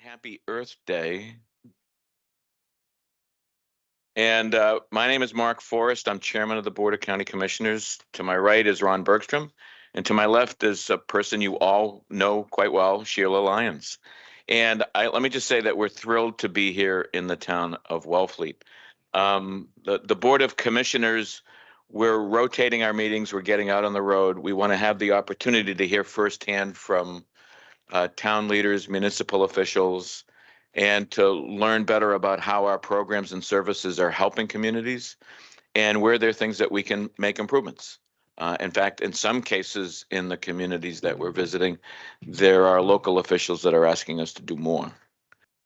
Happy Earth Day. And my name is Mark Forrest. I'm chairman of the Board of County Commissioners. To my right is Ron Bergstrom. And to my left is a person you all know quite well, Sheila Lyons. And let me just say that we're thrilled to be here in the town of Wellfleet. The Board of Commissioners, we're rotating our meetings. We're getting out on the road. We want to have the opportunity to hear firsthand from town leaders, municipal officials, and to learn better about how our programs and services are helping communities and where there are things that we can make improvements. In fact, in some cases in the communities that we're visiting, there are local officials that are asking us to do more.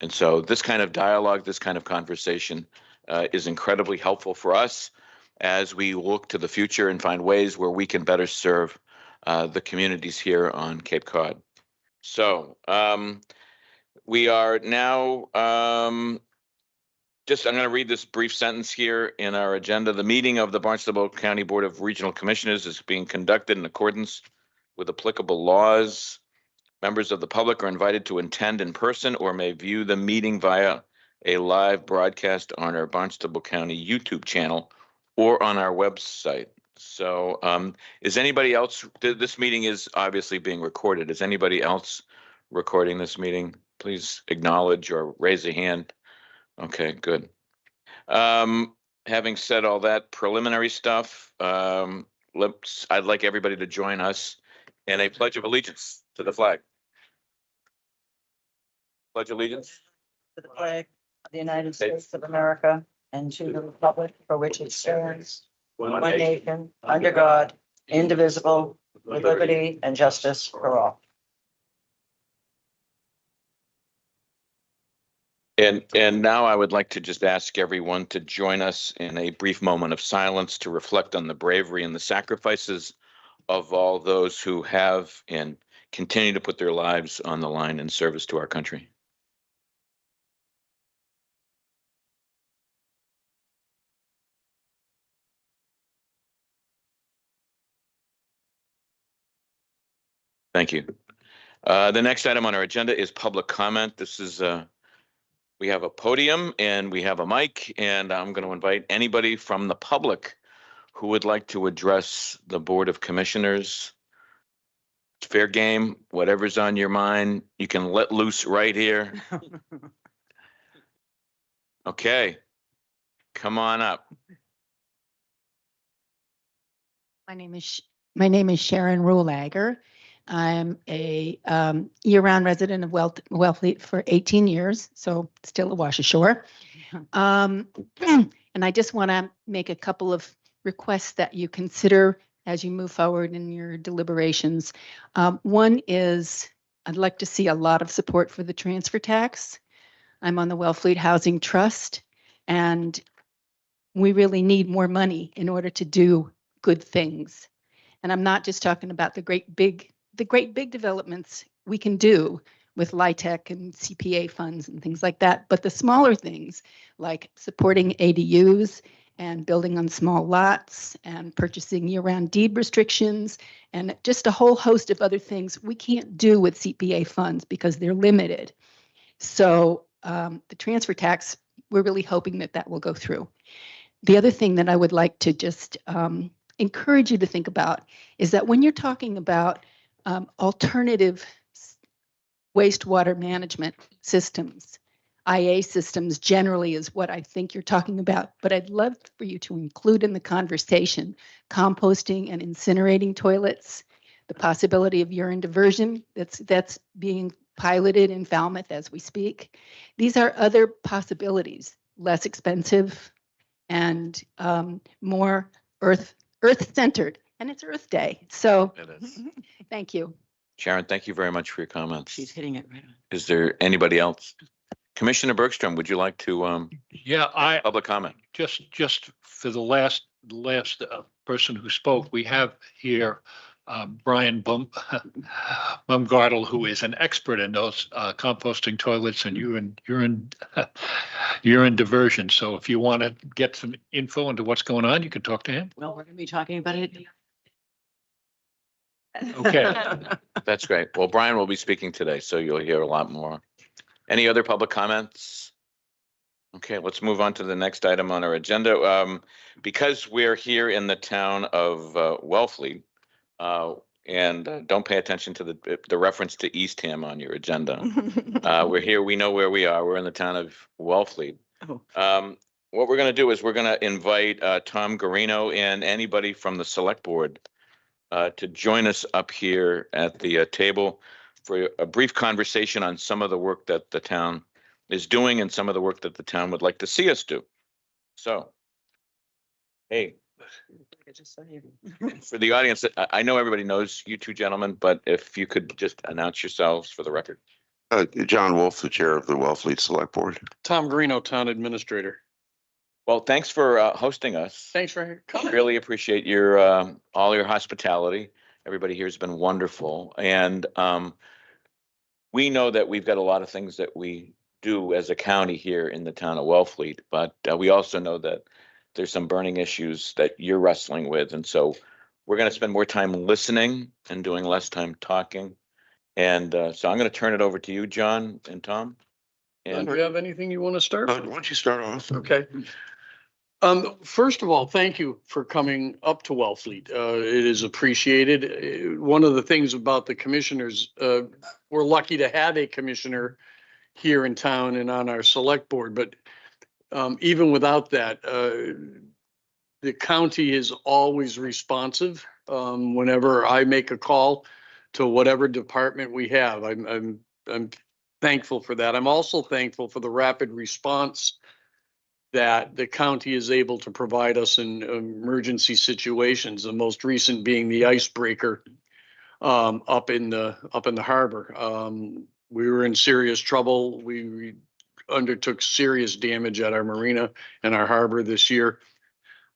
And so this kind of dialogue, this kind of conversation is incredibly helpful for us as we look to the future and find ways where we can better serve the communities here on Cape Cod. So we are now I'm going to read this brief sentence here in our agenda. The meeting of the Barnstable County Board of Regional Commissioners is being conducted in accordance with applicable laws. Members of the public are invited to attend in person or may view the meeting via a live broadcast on our Barnstable County YouTube channel or on our website. So is anybody else, this meeting is obviously being recorded. Is anybody else recording this meeting? Please acknowledge or raise a hand. Okay, good. Having said all that preliminary stuff, I'd like everybody to join us in a pledge of allegiance to the flag. Pledge allegiance to the flag of the United States of America and to the republic for which it stands, one nation, under God, indivisible, with liberty and justice for all. And now I would like to just ask everyone to join us in a brief moment of silence to reflect on the bravery and the sacrifices of all those who have and continue to put their lives on the line in service to our country. Thank you. The next item on our agenda is public comment. This is we have a podium and we have a mic, and I'm going to invite anybody from the public who would like to address the Board of Commissioners. It's fair game, whatever's on your mind, you can let loose right here. Okay, come on up. My name is Sharon Ruhlager. I'm a year-round resident of Wellfleet for 18 years, so still a Washashore. And I just want to make a couple of requests that you consider as you move forward in your deliberations. One is I'd like to see a lot of support for the transfer tax. I'm on the Wellfleet Housing Trust, and we really need more money in order to do good things. And I'm not just talking about the great big developments we can do with LIHTC and CPA funds and things like that, but the smaller things like supporting ADUs and building on small lots and purchasing year-round deed restrictions and just a whole host of other things we can't do with CPA funds because they're limited. So the transfer tax, we're really hoping that that will go through. The other thing that I would like to just encourage you to think about is that when you're talking about alternative wastewater management systems, IA systems generally is what I think you're talking about, but I'd love for you to include in the conversation composting and incinerating toilets, the possibility of urine diversion that's being piloted in Falmouth as we speak. These are other possibilities, less expensive and more earth-centered, and it's Earth Day. So thank you. Sharon, thank you very much for your comments. She's hitting it right on. Is there anybody else? Commissioner Bergstrom, would you like to public comment? Just for the last person who spoke, we have here Brian Bumgartle, who is an expert in those composting toilets and urine diversion. So if you want to get some info into what's going on, you can talk to him. Well, we're going to be talking about it. Okay. That's great. Well, Brian will be speaking today, so you'll hear a lot more. Any other public comments? Okay, let's move on to the next item on our agenda. Because we're here in the town of Wellfleet, and don't pay attention to the reference to Eastham on your agenda. We're here, we know where we are. We're in the town of Wellfleet. Oh. What we're going to do is we're going to invite Tom Garino and anybody from the select board to join us up here at the table for a brief conversation on some of the work that the town is doing and some of the work that the town would like to see us do. So, hey, for the audience, I know everybody knows you two gentlemen, but if you could just announce yourselves for the record. John Wolf, the chair of the Wellfleet Select Board. Tom Garino, Town Administrator. Well, thanks for hosting us. Thanks for coming. Really appreciate your all your hospitality. Everybody here has been wonderful, and we know that we've got a lot of things that we do as a county here in the town of Wellfleet, but we also know that there's some burning issues that you're wrestling with, and so we're going to spend more time listening and doing less time talking. And so I'm going to turn it over to you, John and Tom. And Do you have anything you want to start? Why don't you start off? Okay. First of all, thank you for coming up to Wellfleet. It is appreciated. One of the things about the commissioners, we're lucky to have a commissioner here in town and on our select board, but even without that, the county is always responsive. Whenever I make a call to whatever department we have, I'm thankful for that. I'm also thankful for the rapid response that the county is able to provide us in emergency situations. The most recent being the icebreaker up in the harbor. We were in serious trouble. We undertook serious damage at our marina and our harbor this year.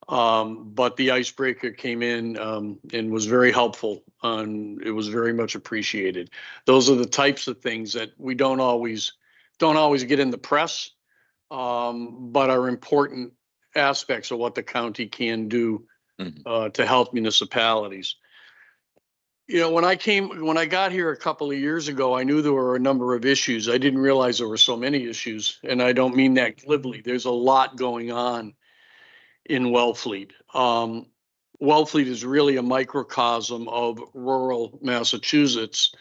But the icebreaker came in and was very helpful. It was very much appreciated. Those are the types of things that we don't always get in the press, but are important aspects of what the county can do to help municipalities. You know, when I got here a couple of years ago, I knew there were a number of issues. I didn't realize there were so many issues, and I don't mean that glibly. There's a lot going on in Wellfleet. Wellfleet is really a microcosm of rural Massachusetts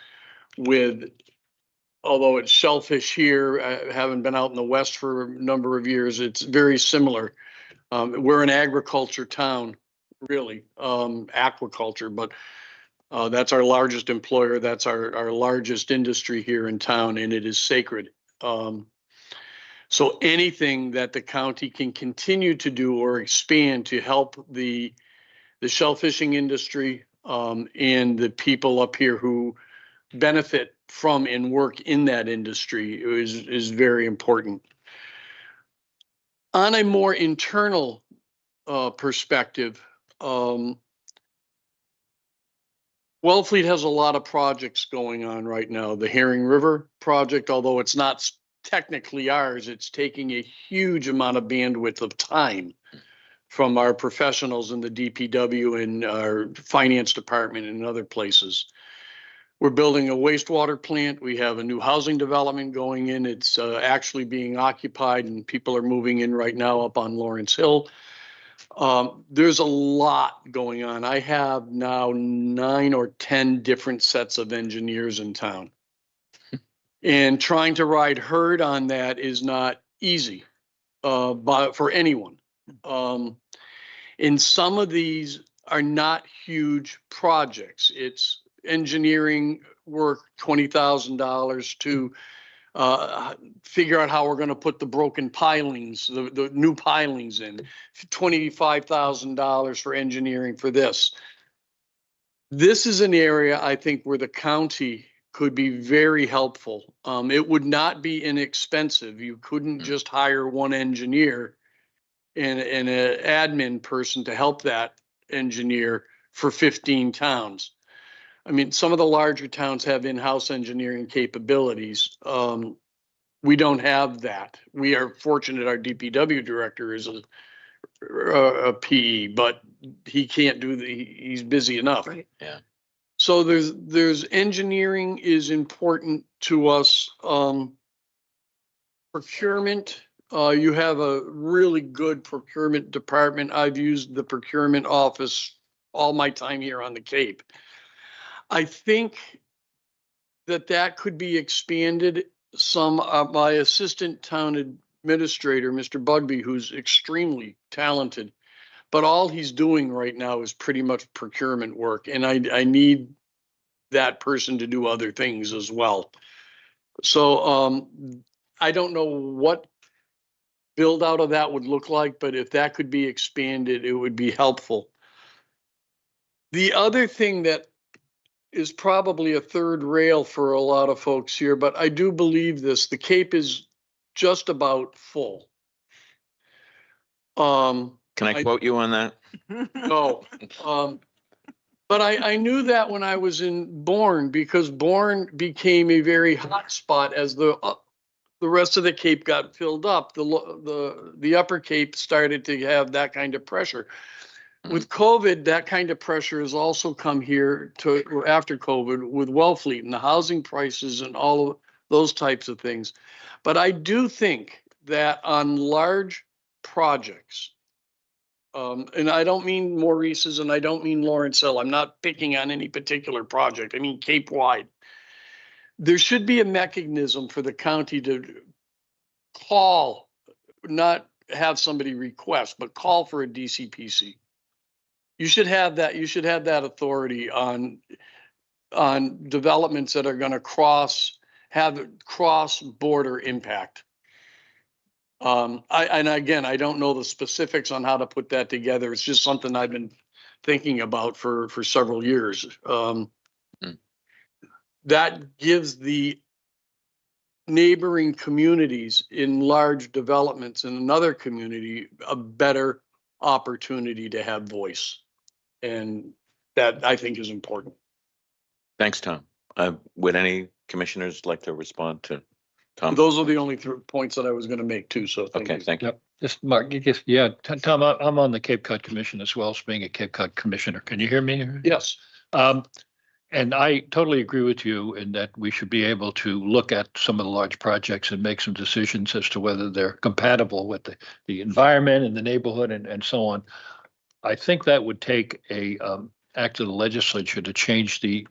with, although it's shellfish here, having been out in the West for a number of years, it's very similar. We're an agriculture town, really, aquaculture, but that's our largest employer. That's our largest industry here in town, and it is sacred. So anything that the county can continue to do or expand to help the shellfishing industry and the people up here who benefit from and work in that industry is very important. On a more internal perspective, Wellfleet has a lot of projects going on right now. The Herring River project, although it's not technically ours, it's taking a huge amount of bandwidth of time from our professionals in the DPW and our finance department and other places. We're building a wastewater plant. We have a new housing development going in. It's actually being occupied and people are moving in right now up on Lawrence Hill. There's a lot going on. I have now 9 or 10 different sets of engineers in town. And trying to ride herd on that is not easy for anyone. And some of these are not huge projects. It's engineering work, $20,000 to figure out how we're going to put the broken pilings, the new pilings in, $25,000 for engineering for this. This is an area I think where the county could be very helpful. It would not be inexpensive. You couldn't just hire one engineer and an admin person to help that engineer for 15 towns. I mean, some of the larger towns have in-house engineering capabilities. We don't have that. We are fortunate our DPW director is a PE, but he can't do he's busy enough. Right. Yeah. So there's engineering is important to us. procurement, you have a really good procurement department. I've used the procurement office all my time here on the Cape. I think that could be expanded some. My assistant town administrator, Mr. Bugby, who's extremely talented, but all he's doing right now is pretty much procurement work. And I need that person to do other things as well. So I don't know what build out of that would look like, but if that could be expanded, it would be helpful. The other thing that is probably a third rail for a lot of folks here, but I do believe this, the Cape is just about full. Can I quote you on that? No. But I knew that when I was in Bourne, because Bourne became a very hot spot as the rest of the Cape got filled up. The upper Cape started to have that kind of pressure. With COVID, that kind of pressure has also come here to after COVID with Wellfleet and the housing prices and all of those types of things. But I do think that on large projects, and I don't mean Maurice's and I don't mean Lawrence Hill. I'm not picking on any particular project. I mean Cape wide. There should be a mechanism for the county to call, not have somebody request, but call for a DCPC. You should have that. You should have that authority on developments that are going to have cross-border impact. And again, I don't know the specifics on how to put that together. It's just something I've been thinking about for several years. That gives the neighboring communities in large developments in another community a better opportunity to have voice. And that I think is important. Thanks, Tom. Would any commissioners like to respond to Tom? Those are the only points that I was going to make too. So thank Okay, you. thank you. Yep. Just Mark, yeah, Tom, I'm on the Cape Cod Commission as well as being a Cape Cod Commissioner. Can you hear me? Yes. And I totally agree with you in that we should be able to look at some of the large projects and make some decisions as to whether they're compatible with the environment and the neighborhood and so on. I think that would take a act of the legislature to change the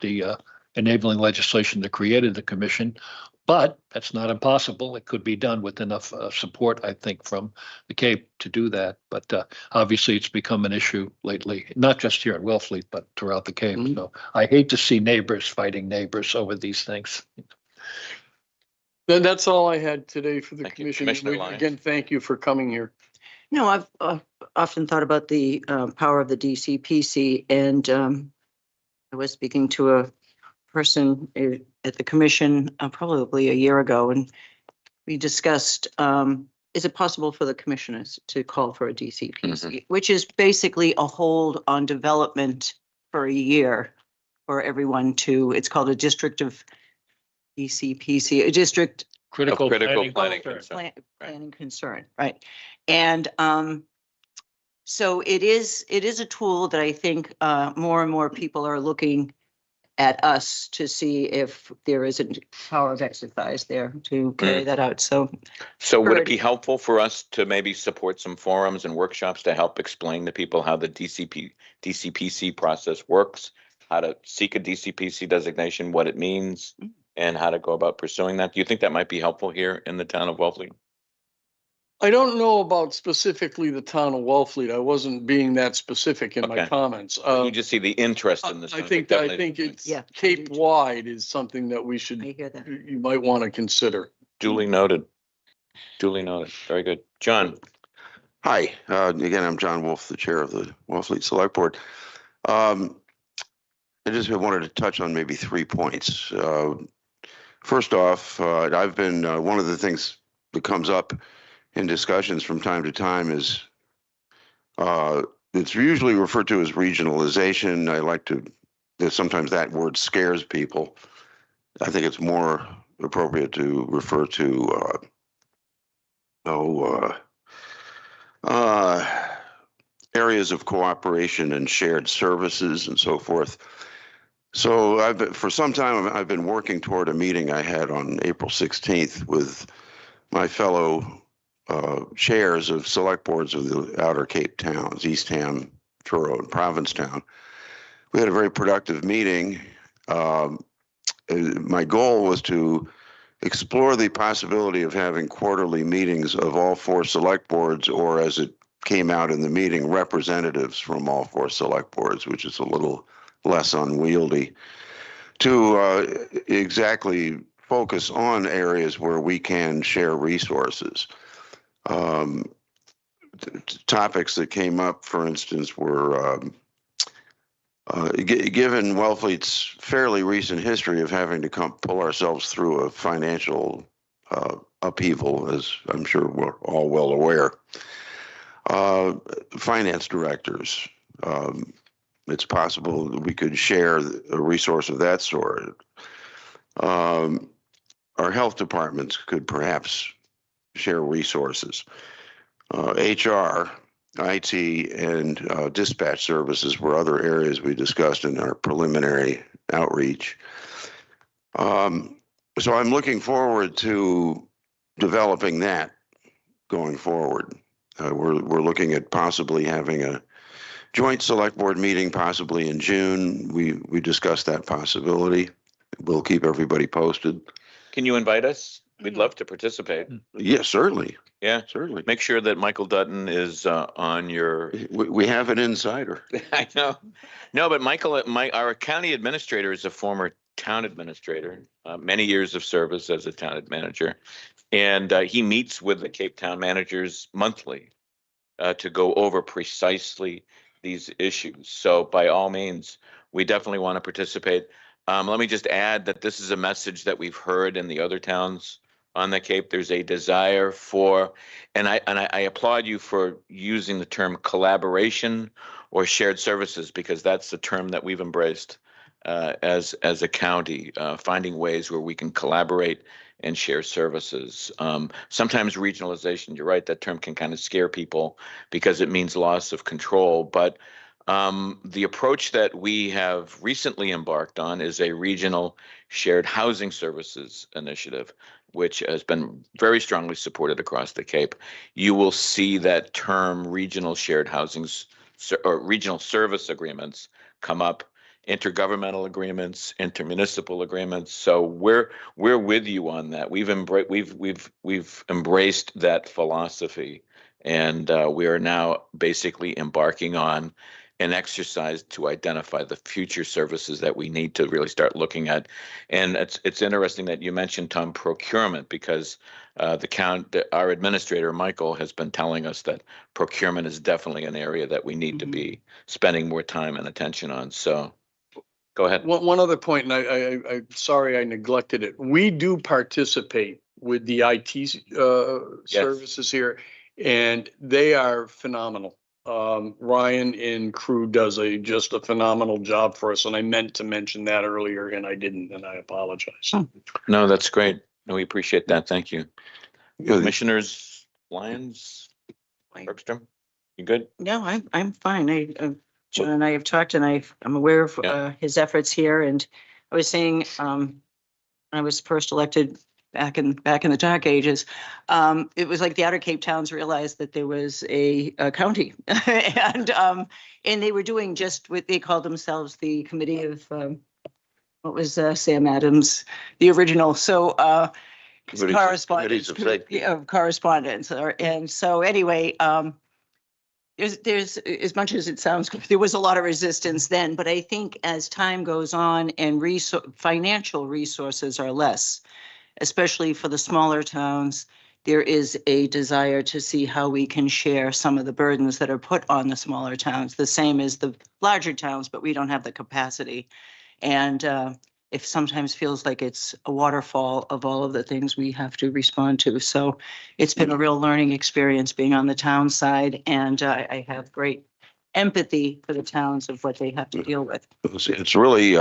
enabling legislation that created the commission, but that's not impossible. It could be done with enough support, I think, from the Cape to do that. But obviously, it's become an issue lately, not just here in Wellfleet, but throughout the Cape. Mm-hmm. So I hate to see neighbors fighting neighbors over these things. Then that's all I had today for the Thank you. commission. Commissioner Lyons. Again, thank you for coming here. No, I've often thought about the power of the DCPC, and I was speaking to a person at the commission probably a year ago, and we discussed, is it possible for the commissioners to call for a DCPC, which is basically a hold on development for a year for everyone to, it's called a district of DCPC, a district Critical planning planning. concern. planning concern, right? And so it is a tool that I think more and more people are looking at us to see if there is a power of exercise there to carry that out. So would it be helpful for us to maybe support some forums and workshops to help explain to people how the DCPC process works, how to seek a DCPC designation, what it means, and how to go about pursuing that? Do you think that might be helpful here in the town of Wellfleet? I don't know about specifically the town of Wellfleet. I wasn't being that specific in my Okay. comments. You just see the interest in this. I think it's Yeah. Cape wide is something that we should, I hear that. you might want to consider. Duly noted. Duly noted. Very good. John. Hi, again, I'm John Wolf, the chair of the Wellfleet Select Board. I just wanted to touch on maybe 3 points. First off, I've been, one of the things that comes up in discussions from time to time is it's usually referred to as regionalization. I like to, sometimes that word scares people. I think it's more appropriate to refer to areas of cooperation and shared services and so forth. So for some time, I've been working toward a meeting I had on April 16th with my fellow chairs of select boards of the Outer Cape towns, Eastham, Truro, and Provincetown. We had a very productive meeting. My goal was to explore the possibility of having quarterly meetings of all 4 select boards, or as it came out in the meeting, representatives from all 4 select boards, which is a little less unwieldy, to exactly focus on areas where we can share resources. Topics that came up, for instance, were given Wellfleet's fairly recent history of having to pull ourselves through a financial upheaval, as I'm sure we're all well aware. Finance directors, it's possible that we could share a resource of that sort. Our health departments could perhaps share resources. HR, IT, and dispatch services were other areas we discussed in our preliminary outreach. So I'm looking forward to developing that going forward. We're looking at possibly having a joint select board meeting, possibly in June. We discussed that possibility. We'll keep everybody posted. Can you invite us? We'd love to participate. Yes, certainly. Yeah. Certainly. Make sure that Michael Dutton is on your. We have an insider. I know. No, but Michael, our county administrator is a former town administrator, many years of service as a town manager. And he meets with the Cape Town managers monthly to go over precisely these issues. So by all means, we definitely want to participate. Let me just add that this is a message that we've heard in the other towns on the Cape. There's a desire for, and I applaud you for using the term collaboration or shared services, because that's the term that we've embraced as a county, finding ways where we can collaborate and share services. Sometimes regionalization, you're right, that term can kind of scare people because it means loss of control. But the approach that we have recently embarked on is a regional shared housing services initiative, which has been very strongly supported across the Cape. You will see that term regional shared housings or regional service agreements come up, intergovernmental agreements, intermunicipal agreements. So we're with you on that. We've embraced that philosophy, and we are now basically embarking on an exercise to identify the future services that we need to really start looking at. And it's interesting that you mentioned, Tom, procurement, because our administrator, Michael, has been telling us that procurement is definitely an area that we need to be spending more time and attention on. So go ahead. One other point, and I'm sorry I neglected it. We do participate with the IT services here, and they are phenomenal. Ryan and crew does just a phenomenal job for us, and I meant to mention that earlier and I didn't, and I apologize. No, that's great. No, we appreciate that. Thank you. Commissioners Lyons, Bergstrom, you good? No, I'm fine. John and I have talked, and I'm aware of his efforts here. And I was saying, I was first elected back in the dark ages. It was like the Outer Cape towns realized that there was a county, and they were doing just what they called themselves the committee of what was Sam Adams, the original. So correspondence of correspondence, and so anyway. There's as much as it sounds good, there was a lot of resistance then, but I think as time goes on and financial resources are less, especially for the smaller towns, there is a desire to see how we can share some of the burdens that are put on the smaller towns, the same as the larger towns, but we don't have the capacity. And it sometimes feels like it's a waterfall of all of the things we have to respond to. So it's been a real learning experience being on the town side, and I have great empathy for the towns of what they have to deal with. It's really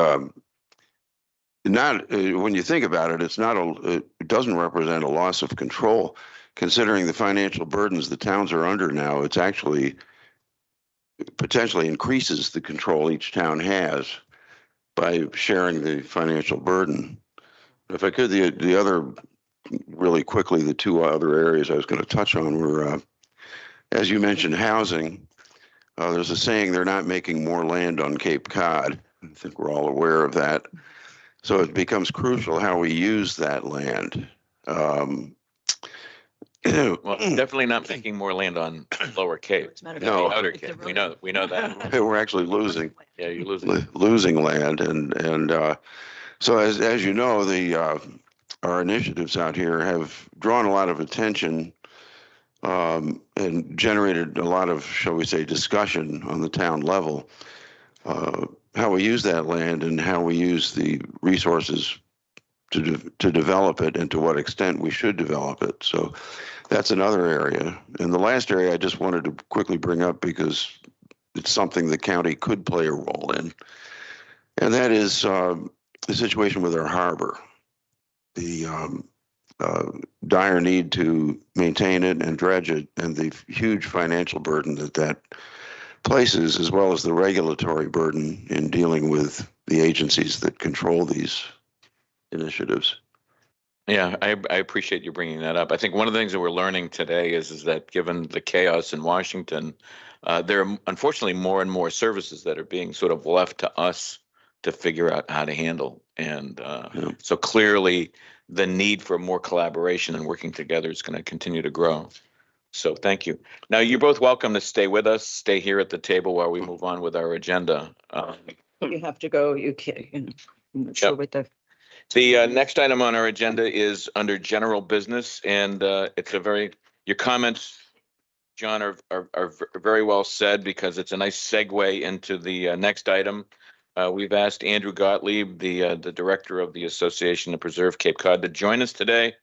not, when you think about it, it doesn't represent a loss of control. Considering the financial burdens the towns are under now, it's actually potentially increases the control each town has by sharing the financial burden. If I could, the other really quickly, the two other areas I was going to touch on were, as you mentioned, housing. There's a saying, they're not making more land on Cape Cod. I think we're all aware of that. So it becomes crucial how we use that land. Well, definitely not making more land on Lower Cape. No. Outer Cape. We know that. We're actually losing. Yeah, you're losing. Losing land, and so as you know, our initiatives out here have drawn a lot of attention, and generated a lot of, shall we say, discussion on the town level. How we use that land and how we use the resources to develop it, and to what extent we should develop it. So that's another area. And the last area I just wanted to quickly bring up, because it's something the county could play a role in, and that is the situation with our harbor. The dire need to maintain it and dredge it, and the huge financial burden that places, as well as the regulatory burden in dealing with the agencies that control these initiatives. Yeah, I appreciate you bringing that up. I think one of the things that we're learning today is that given the chaos in Washington, there are unfortunately more and more services that are being sort of left to us to figure out how to handle. And so clearly the need for more collaboration and working together is going to continue to grow. So thank you. Now, you're both welcome to stay with us, stay here at the table while we move on with our agenda. You have to go, you can't, I'm not sure what the. The next item on our agenda is under general business, and it's your comments, John, are very well said, because it's a nice segue into the next item. We've asked Andrew Gottlieb, the director of the Association to Preserve Cape Cod, to join us today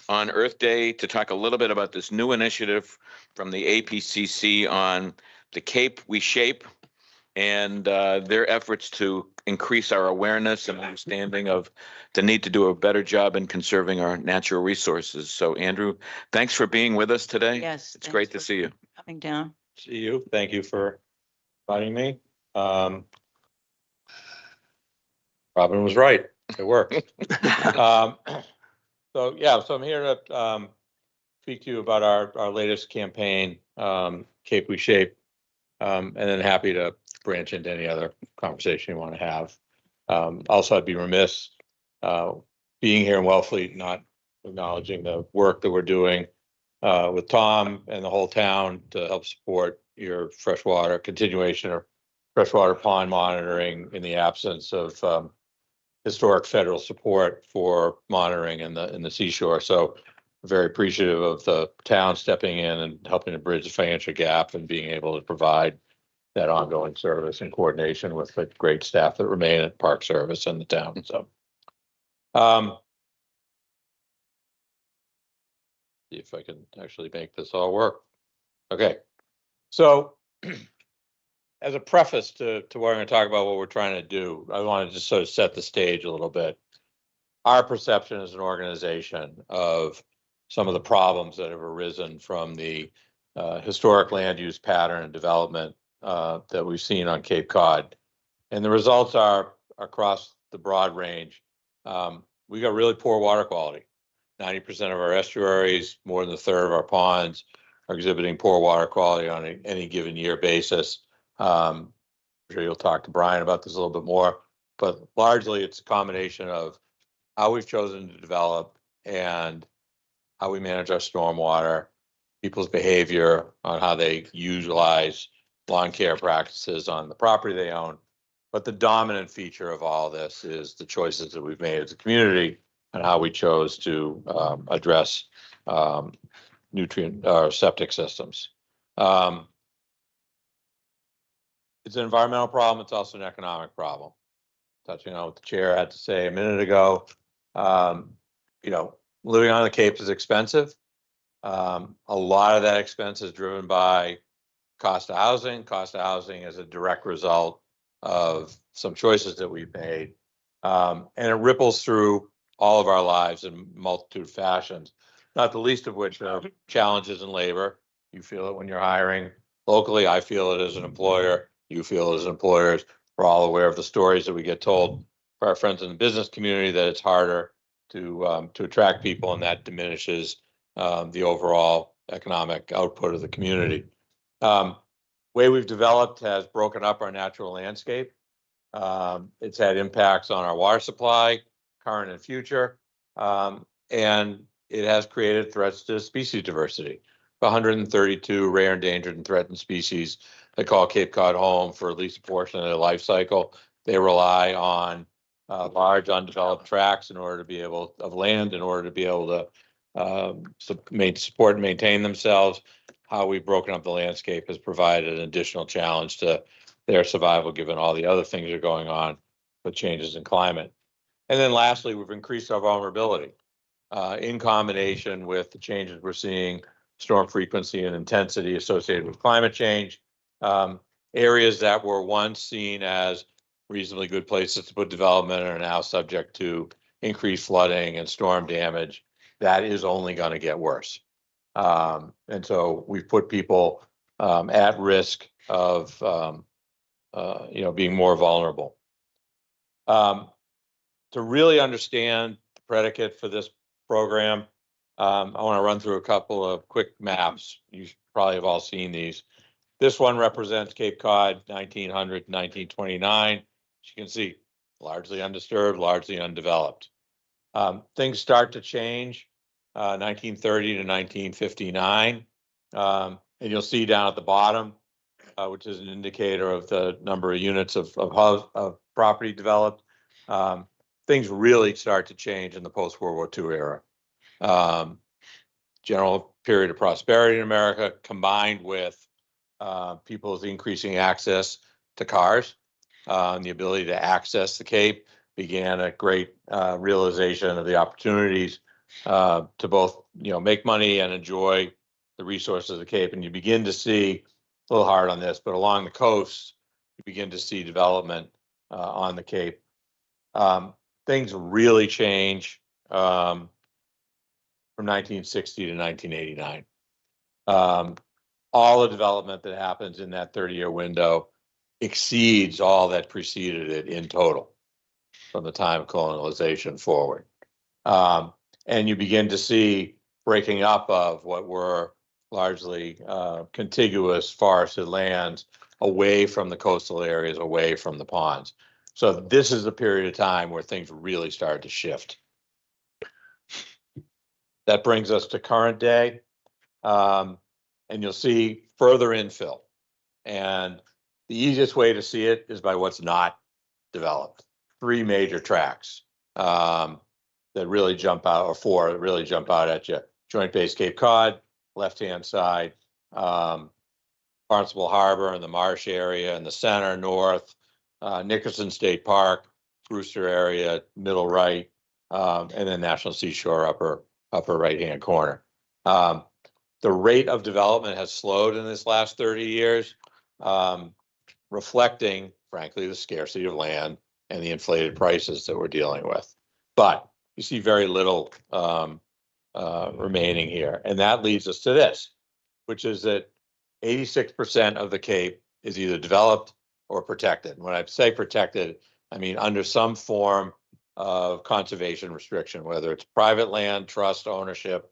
on Earth Day to talk a little bit about this new initiative from the APCC on the Cape We Shape, and their efforts to increase our awareness and understanding of the need to do a better job in conserving our natural resources. So Andrew, thanks for being with us today. Yes. It's great to see you. Coming down. See you. Thank you for inviting me. Robin was right. It worked. So I'm here to speak to you about our latest campaign, Cape We Shape, and then happy to branch into any other conversation you want to have. Also, I'd be remiss being here in Wellfleet, not acknowledging the work that we're doing with Tom and the whole town to help support your freshwater continuation or freshwater pond monitoring in the absence of historic federal support for monitoring in the seashore. So very appreciative of the town stepping in and helping to bridge the financial gap and being able to provide that ongoing service in coordination with the great staff that remain at Park Service and the town. So, see if I can actually make this all work. Okay, so as a preface to what I'm going to talk about, what we're trying to do, I want to just sort of set the stage a little bit. Our perception as an organization of some of the problems that have arisen from the historic land use pattern and development that we've seen on Cape Cod. And the results are across the broad range. We got really poor water quality. 90% of our estuaries, more than a third of our ponds are exhibiting poor water quality on any given year basis. I'm sure you'll talk to Brian about this a little bit more, but largely it's a combination of how we've chosen to develop and how we manage our stormwater, people's behavior on how they utilize lawn care practices on the property they own. But the dominant feature of all this is the choices that we've made as a community and how we chose to address nutrient or septic systems. It's an environmental problem. It's also an economic problem. Touching on what the chair had to say a minute ago, living on the Cape is expensive. A lot of that expense is driven by cost of housing. Cost of housing is a direct result of some choices that we've made. And it ripples through all of our lives in multitude of fashions, not the least of which are challenges in labor. You feel it when you're hiring locally. I feel it as an employer. You feel it as employers. We're all aware of the stories that we get told by our friends in the business community that it's harder to attract people, and that diminishes the overall economic output of the community. Way we've developed has broken up our natural landscape. It's had impacts on our water supply, current and future, and it has created threats to species diversity. 132 rare, endangered, and threatened species that call Cape Cod home for at least a portion of their life cycle. They rely on large undeveloped tracts in order to be able of land in order to be able to support and maintain themselves. How we've broken up the landscape has provided an additional challenge to their survival, given all the other things that are going on with changes in climate. And then lastly, we've increased our vulnerability in combination with the changes we're seeing, storm frequency and intensity associated with climate change. Areas that were once seen as reasonably good places to put development are now subject to increased flooding and storm damage. That is only going to get worse. And so we've put people at risk of being more vulnerable. To really understand the predicate for this program, I want to run through a couple of quick maps. You probably have all seen these. This one represents Cape Cod, 1900 to 1929. As you can see, largely undisturbed, largely undeveloped. Things start to change 1930 to 1959. And you'll see down at the bottom, which is an indicator of the number of units of property developed. Things really start to change in the post-World War II era. General period of prosperity in America, combined with people's increasing access to cars, the ability to access the Cape, began a great realization of the opportunities to both make money and enjoy the resources of the Cape. And you begin to see, a little hard on this, but along the coast, you begin to see development on the Cape. Things really change from 1960 to 1989. All the development that happens in that 30-year window exceeds all that preceded it in total from the time of colonization forward. And you begin to see breaking up of what were largely contiguous forested lands away from the coastal areas, away from the ponds. So this is a period of time where things really started to shift. That brings us to current day. And you'll see further infill. And the easiest way to see it is by what's not developed. 3 major tracks that really jump out, or 4 that really jump out at you. Joint Base Cape Cod, left-hand side, Barnstable Harbor and the Marsh area in the center, north, Nickerson State Park, Brewster area, middle right, and then National Seashore, upper right-hand corner. The rate of development has slowed in this last 30 years, reflecting, frankly, the scarcity of land and the inflated prices that we're dealing with. But you see very little remaining here. And that leads us to this, which is that 86% of the Cape is either developed or protected. And when I say protected, I mean under some form of conservation restriction, whether it's private land, trust ownership,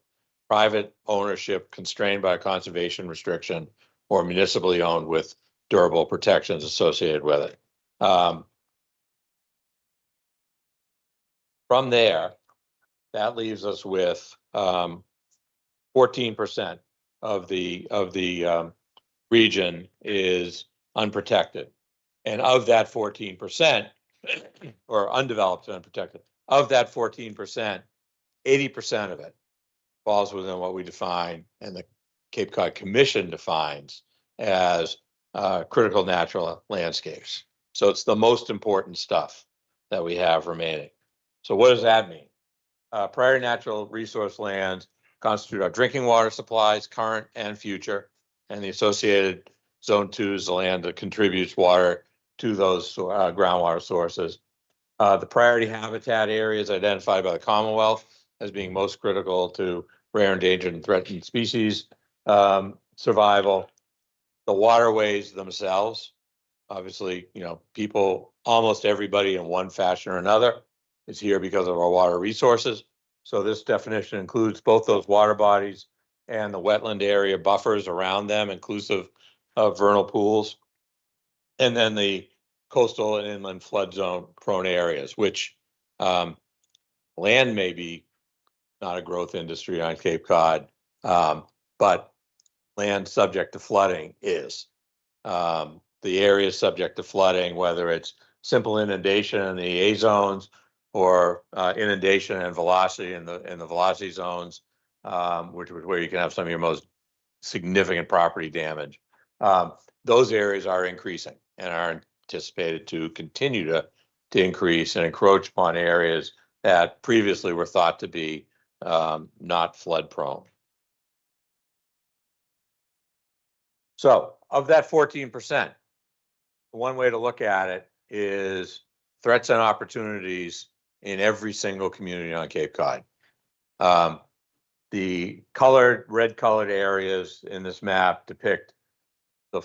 private ownership constrained by a conservation restriction, or municipally owned with durable protections associated with it. From there, that leaves us with 14% of the region is unprotected. And of that 14%, or undeveloped and unprotected, of that 14%, 80% of it falls within what we define, and the Cape Cod Commission defines, as critical natural landscapes. So it's the most important stuff that we have remaining. So what does that mean? Priority natural resource lands constitute our drinking water supplies, current and future, and the associated Zone 2 is the land that contributes water to those groundwater sources. The priority habitat areas identified by the Commonwealth as being most critical to rare, endangered, and threatened species survival. The waterways themselves, obviously, people, almost everybody in one fashion or another is here because of our water resources. So this definition includes both those water bodies and the wetland area buffers around them, inclusive of vernal pools. And then the coastal and inland flood zone prone areas, which land may be not a growth industry on Cape Cod, but land subject to flooding is. The areas subject to flooding, whether it's simple inundation in the A zones or inundation and velocity in the velocity zones, which is where you can have some of your most significant property damage. Those areas are increasing and are anticipated to continue to increase and encroach upon areas that previously were thought to be not flood prone. So of that 14%, one way to look at it is threats and opportunities in every single community on Cape Cod. The red colored areas in this map depict the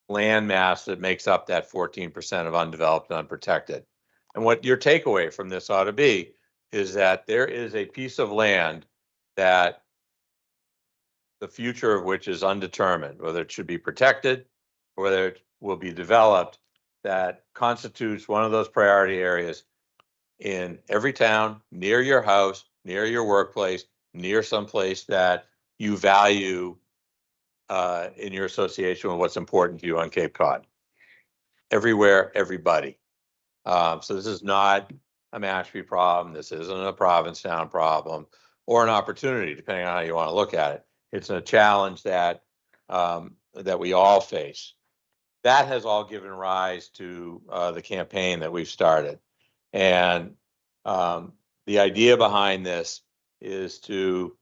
land mass that makes up that 14% of undeveloped and unprotected. And what your takeaway from this ought to be is that there is a piece of land that the future of which is undetermined, whether it should be protected or whether it will be developed, that constitutes one of those priority areas in every town, near your house, near your workplace, near someplace that you value in your association with what's important to you on Cape Cod. Everywhere, everybody. So this is not a Mashpee problem. This isn't a Provincetown problem or an opportunity, depending on how you want to look at it. It's a challenge that that we all face. That has all given rise to the campaign that we've started. And the idea behind this is to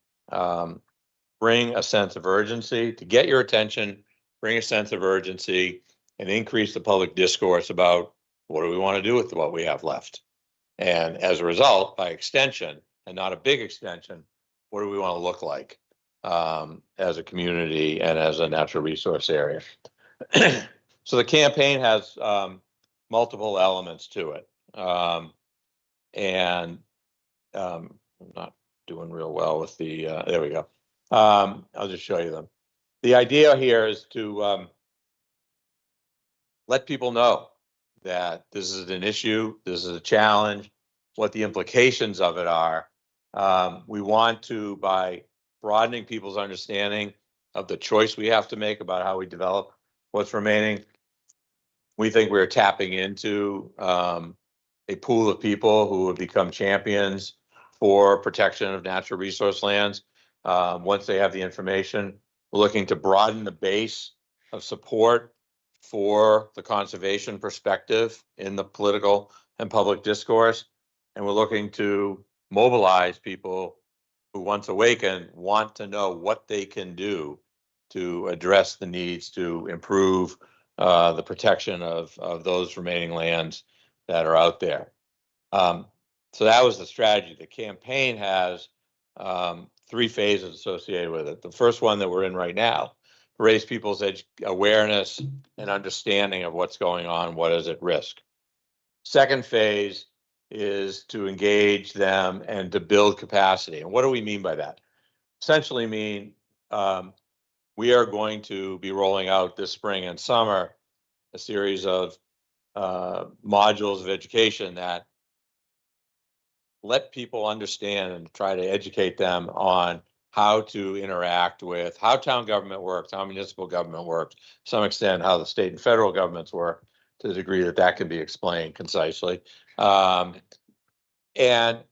bring a sense of urgency, to get your attention, bring a sense of urgency, and increase the public discourse about what do we want to do with what we have left. And as a result, by extension, and not a big extension, what do we want to look like as a community and as a natural resource area? So the campaign has multiple elements to it. I'm not doing real well with the, there we go. I'll just show you them. The idea here is to let people know that this is an issue, this is a challenge, what the implications of it are. We want to, by broadening people's understanding of the choice we have to make about how we develop what's remaining, we think we're tapping into a pool of people who have become champions for protection of natural resource lands. Once they have the information, we're looking to broaden the base of support for the conservation perspective in the political and public discourse. And we're looking to mobilize people who, once awakened, want to know what they can do to address the needs to improve the protection of those remaining lands that are out there. So that was the strategy. The campaign has 3 phases associated with it. The first one that we're in right now, raise people's awareness and understanding of what's going on, what is at risk. Second phase is to engage them and to build capacity. And what do we mean by that? Essentially mean we are going to be rolling out this spring and summer a series of modules of education that let people understand and try to educate them on how to interact with how town government works, how municipal government works, to some extent how the state and federal governments work, to the degree that that can be explained concisely, and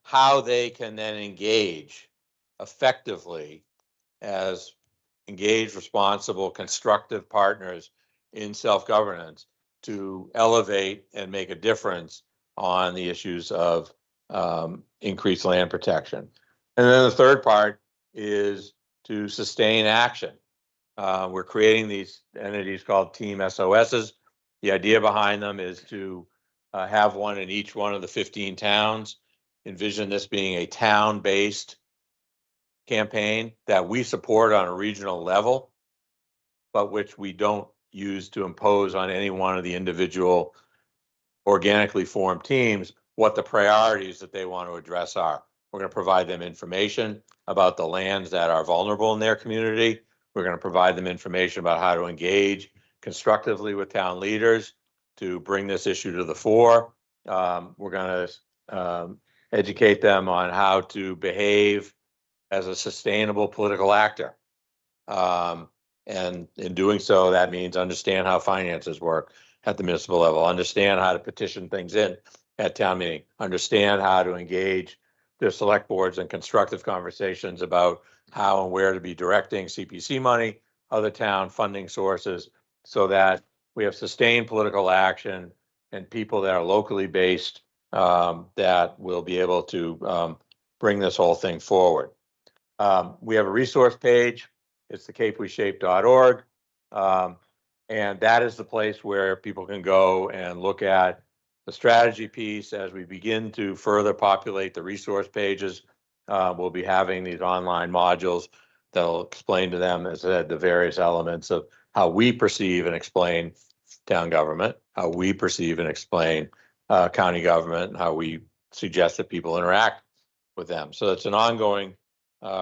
how they can then engage effectively as engaged, responsible, constructive partners in self-governance to elevate and make a difference on the issues of increased land protection. And then the third part is to sustain action. We're creating these entities called Team SOSs. The idea behind them is to have one in each one of the 15 towns. Envision this being a town-based campaign that we support on a regional level, but which we don't use to impose on any one of the individual organically formed teams what the priorities that they want to address are. We're going to provide them information about the lands that are vulnerable in their community. We're going to provide them information about how to engage constructively with town leaders to bring this issue to the fore. We're going to educate them on how to behave as a sustainable political actor. And in doing so, that means understand how finances work at the municipal level, understand how to petition things in at town meeting, understand how to engage their select boards in constructive conversations about how and where to be directing CPC money, other town funding sources, so that we have sustained political action and people that are locally based that will be able to bring this whole thing forward. We have a resource page. It's the capeweshape.org. And that is the place where people can go and look at the strategy piece as we begin to further populate the resource pages. We'll be having these online modules that'll explain to them, as I said, the various elements of how we perceive and explain town government, how we perceive and explain county government, and how we suggest that people interact with them. So it's an ongoing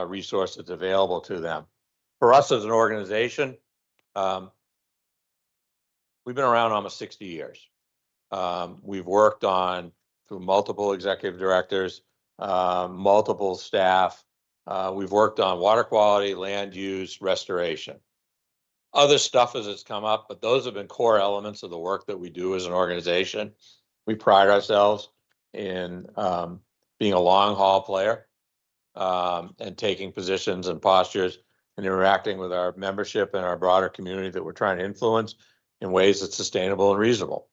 resource that's available to them. For us as an organization, we've been around almost 60 years. We've worked on, through multiple executive directors, multiple staff. We've worked on water quality, land use, restoration. Other stuff as it's come up, but those have been core elements of the work that we do as an organization. We pride ourselves in being a long haul player and taking positions and postures and interacting with our membership and our broader community that we're trying to influence in ways that's sustainable and reasonable.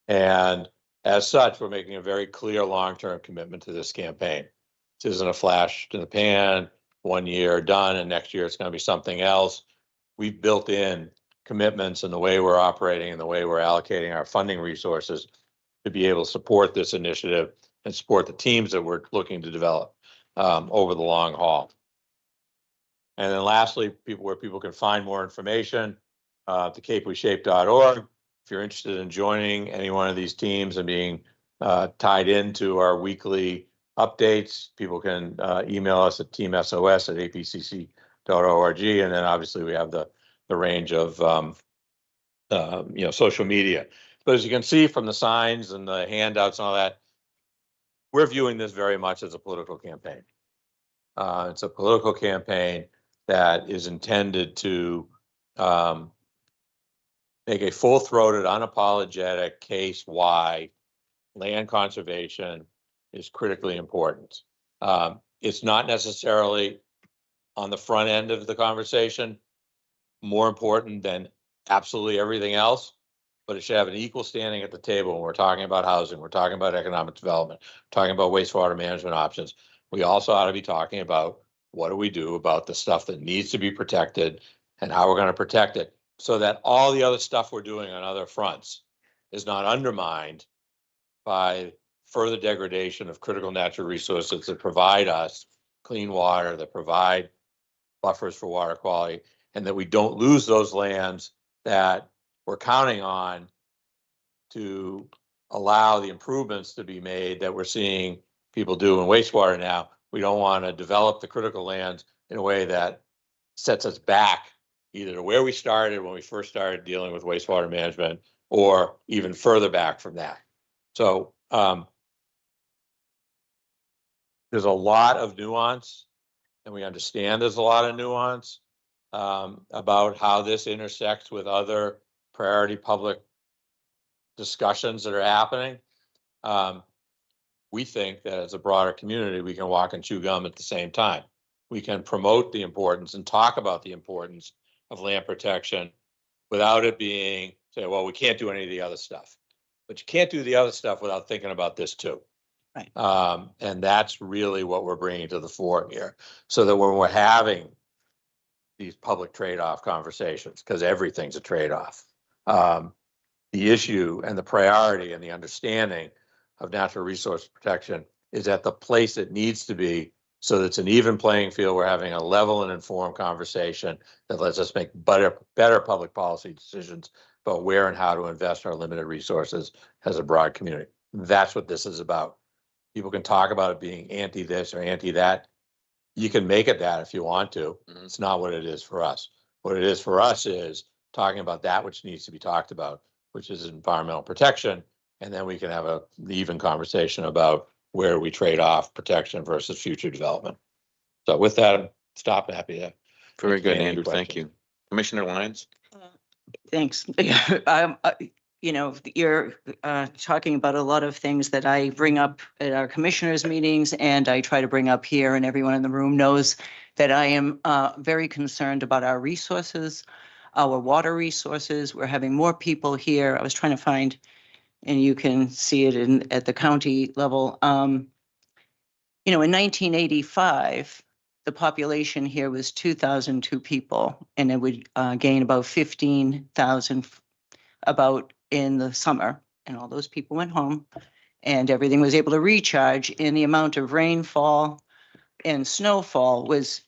And as such, we're making a very clear long-term commitment to this campaign. This isn't a flash in the pan, 1 year done, and next year it's going to be something else. We've built in commitments in the way we're operating and the way we're allocating our funding resources to be able to support this initiative and support the teams that we're looking to develop over the long haul. And then lastly, where people can find more information, the capeweshape.org. If you're interested in joining any one of these teams and being tied into our weekly updates, people can email us at teamsos@apcc.org. And then obviously we have the range of social media. But as you can see from the signs and the handouts and all that, we're viewing this very much as a political campaign. It's a political campaign that is intended to make a full-throated, unapologetic case why land conservation is critically important. It's not necessarily on the front end of the conversation more important than absolutely everything else, but it should have an equal standing at the table when we're talking about housing, we're talking about economic development, talking about wastewater management options. We also ought to be talking about what do we do about the stuff that needs to be protected and how we're going to protect it, so that all the other stuff we're doing on other fronts is not undermined by further degradation of critical natural resources that provide us clean water, that provide buffers for water quality, and that we don't lose those lands that we're counting on to allow the improvements to be made that we're seeing people do in wastewater now. We don't want to develop the critical lands in a way that sets us back either to where we started when we first started dealing with wastewater management or even further back from that. So there's a lot of nuance, and we understand there's a lot of nuance about how this intersects with other priority public discussions that are happening. We think that as a broader community, we can walk and chew gum at the same time. We can promote the importance and talk about the importance of land protection without it being, say, well, we can't do any of the other stuff. But you can't do the other stuff without thinking about this too. Right. And that's really what we're bringing to the fore here. So that when we're having these public trade-off conversations, because everything's a trade-off, the issue and the priority and the understanding of natural resource protection is at the place it needs to be, so that it's an even playing field. We're having a level and informed conversation that lets us make better public policy decisions about where and how to invest our limited resources as a broad community. That's what this is about. People can talk about it being anti this or anti that. You can make it that if you want to. Mhm. It's not what it is for us. What it is for us is talking about that which needs to be talked about, which is environmental protection. And then we can have a even conversation about where we trade off protection versus future development. So with that, stop. Happy to. Very good, entertain any Andrew. Thank questions. you. Commissioner Lyons? Thanks. You know, you're talking about a lot of things that I bring up at our commissioners' meetings, and I try to bring up here, and everyone in the room knows that I am very concerned about our resources, our water resources. We're having more people here. I was trying to find, and you can see it in at the county level. You know, in 1985, the population here was 2,002 people, and it would gain about 15,000 about in the summer. And all those people went home, and everything was able to recharge. And the amount of rainfall and snowfall was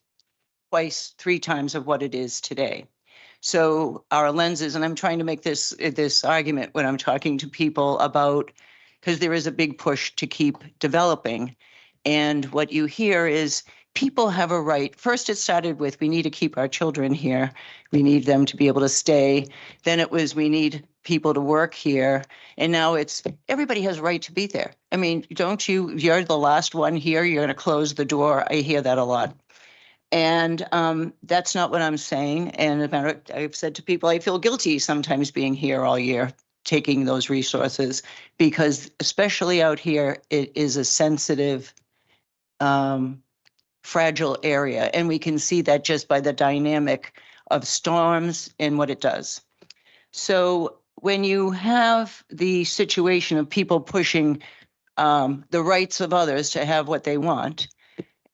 twice, 3 times of what it is today. So our lenses, and I'm trying to make this argument when I'm talking to people about, because there is a big push to keep developing. And what you hear is people have a right. First, it started with, we need to keep our children here. We need them to be able to stay. Then it was, we need people to work here. And now it's, everybody has a right to be there. I mean, don't you, you're the last one here, you're going to close the door. I hear that a lot. And that's not what I'm saying. And I've said to people, I feel guilty sometimes being here all year, taking those resources, because especially out here, it is a sensitive, fragile area. And we can see that just by the dynamic of storms and what it does. So when you have the situation of people pushing the rights of others to have what they want,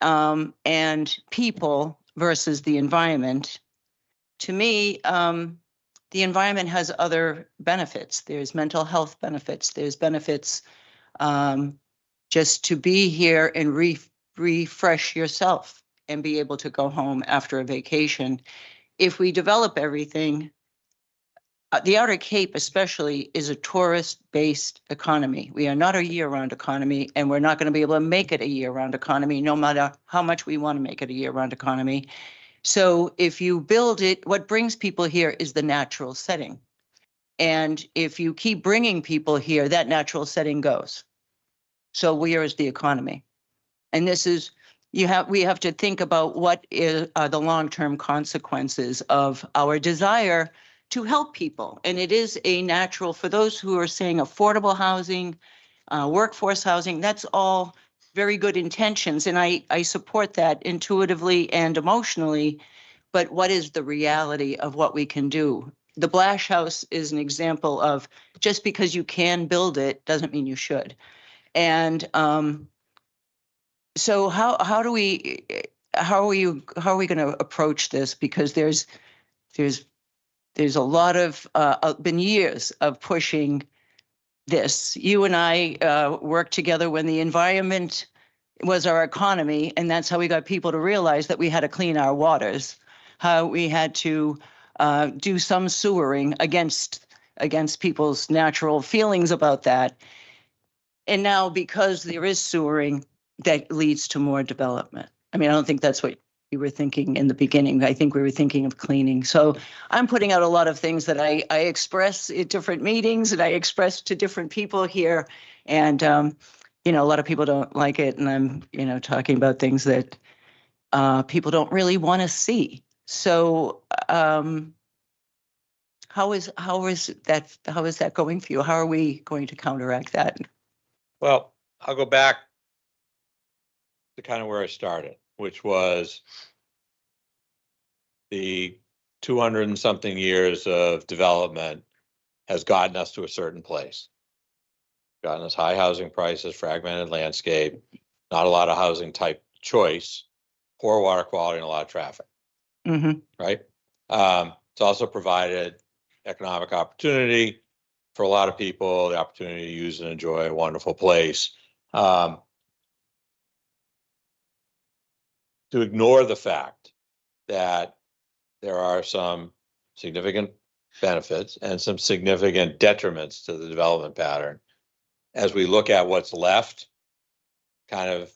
and people versus the environment, to me, the environment has other benefits. There's mental health benefits. There's benefits just to be here and refresh yourself and be able to go home after a vacation. If we develop everything, the Outer Cape especially is a tourist-based economy. We are not a year-round economy, and we're not going to be able to make it a year-round economy, no matter how much we want to make it a year-round economy. So if you build it, what brings people here is the natural setting. And if you keep bringing people here, that natural setting goes. So where is the economy? And this is, we have to think about what are the long-term consequences of our desire to help people. And it is a natural, for those who are saying affordable housing, workforce housing, that's all very good intentions. And I support that intuitively and emotionally. But what is the reality of what we can do? The Blash House is an example of, just because you can build it doesn't mean you should. And so how are we going to approach this? Because there's a lot of been years of pushing this. You and I worked together when the environment was our economy, and that's how we got people to realize that we had to clean our waters, how we had to do some sewering against people's natural feelings about that. And now, because there is sewering, that leads to more development. I mean, I don't think that's what you were thinking in the beginning. I think we were thinking of cleaning. So I'm putting out a lot of things that I express at different meetings, and I express to different people here. And, you know, a lot of people don't like it. And I'm, you know, talking about things that people don't really want to see. So how is that going for you? How are we going to counteract that? Well, I'll go back to kind of where I started, which was the 200 and something years of development has gotten us to a certain place. Gotten us high housing prices, fragmented landscape, not a lot of housing type choice, poor water quality, and a lot of traffic. Mm-hmm. Right? It's also provided economic opportunity for a lot of people, the opportunity to use and enjoy a wonderful place. To ignore the fact that there are some significant benefits and some significant detriments to the development pattern as we look at what's left kind of,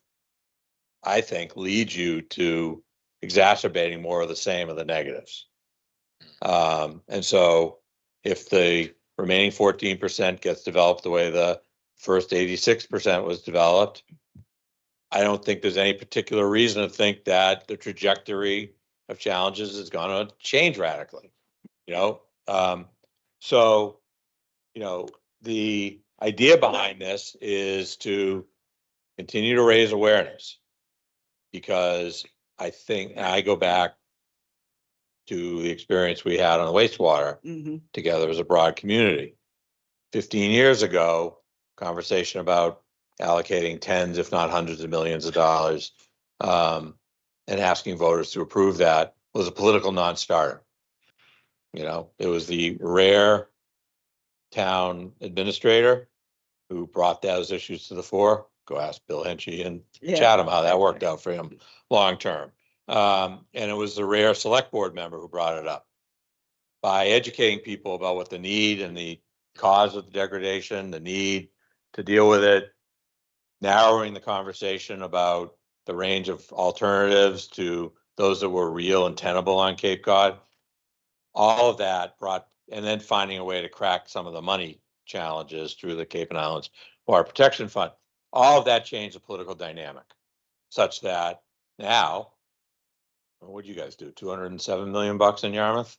I think, leads you to exacerbating more of the same of the negatives. And so if the remaining 14% gets developed the way the first 86% was developed, I don't think there's any particular reason to think that the trajectory of challenges is going to change radically, you know? So, you know, the idea behind this is to continue to raise awareness, because I think, and I go back to the experience we had on the wastewater together as a broad community. 15 years ago, conversation about allocating tens, if not hundreds of millions of dollars, and asking voters to approve that was a political non-starter. You know, it was the rare town administrator who brought those issues to the fore. Go ask Bill Henchy and Chatham how that worked out for him long term. And it was the rare select board member who brought it up. By educating people about what the need and the cause of the degradation, the need to deal with it, narrowing the conversation about the range of alternatives to those that were real and tenable on Cape Cod, all of that brought, and then finding a way to crack some of the money challenges through the Cape and Islands Water Protection Fund. All of that changed the political dynamic such that now, what do you guys do? 207 million bucks in Yarmouth,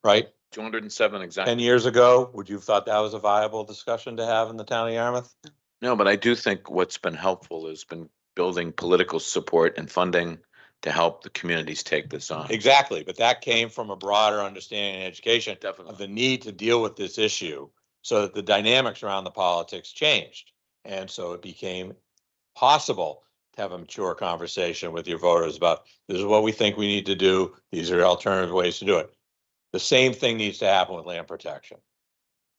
right? 207 exactly. 10 years ago, would you have thought that was a viable discussion to have in the town of Yarmouth? No, but I do think what's been helpful has been building political support and funding to help the communities take this on. Exactly, but that came from a broader understanding and education of Definitely. the need to deal with this issue so that the dynamics around the politics changed. And so it became possible to have a mature conversation with your voters about, this is what we think we need to do. These are alternative ways to do it. The same thing needs to happen with land protection.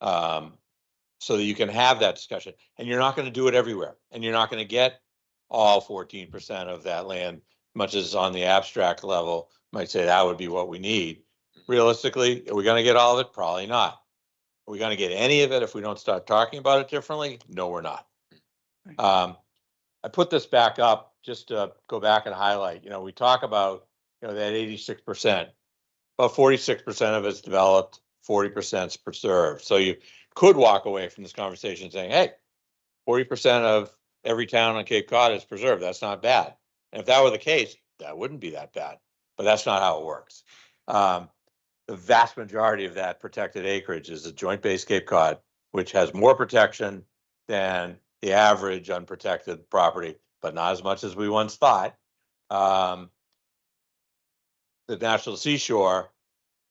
So that you can have that discussion, and you're not going to do it everywhere, and you're not going to get all 14% of that land, much as on the abstract level might say that would be what we need. Realistically, are we going to get all of it? Probably not. Are we going to get any of it if we don't start talking about it differently? No, we're not. I put this back up just to go back and highlight, you know, we talk about, you know, that 86%, about 46% of it's developed, 40% is preserved. So you could walk away from this conversation saying, hey, 40% of every town on Cape Cod is preserved. That's not bad. And if that were the case, that wouldn't be that bad, but that's not how it works. The vast majority of that protected acreage is the Joint Base Cape Cod, which has more protection than the average unprotected property, but not as much as we once thought. The National Seashore,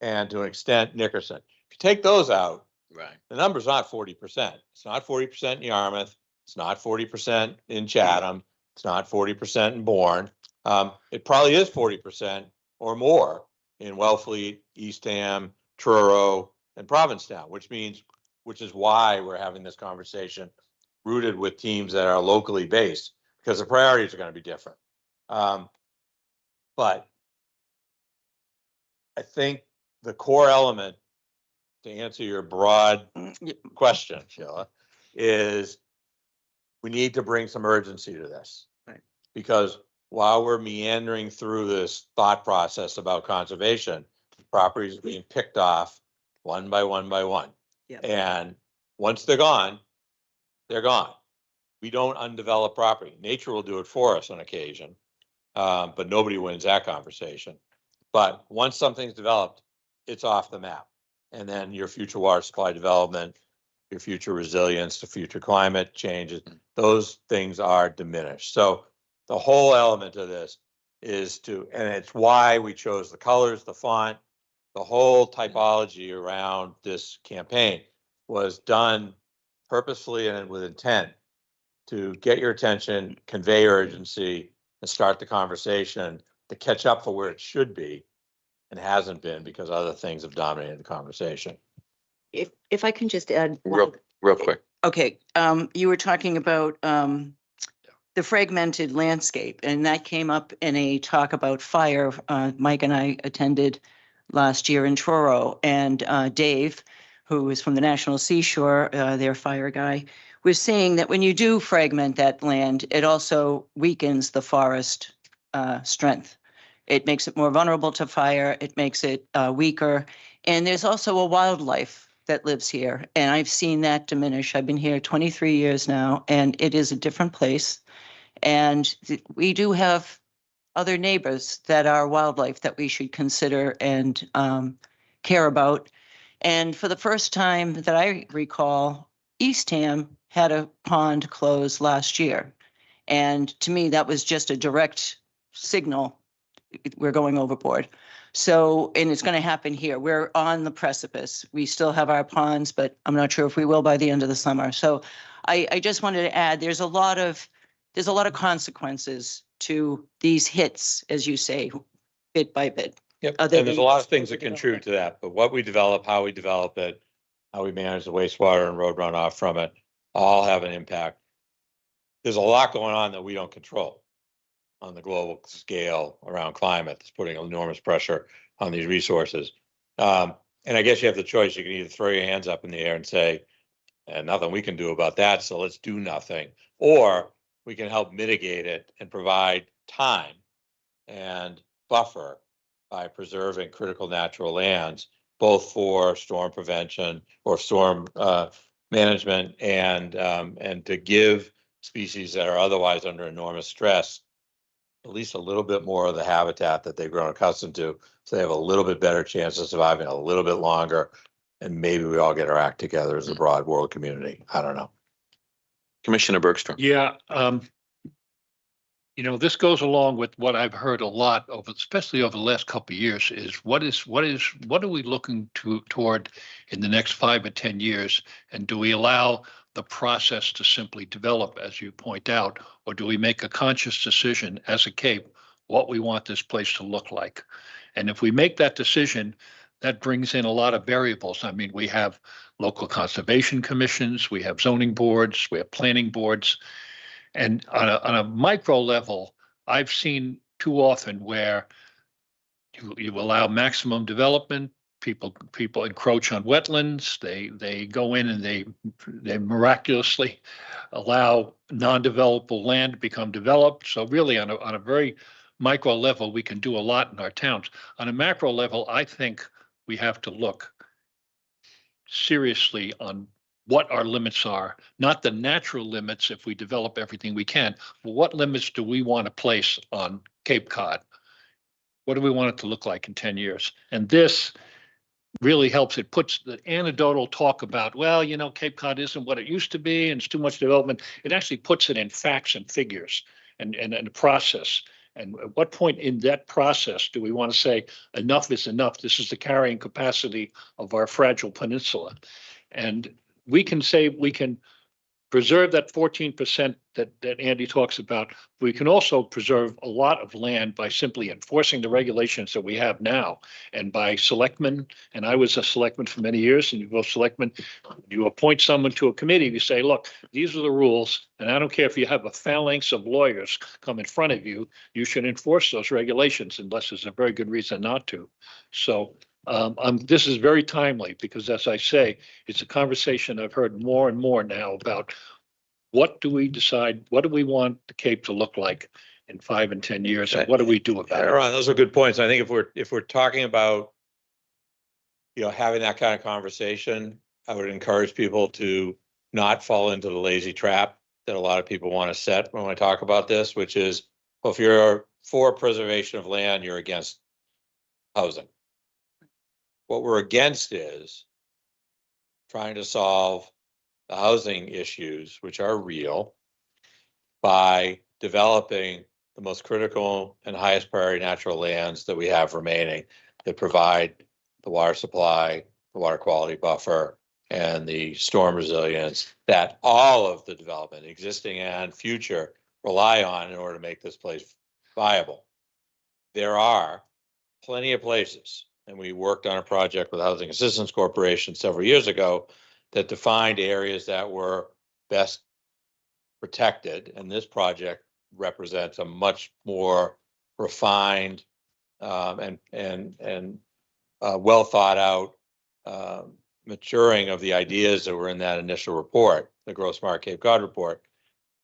and to an extent Nickerson. If you take those out, Right. the number's not 40%. It's not 40% in Yarmouth. It's not 40% in Chatham. It's not 40% in Bourne. It probably is 40% or more in Wellfleet, Eastham, Truro, and Provincetown, which is why we're having this conversation rooted with teams that are locally based, because the priorities are going to be different. But I think the core element, to answer your broad question, Sheila, is we need to bring some urgency to this. Right. Because while we're meandering through this thought process about conservation, properties are being picked off one by one by one. Yep. And once they're gone, they're gone. We don't undevelop property. Nature will do it for us on occasion, but nobody wins that conversation. But once something's developed, it's off the map. And then your future water supply development, your future resilience to future climate changes, those things are diminished. So the whole element of this is to, and it's why we chose the colors, the font, the whole typology around this campaign was done purposefully and with intent to get your attention, convey urgency, and start the conversation to catch up for where it should be and hasn't been because other things have dominated the conversation. If I can just add. Real quick. Okay, you were talking about the fragmented landscape, and that came up in a talk about fire. Mike and I attended last year in Truro, and Dave, who is from the National Seashore, their fire guy, we're seeing that when you do fragment that land, it also weakens the forest strength. It makes it more vulnerable to fire. It makes it weaker. And there's also a wildlife that lives here. And I've seen that diminish. I've been here 23 years now, and it is a different place. And we do have other neighbors that are wildlife that we should consider and care about. And for the first time that I recall, Eastham had a pond close last year. And to me, that was just a direct signal, we're going overboard. So, and it's going to happen here. We're on the precipice. We still have our ponds, but I'm not sure if we will by the end of the summer. So I just wanted to add, there's a lot of consequences to these hits, as you say, bit by bit. Yep, Other and there's a than lot of just things what that we contribute develop. to that, but what we develop, how we develop it, how we manage the wastewater and road runoff from it, all have an impact. There's a lot going on that we don't control on the global scale around climate that's putting enormous pressure on these resources. And I guess you have the choice. You can either throw your hands up in the air and say, and nothing we can do about that, so let's do nothing. Or we can help mitigate it and provide time and buffer by preserving critical natural lands, both for storm prevention or storm management, and to give species that are otherwise under enormous stress at least a little bit more of the habitat that they've grown accustomed to, so they have a little bit better chance of surviving a little bit longer. And maybe we all get our act together as a broad world community. I don't know. Commissioner Bergstrom. Yeah, you know, this goes along with what I've heard a lot over, especially over the last couple of years, is what are we looking toward in the next 5 or 10 years? And do we allow the process to simply develop, as you point out, or do we make a conscious decision as a Cape what we want this place to look like? And if we make that decision, that brings in a lot of variables. I mean, we have local conservation commissions, we have zoning boards, we have planning boards. And on a micro level, I've seen too often where you allow maximum development, people encroach on wetlands, they go in and they miraculously allow non-developable land to become developed. So really on a very micro level, we can do a lot in our towns. On a macro level, I think we have to look seriously on what our limits are, not the natural limits if we develop everything we can, but what limits do we want to place on Cape Cod? What do we want it to look like in 10 years? And this really helps. It puts the anecdotal talk about, well, you know, Cape Cod isn't what it used to be and it's too much development. It actually puts it in facts and figures and a process. And at what point in that process do we want to say enough is enough? This is the carrying capacity of our fragile peninsula. And we can say we can preserve that 14% that Andy talks about. We can also preserve a lot of land by simply enforcing the regulations that we have now, and by selectmen. And I was a selectman for many years, and you go selectmen, you appoint someone to a committee, you say, look, these are the rules, and I don't care if you have a phalanx of lawyers come in front of you, you should enforce those regulations unless there's a very good reason not to. So this is very timely because, as I say, it's a conversation I've heard more and more now about what do we decide, what do we want the Cape to look like in 5 and 10 years, and what do we do about it? Ron, those are good points. I think if we're talking about, you know, having that kind of conversation, I would encourage people to not fall into the lazy trap that a lot of people want to set when I talk about this, which is, well, if you're for preservation of land, you're against housing. What we're against is trying to solve the housing issues, which are real, by developing the most critical and highest priority natural lands that we have remaining that provide the water supply, the water quality buffer, and the storm resilience that all of the development, existing and future, rely on in order to make this place viable. There are plenty of places, and we worked on a project with Housing Assistance Corporation several years ago that defined areas that were best protected. And this project represents a much more refined and well thought out maturing of the ideas that were in that initial report. the Grow Smart Cape Cod report.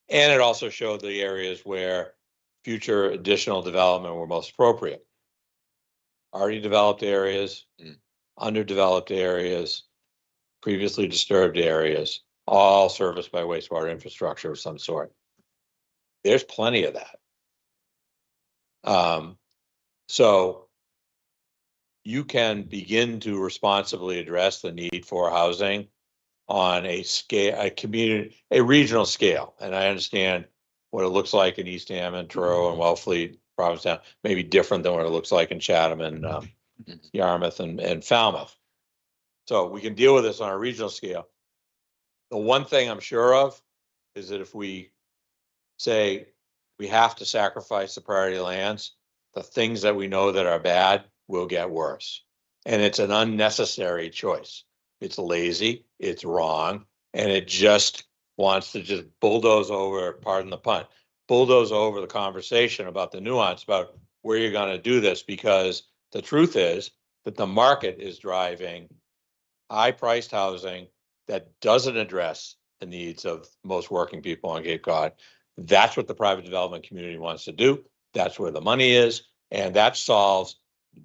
And it also showed the areas where future additional development were most appropriate. Already developed areas, underdeveloped areas, previously disturbed areas, all serviced by wastewater infrastructure of some sort. There's plenty of that. So you can begin to responsibly address the need for housing on a scale, a community, a regional scale. And I understand what it looks like in East Hammond, Truro, and Wellfleet, Provincetown, maybe different than what it looks like in Chatham and Yarmouth and Falmouth. So we can deal with this on a regional scale. The one thing I'm sure of is that if we say we have to sacrifice the priority lands, the things that we know that are bad will get worse. And it's an unnecessary choice. It's lazy, it's wrong, and it just wants to just bulldoze over, pardon the pun, bulldoze over the conversation about the nuance about where you're going to do this, because the truth is that the market is driving high-priced housing that doesn't address the needs of most working people on Cape Cod. That's what the private development community wants to do. That's where the money is, and that solves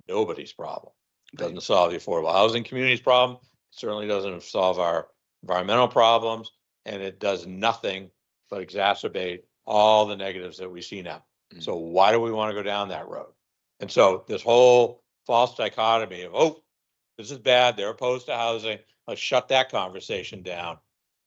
nobody's problem. It doesn't solve the affordable housing community's problem. It certainly doesn't solve our environmental problems, and it does nothing but exacerbate all the negatives that we see now. So why do we want to go down that road? And so this whole false dichotomy of, oh, this is bad, they're opposed to housing, let's shut that conversation down,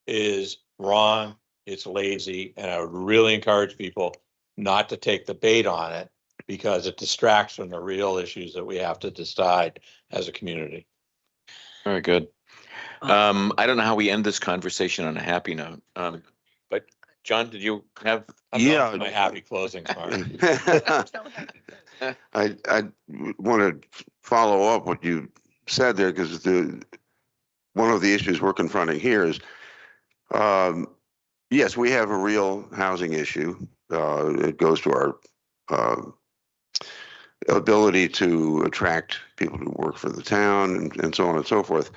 is wrong, it's lazy, and I would really encourage people not to take the bait on it, because it distracts from the real issues that we have to decide as a community. Very good. I don't know how we end this conversation on a happy note. But John, did you have? Yeah. My happy closing part. I want to follow up what you said there, because one of the issues we're confronting here is, yes, we have a real housing issue. It goes to our ability to attract people to work for the town and so on and so forth.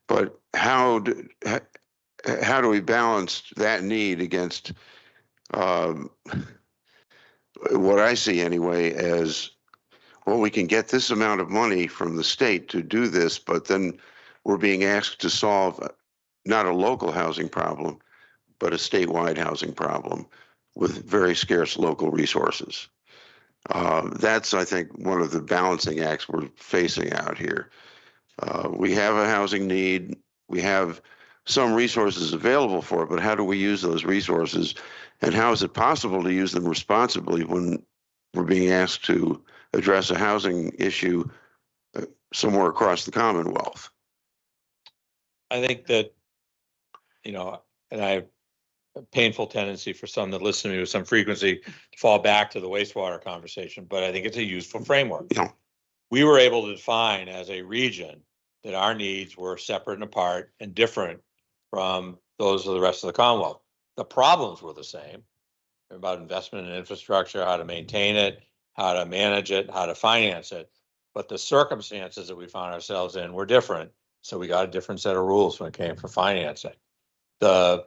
But how do we balance that need against what I see anyway as, well, we can get this amount of money from the state to do this, but then we're being asked to solve not a local housing problem, but a statewide housing problem with very scarce local resources. That's, I think, one of the balancing acts we're facing out here. We have a housing need. We have some resources available for it, but how do we use those resources? And how is it possible to use them responsibly when we're being asked to address a housing issue somewhere across the Commonwealth? I think that, and I have a painful tendency for some that listen to me with some frequency to fall back to the wastewater conversation, but I think it's a useful framework. Yeah. We were able to define as a region that our needs were separate and apart and different from those of the rest of the Commonwealth. The problems were the same. They're about investment in infrastructure, how to maintain it, how to manage it, how to finance it. But the circumstances that we found ourselves in were different. So we got a different set of rules when it came for financing. The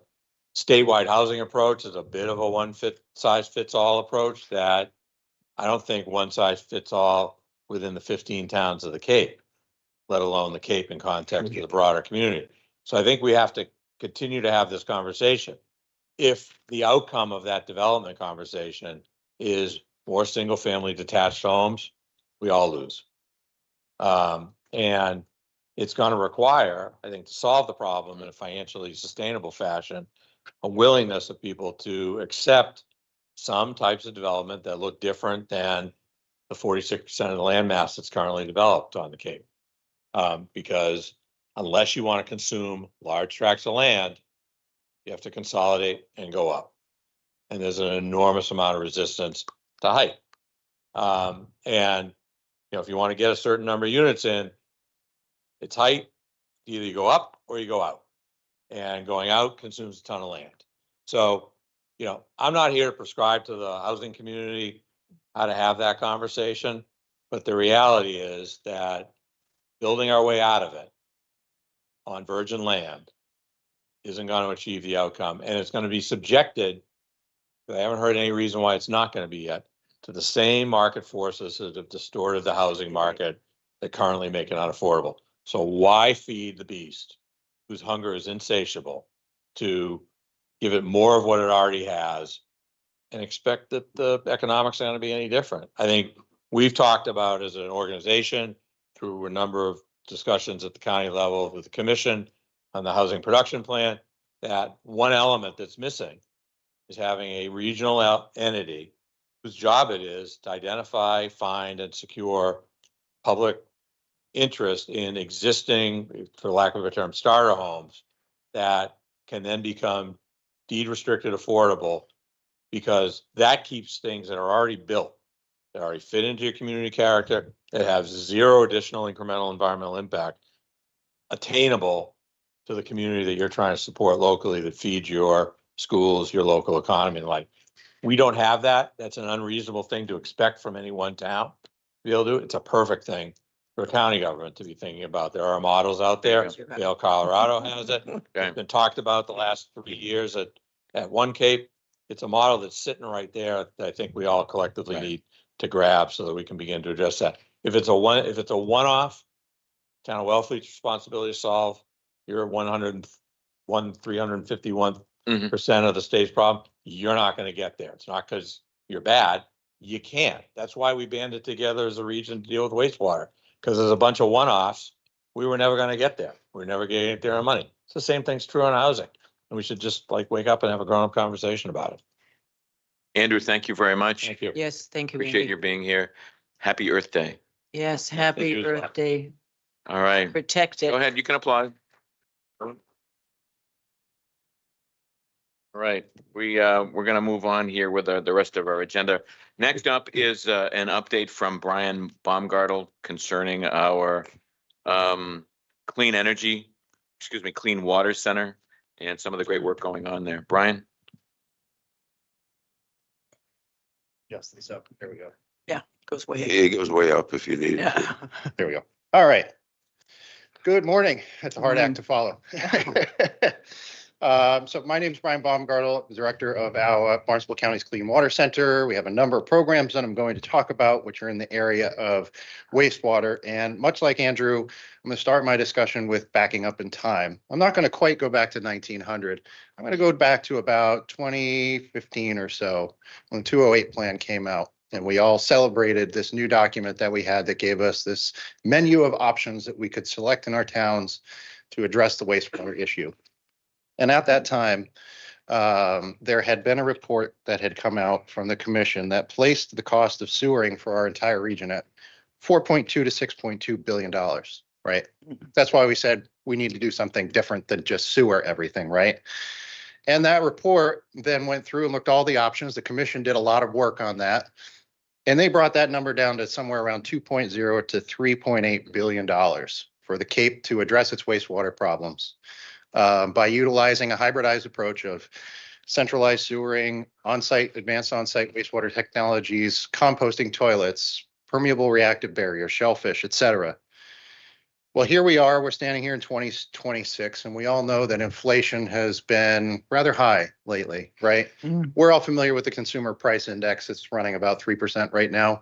statewide housing approach is a bit of a one-size-fits-all approach that I don't think one size fits all within the 15 towns of the Cape, let alone the Cape in context of the broader community. So I think we have to continue to have this conversation. If the outcome of that development conversation is more single-family detached homes, we all lose. And it's going to require, I think, to solve the problem in a financially sustainable fashion, a willingness of people to accept some types of development that look different than the 46% of the land mass that's currently developed on the Cape. Because unless you want to consume large tracts of land, you have to consolidate and go up. And there's an enormous amount of resistance to height. And if you want to get a certain number of units in, it's height. Either you go up or you go out. And going out consumes a ton of land. So, I'm not here to prescribe to the housing community how to have that conversation, but the reality is that building our way out of it on virgin land isn't going to achieve the outcome, and it's going to be subjected, I haven't heard any reason why it's not going to be yet, to the same market forces that have distorted the housing market that currently make it unaffordable. So why feed the beast, whose hunger is insatiable, to give it more of what it already has and expect that the economics are going to be any different? I think we've talked about as an organization through a number of discussions at the county level with the commission on the housing production plan, that one element that's missing is having a regional entity whose job it is to identify, find, and secure public interest in existing, for lack of a term, starter homes that can then become deed restricted affordable, because that keeps things that are already built, that already fit into your community character, that have zero additional incremental environmental impact, attainable to the community that you're trying to support locally, that feeds your schools, your local economy. Like, we don't have that. That's an unreasonable thing to expect from any one town to be able to do it. It's a perfect thing for a county government to be thinking about. There are models out there. Vail, Colorado has it. It's been talked about the last 3 years at One Cape. It's a model that's sitting right there that I think we all collectively need to grab so that we can begin to address that. If it's a one-off, town of Wellfleet's responsibility to solve your 351% of the state's problem, you're not going to get there. It's not because you're bad. You can't. That's why we banded together as a region to deal with wastewater, because there's a bunch of one-offs. We were never going to get there. We're never going to get there on money. It's the same thing's true on housing. And we should just like wake up and have a grown-up conversation about it. Andrew, thank you very much. Thank you. Yes, thank you. Appreciate Andy. your being here. Happy Earth Day. Yes, Thank happy you as well. Earth Day. All right. Protect it. Go ahead. You can applaud. All right. We're going to move on here with the rest of our agenda. Next up is an update from Brian Baumgartel concerning our clean water center and some of the great work going on there. Brian? Yes, this up. There we go. Goes way. It goes way up if you need it. Yeah. There we go. All right. Good morning. That's a hard act to follow. So my name is Brian Baumgartel, Director of our Barnstable County's Clean Water Center. We have a number of programs that I'm going to talk about, which are in the area of wastewater. And much like Andrew, I'm going to start my discussion with backing up in time. I'm not going to quite go back to 1900. I'm going to go back to about 2015 or so, when the 208 plan came out. And we all celebrated this new document that we had that gave us this menu of options that we could select in our towns to address the wastewater issue. And at that time, there had been a report that had come out from the commission that placed the cost of sewering for our entire region at $4.2 to $6.2 billion, right? That's why we said we need to do something different than just sewer everything, right? And that report then went through and looked at all the options. The commission did a lot of work on that. And they brought that number down to somewhere around 2.0 to $3.8 billion for the Cape to address its wastewater problems. By utilizing a hybridized approach of centralized sewering, advanced on-site wastewater technologies, composting toilets, permeable reactive barriers, shellfish, et cetera. Well, here we are, we're standing here in 2026, and we all know that inflation has been rather high lately, right? We're all familiar with the consumer price index. It's running about 3% right now.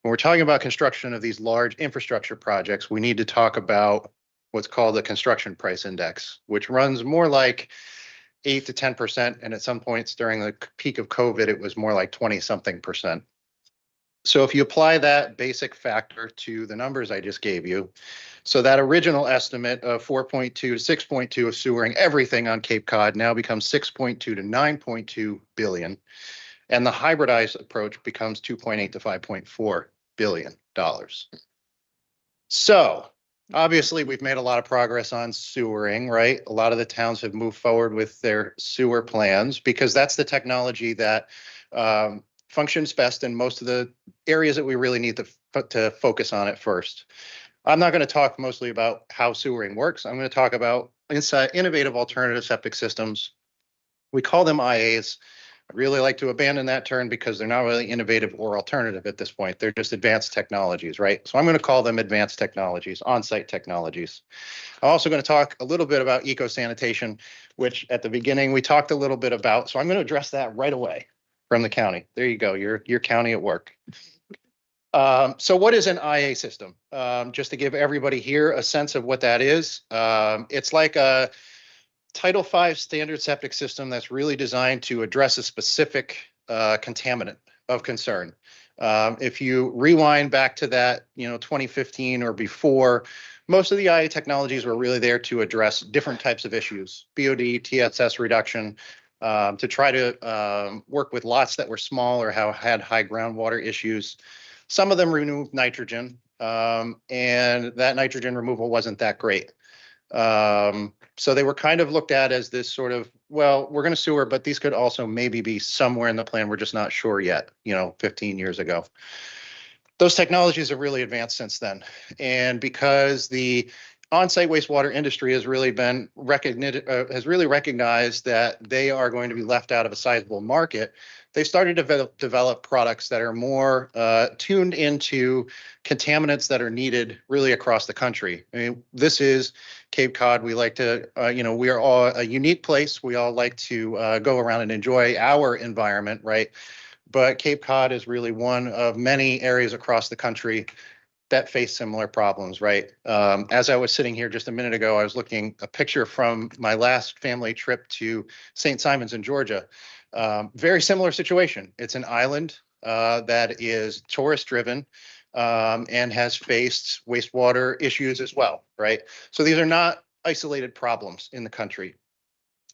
When we're talking about construction of these large infrastructure projects, we need to talk about what's called the construction price index, which runs more like 8 to 10%. And at some points during the peak of COVID, it was more like 20-something%. So if you apply that basic factor to the numbers I just gave you, so that original estimate of 4.2 to 6.2 of sewering everything on Cape Cod now becomes 6.2 to 9.2 billion. And the hybridized approach becomes 2.8 to 5.4 billion dollars. So obviously, we've made a lot of progress on sewering, right? A lot of the towns have moved forward with their sewer plans because that's the technology that functions best in most of the areas that we really need to focus on at first. I'm not going to talk mostly about how sewering works. I'm going to talk about innovative alternative septic systems. We call them IAs. I'd really like to abandon that term because they're not really innovative or alternative at this point. They're just advanced technologies, right? So I'm going to call them advanced technologies, on-site technologies. I'm also going to talk a little bit about eco-sanitation, which at the beginning we talked a little bit about. So I'm going to address that right away from the county. There you go, your county at work. So what is an IA system? Just to give everybody here a sense of what that is, it's like a Title V standard septic system that's really designed to address a specific contaminant of concern. If you rewind back to that, 2015 or before, most of the IA technologies were really there to address different types of issues, BOD, TSS reduction, to try to work with lots that were small or had high groundwater issues. Some of them removed nitrogen, and that nitrogen removal wasn't that great. So they were kind of looked at as this sort of, well, we're going to sewer, but these could also maybe be somewhere in the plan. We're just not sure yet, 15 years ago. Those technologies have really advanced since then. And because the on-site wastewater industry has really been recognized that they are going to be left out of a sizable market, they've started to develop products that are more tuned into contaminants that are needed really across the country. I mean, this is Cape Cod. We like to, we are all a unique place. We all like to go around and enjoy our environment, right? But Cape Cod is really one of many areas across the country that face similar problems, right? As I was sitting here just a minute ago, I was looking a picture from my last family trip to St. Simons in Georgia. Very similar situation. It's an island that is tourist driven and has faced wastewater issues as well, right? So these are not isolated problems in the country.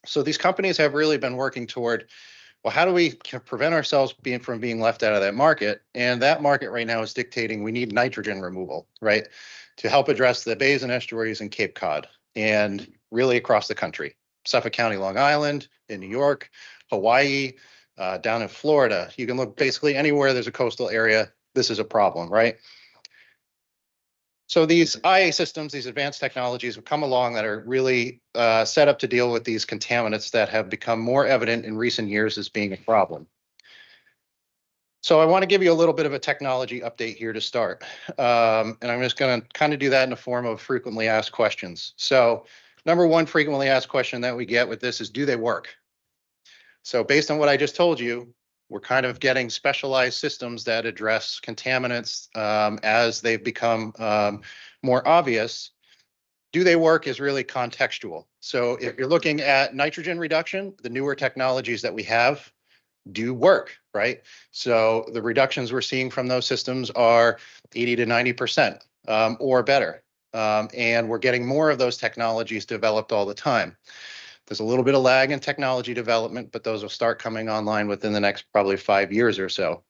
So these companies have really been working toward, well, how do we prevent ourselves from being left out of that market? And that market right now is dictating we need nitrogen removal, right? To help address the bays and estuaries in Cape Cod and really across the country. Suffolk County, Long Island, in New York, Hawaii, down in Florida. You can look basically anywhere there's a coastal area, this is a problem, right? So these IA systems, these advanced technologies have come along that are really set up to deal with these contaminants that have become more evident in recent years as being a problem. So I want to give you a little bit of a technology update here to start. And I'm just going to kind of do that in the form of frequently asked questions. So number one frequently asked question that we get with this is, do they work? So based on what I just told you, we're kind of getting specialized systems that address contaminants as they've become more obvious. Do they work is really contextual. So if you're looking at nitrogen reduction, the newer technologies that we have do work, right? So the reductions we're seeing from those systems are 80 to 90% or better. And we're getting more of those technologies developed all the time. There's a little bit of lag in technology development, but those will start coming online within the next probably 5 years or so.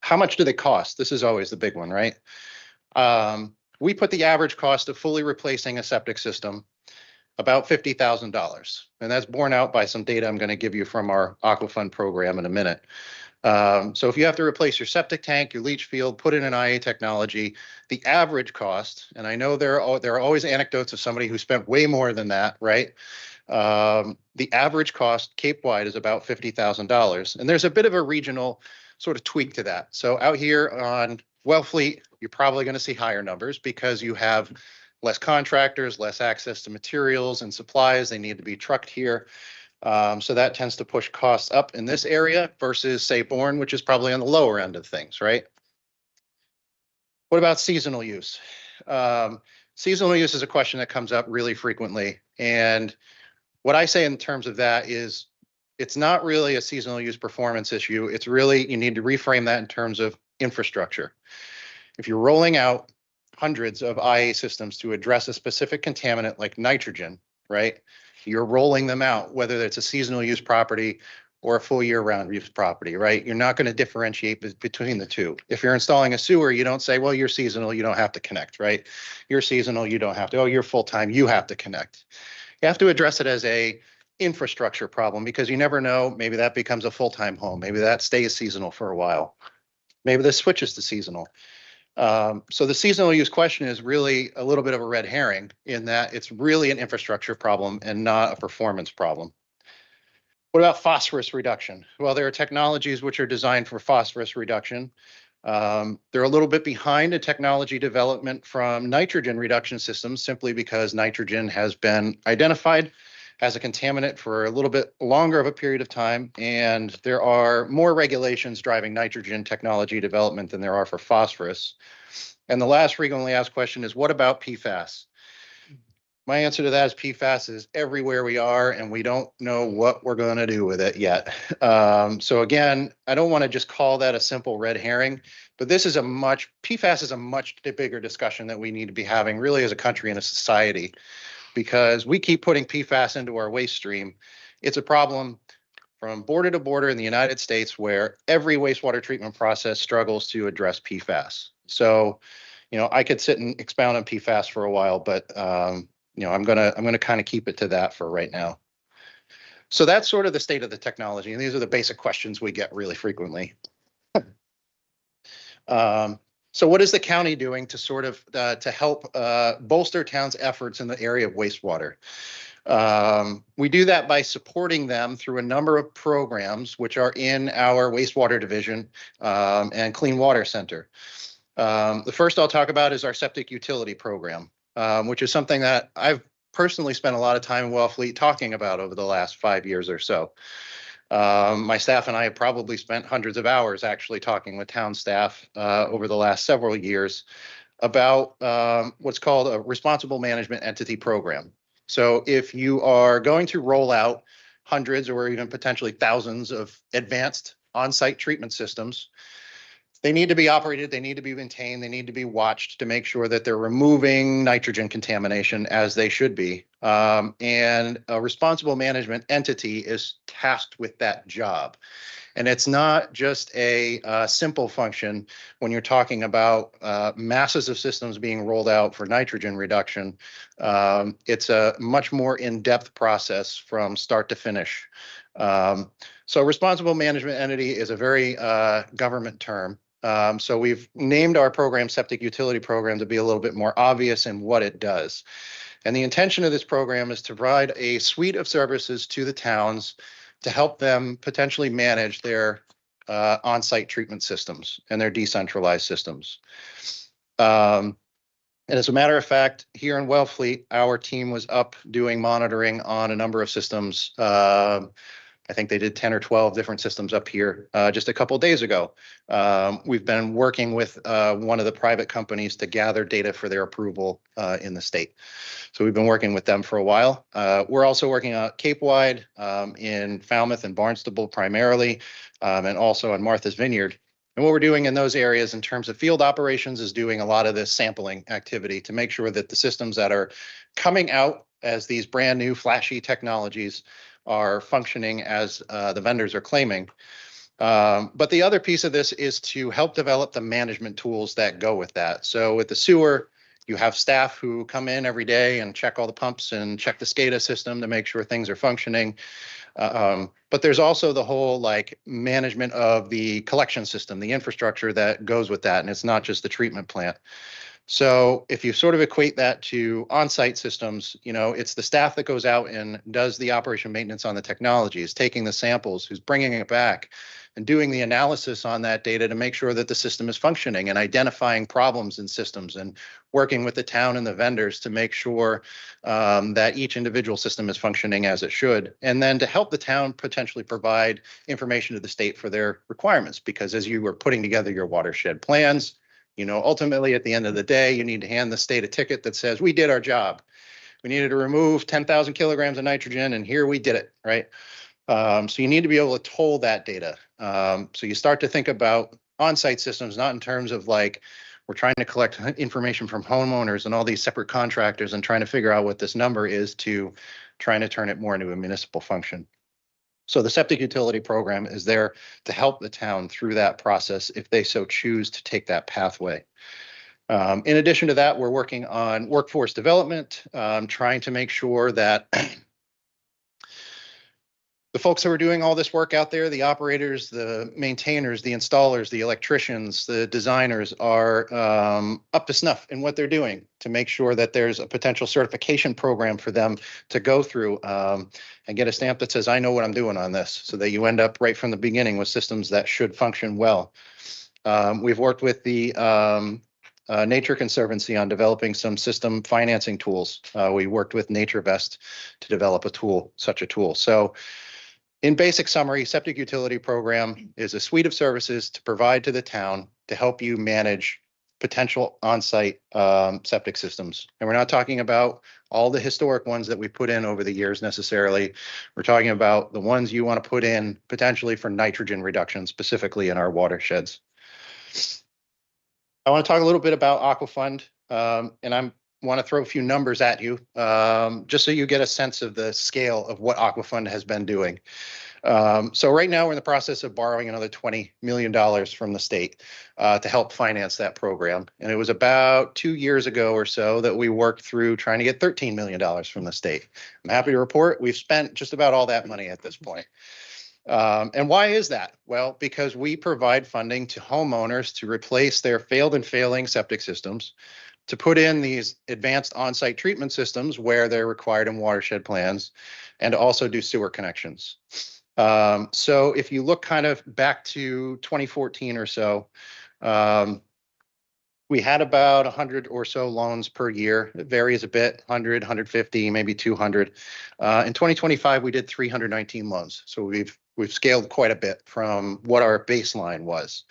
How much do they cost? This is always the big one, right? We put the average cost of fully replacing a septic system about $50,000. And that's borne out by some data I'm going to give you from our Aquafund program in a minute. So if you have to replace your septic tank, your leach field, put in an IA technology, the average cost, and I know there are always anecdotes of somebody who spent way more than that, right? The average cost Cape-wide is about $50,000. And there's a bit of a regional sort of tweak to that. So out here on Wellfleet, you're probably going to see higher numbers because you have less contractors, less access to materials and supplies. They need to be trucked here. So that tends to push costs up in this area versus, say, Bourne, which is probably on the lower end of things, right? What about seasonal use? Seasonal use is a question that comes up really frequently. And what I say in terms of that is it's not really a seasonal use performance issue. It's really, you need to reframe that in terms of infrastructure. If you're rolling out hundreds of IA systems to address a specific contaminant like nitrogen, right? You're rolling them out, whether it's a seasonal use property or a full year-round use property, right? You're not going to differentiate between the two. If you're installing a sewer, you don't say, well, you're seasonal, you don't have to connect, right? You're seasonal, you don't have to. Oh, you're full-time, you have to connect. You have to address it as a infrastructure problem because you never know, maybe that becomes a full-time home. Maybe that stays seasonal for a while. Maybe this switches to seasonal. So the seasonal use question is really a little bit of a red herring in that it's really an infrastructure problem and not a performance problem. What about phosphorus reduction? Well, there are technologies which are designed for phosphorus reduction. They're a little bit behind in technology development from nitrogen reduction systems simply because nitrogen has been identified as a contaminant for a little bit longer of a period of time, and there are more regulations driving nitrogen technology development than there are for phosphorus. And the last frequently asked question is, what about PFAS? My answer to that is PFAS is everywhere we are, and we don't know what we're going to do with it yet. So again, I don't want to just call that a simple red herring, but PFAS is a much bigger discussion that we need to be having really as a country and a society, because we keep putting PFAS into our waste stream. It's a problem from border to border in the United States where every wastewater treatment process struggles to address PFAS. So, I could sit and expound on PFAS for a while, but I'm gonna kind of keep it to that for right now. So that's sort of the state of the technology, and these are the basic questions we get really frequently. So what is the county doing to sort of to help bolster town's efforts in the area of wastewater? We do that by supporting them through a number of programs which are in our wastewater division and Clean Water Center. The first I'll talk about is our septic utility program, which is something that I've personally spent a lot of time in Wellfleet talking about over the last 5 years or so. My staff and I have probably spent hundreds of hours actually talking with town staff over the last several years about what's called a responsible management entity program. So if you are going to roll out hundreds or even potentially thousands of advanced on-site treatment systems, they need to be operated, they need to be maintained, they need to be watched to make sure that they're removing nitrogen contamination as they should be. And a responsible management entity is tasked with that job. And it's not just a simple function when you're talking about masses of systems being rolled out for nitrogen reduction. It's a much more in-depth process from start to finish. So responsible management entity is a very government term. So we've named our program Septic Utility Program to be a little bit more obvious in what it does. And the intention of this program is to provide a suite of services to the towns to help them potentially manage their on-site treatment systems and their decentralized systems. And as a matter of fact, here in Wellfleet, our team was up doing monitoring on a number of systems. I think they did 10 or 12 different systems up here just a couple of days ago. We've been working with one of the private companies to gather data for their approval in the state. So we've been working with them for a while. We're also working on Cape Wide in Falmouth and Barnstable primarily, and also on Martha's Vineyard. And what we're doing in those areas in terms of field operations is doing a lot of this sampling activity to make sure that the systems that are coming out as these brand new flashy technologies are functioning as the vendors are claiming. But the other piece of this is to help develop the management tools that go with that. So with the sewer, you have staff who come in every day and check all the pumps and check the SCADA system to make sure things are functioning. But there's also the whole management of the collection system, the infrastructure that goes with that. And it's not just the treatment plant. So if you sort of equate that to on-site systems, it's the staff that goes out and does the operation maintenance on the technologies, taking the samples, who's bringing it back and doing the analysis on that data to make sure that the system is functioning and identifying problems in systems and working with the town and the vendors to make sure that each individual system is functioning as it should. And then to help the town potentially provide information to the state for their requirements, because as you are putting together your watershed plans, ultimately, at the end of the day, you need to hand the state a ticket that says, we did our job. We needed to remove 10,000 kilograms of nitrogen, and here we did it, right? So you need to be able to toll that data. So you start to think about on-site systems, not in terms of we're trying to collect information from homeowners and all these separate contractors and trying to figure out what this number is, to trying to turn it more into a municipal function. So the septic utility program is there to help the town through that process if they so choose to take that pathway. In addition to that, we're working on workforce development, trying to make sure that The folks who are doing all this work out there, the operators, the maintainers, the installers, the electricians, the designers are up to snuff in what they're doing to make sure that there's a potential certification program for them to go through and get a stamp that says, I know what I'm doing on this, so that you end up right from the beginning with systems that should function well. We've worked with the Nature Conservancy on developing some system financing tools. We worked with NatureVest to develop such a tool. So in basic summary, septic utility program is a suite of services to provide to the town to help you manage potential on-site septic systems. And we're not talking about all the historic ones that we put in over the years necessarily. We're talking about the ones you want to put in potentially for nitrogen reduction, specifically in our watersheds. I want to talk a little bit about Aquafund, and I want to throw a few numbers at you, just so you get a sense of the scale of what Aquafund has been doing. So right now we're in the process of borrowing another $20 million from the state to help finance that program. And it was about 2 years ago or so that we worked through trying to get $13 million from the state. I'm happy to report we've spent just about all that money at this point. And why is that? Well, because we provide funding to homeowners to replace their failed and failing septic systems, to put in these advanced on-site treatment systems where they're required in watershed plans, and to also do sewer connections. So if you look kind of back to 2014 or so, we had about 100 or so loans per year. It varies a bit, 100, 150, maybe 200. In 2025, we did 319 loans. So we've scaled quite a bit from what our baseline was.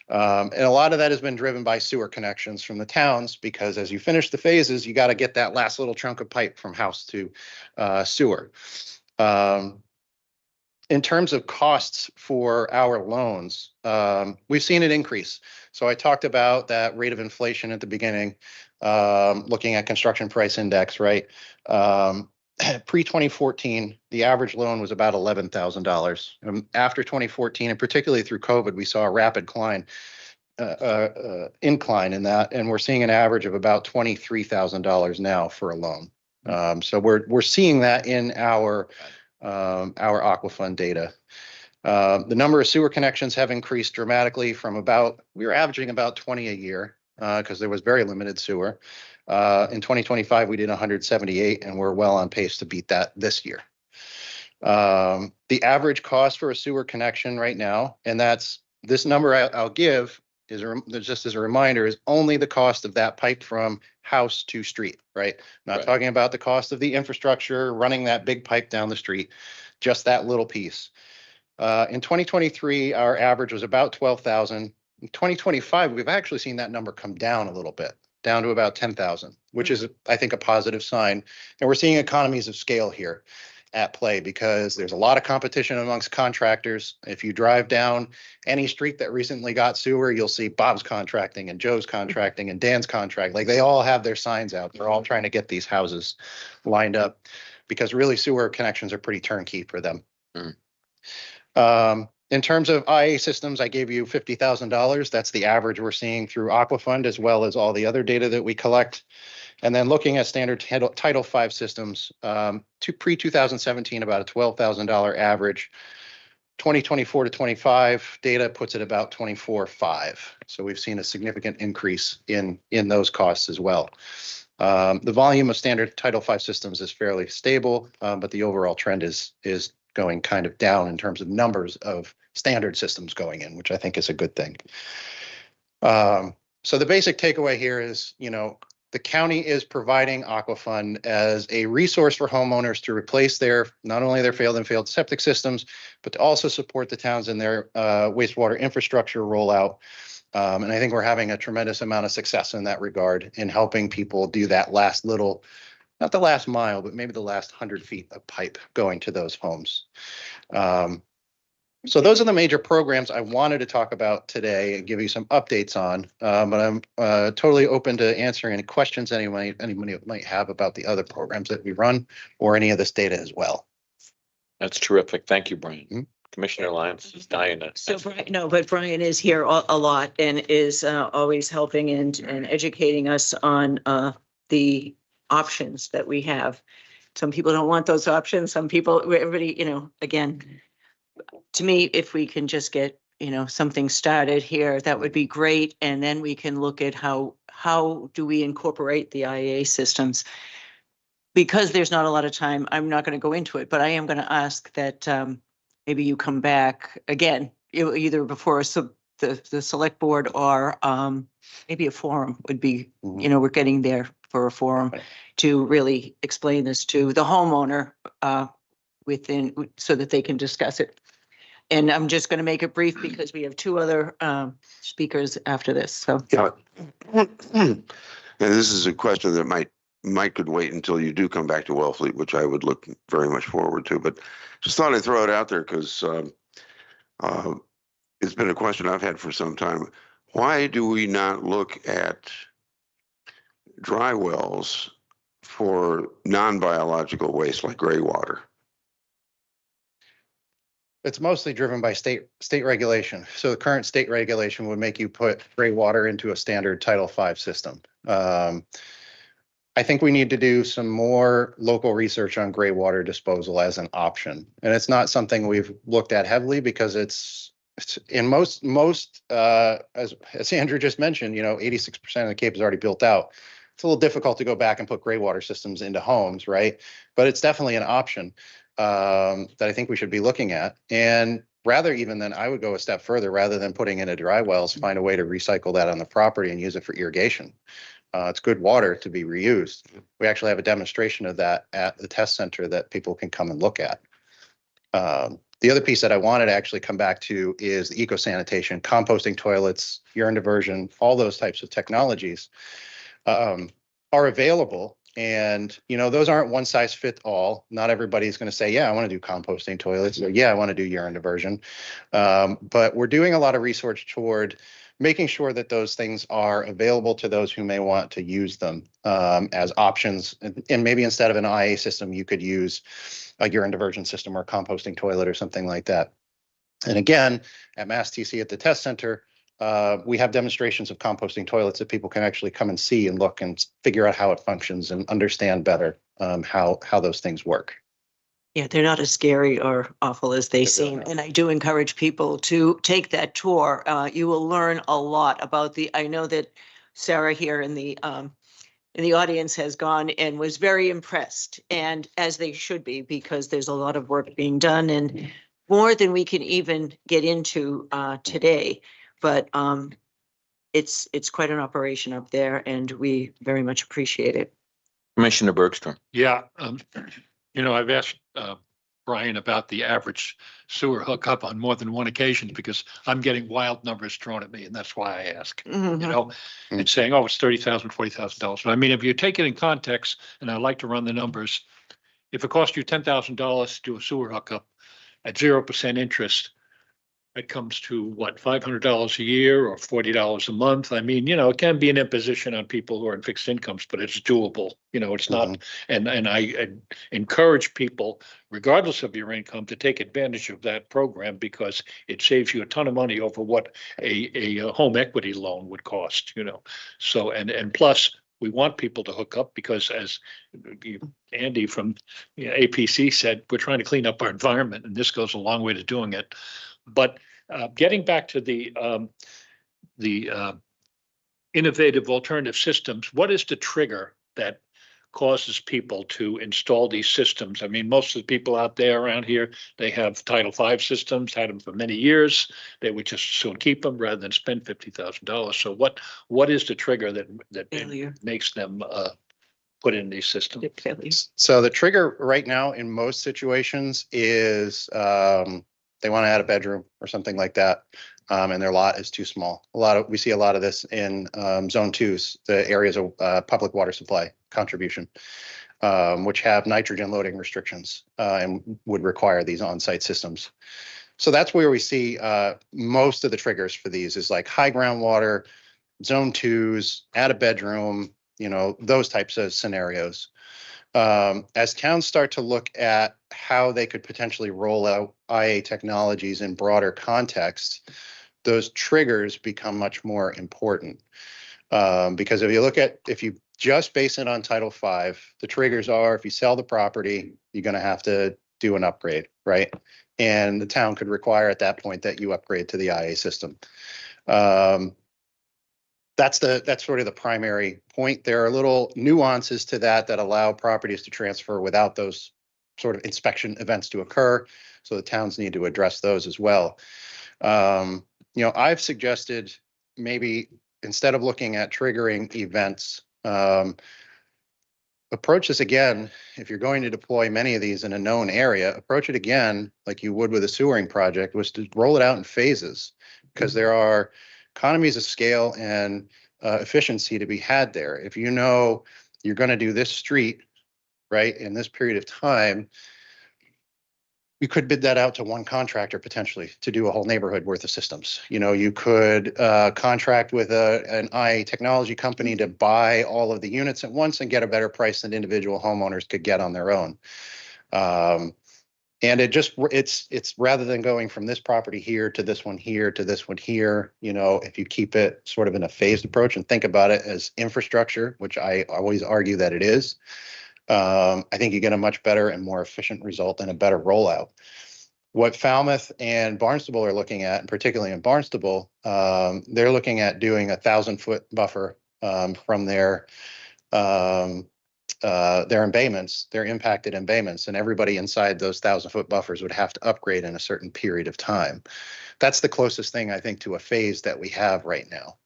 And a lot of that has been driven by sewer connections from the towns, because as you finish the phases, you got to get that last little chunk of pipe from house to sewer. In terms of costs for our loans, we've seen an increase. So I talked about that rate of inflation at the beginning, looking at construction price index, right? Pre-2014, the average loan was about $11,000. After 2014, and particularly through COVID, we saw a rapid incline in that, and we're seeing an average of about $23,000 now for a loan. So we're seeing that in our Aquafund data. The number of sewer connections have increased dramatically from we were averaging about 20 a year because there was very limited sewer. In 2025, we did 178, and we're well on pace to beat that this year. The average cost for a sewer connection right now, and this number I'll give is just as a reminder, is only the cost of that pipe from house to street, right? Not talking about the cost of the infrastructure, running that big pipe down the street, just that little piece. In 2023, our average was about 12,000. In 2025, we've actually seen that number come down a little bit, down to about 10,000, which is, I think, a positive sign. And we're seeing economies of scale here at play because there's a lot of competition amongst contractors. If you drive down any street that recently got sewer, you'll see Bob's contracting and Joe's contracting and Dan's contract. Like, they all have their signs out. They're all trying to get these houses lined up because really sewer connections are pretty turnkey for them. In terms of IA systems, I gave you $50,000. That's the average we're seeing through Aquafund, as well as all the other data that we collect. And then looking at standard Title V systems, pre-2017, about a $12,000 average. 2024 to 25 data puts it about 24.5. So we've seen a significant increase in those costs as well. The volume of standard Title V systems is fairly stable, but the overall trend is going kind of down in terms of numbers of standard systems going in, which I think is a good thing. So the basic takeaway here is, the county is providing Aquafund as a resource for homeowners to replace not only their failed septic systems, but to also support the towns in their wastewater infrastructure rollout. And I think we're having a tremendous amount of success in that regard in helping people do that last little, not the last mile, but maybe the last 100 feet of pipe going to those homes. So those are the major programs I wanted to talk about today and give you some updates on. But I'm totally open to answering any questions anybody might have about the other programs that we run or any of this data as well. That's terrific. Thank you, Brian. Commissioner Lyons is dying to. So but Brian is here a lot and is always helping and educating us on the options that we have. Some people don't want those options. Some people, everybody, again, to me, if we can just get, something started here, that would be great. And then we can look at how do we incorporate the IEA systems? Because there's not a lot of time, I'm not going to go into it, but I am going to ask that maybe you come back again, either before the select board or maybe a forum would be, we're getting there for a forum to really explain this to the homeowner so that they can discuss it. And I'm just going to make it brief because we have two other speakers after this. So Yeah. And this is a question that might could wait until you do come back to Wellfleet, which I would look very much forward to. But just thought I'd throw it out there because it's been a question I've had for some time. Why do we not look at dry wells for non-biological waste like gray water? It's mostly driven by state regulation. So the current state regulation would make you put gray water into a standard Title V system. I think we need to do some more local research on gray water disposal as an option. And it's not something we've looked at heavily because it's in most as Andrew just mentioned, 86% of the Cape is already built out. It's a little difficult to go back and put gray water systems into homes, right? But it's definitely an option that I think we should be looking at. And rather even than, I would go a step further, rather than putting in a dry wells, find a way to recycle that on the property and use it for irrigation. It's good water to be reused. We actually have a demonstration of that at the test center that people can come and look at. The other piece that I wanted to actually come back to is the eco-sanitation, composting toilets, urine diversion, all those types of technologies are available. And, those aren't one size fit all. Not everybody's going to say, yeah, I want to do composting toilets, or yeah, I want to do urine diversion. But we're doing a lot of research toward making sure that those things are available to those who may want to use them as options. And maybe instead of an IA system, you could use a urine diversion system or a composting toilet or something like that. And again, at MassTC at the test center, we have demonstrations of composting toilets that people can actually come and see and look and figure out how it functions and understand better how those things work. yeah, they're not as scary or awful as they seem. And I do encourage people to take that tour. You will learn a lot about I know that Sarah here in the audience has gone and was very impressed, and as they should be, because there's a lot of work being done and more than we can even get into today. But it's quite an operation up there, and we very much appreciate it. Commissioner Bergstrom. Yeah, I've asked Brian about the average sewer hookup on more than one occasion because I'm getting wild numbers thrown at me, and that's why I ask. And saying, oh, it's $30,000, $40,000. But I mean, if you take it in context, and I like to run the numbers, if it costs you $10,000 to do a sewer hookup at 0% interest, it comes to what, $500 a year or $40 a month. I mean, it can be an imposition on people who are in fixed incomes, but it's doable. It's not. And I encourage people, regardless of your income, to take advantage of that program because it saves you a ton of money over what a home equity loan would cost. So and plus, we want people to hook up because, as Andy from APC said, we're trying to clean up our environment, and this goes a long way to doing it. But getting back to the innovative alternative systems, what is the trigger that causes people to install these systems? I mean, most of the people out there around here, they have Title V systems, had them for many years. They would just soon keep them rather than spend $50,000. So what is the trigger that makes them put in these systems? So the trigger right now in most situations is they want to add a bedroom or something like that, and their lot is too small. We see a lot of this in zone 2s, the areas of public water supply contribution, which have nitrogen loading restrictions and would require these on-site systems. So that's where we see most of the triggers for these is like high groundwater, zone 2s, add a bedroom, those types of scenarios. As towns start to look at how they could potentially roll out IA technologies in broader context, those triggers become much more important. Because if you just base it on Title V. The triggers are if you sell the property, you're going to have to do an upgrade, right? And the town could require at that point that you upgrade to the IA system. That's sort of the primary point. There are little nuances to that allow properties to transfer without those sort of inspection events to occur. So the towns need to address those as well. I've suggested maybe instead of looking at triggering events, approach this again. If you're going to deploy many of these in a known area, approach it again like you would with a sewering project, was to roll it out in phases, because there are economies of scale and efficiency to be had there. If you know you're going to do this street, right, in this period of time, you could bid that out to one contractor potentially to do a whole neighborhood worth of systems. You could contract with an IA technology company to buy all of the units at once and get a better price than individual homeowners could get on their own. And it's rather than going from this property here to this one here to this one here, if you keep it sort of in a phased approach and think about it as infrastructure, which I always argue that it is, I think you get a much better and more efficient result and a better rollout. What Falmouth and Barnstable are looking at, and particularly in Barnstable, they're looking at doing 1,000-foot buffer from their embayments, their impacted embayments, and everybody inside those 1,000-foot buffers would have to upgrade in a certain period of time. That's the closest thing, I think, to a phase that we have right now.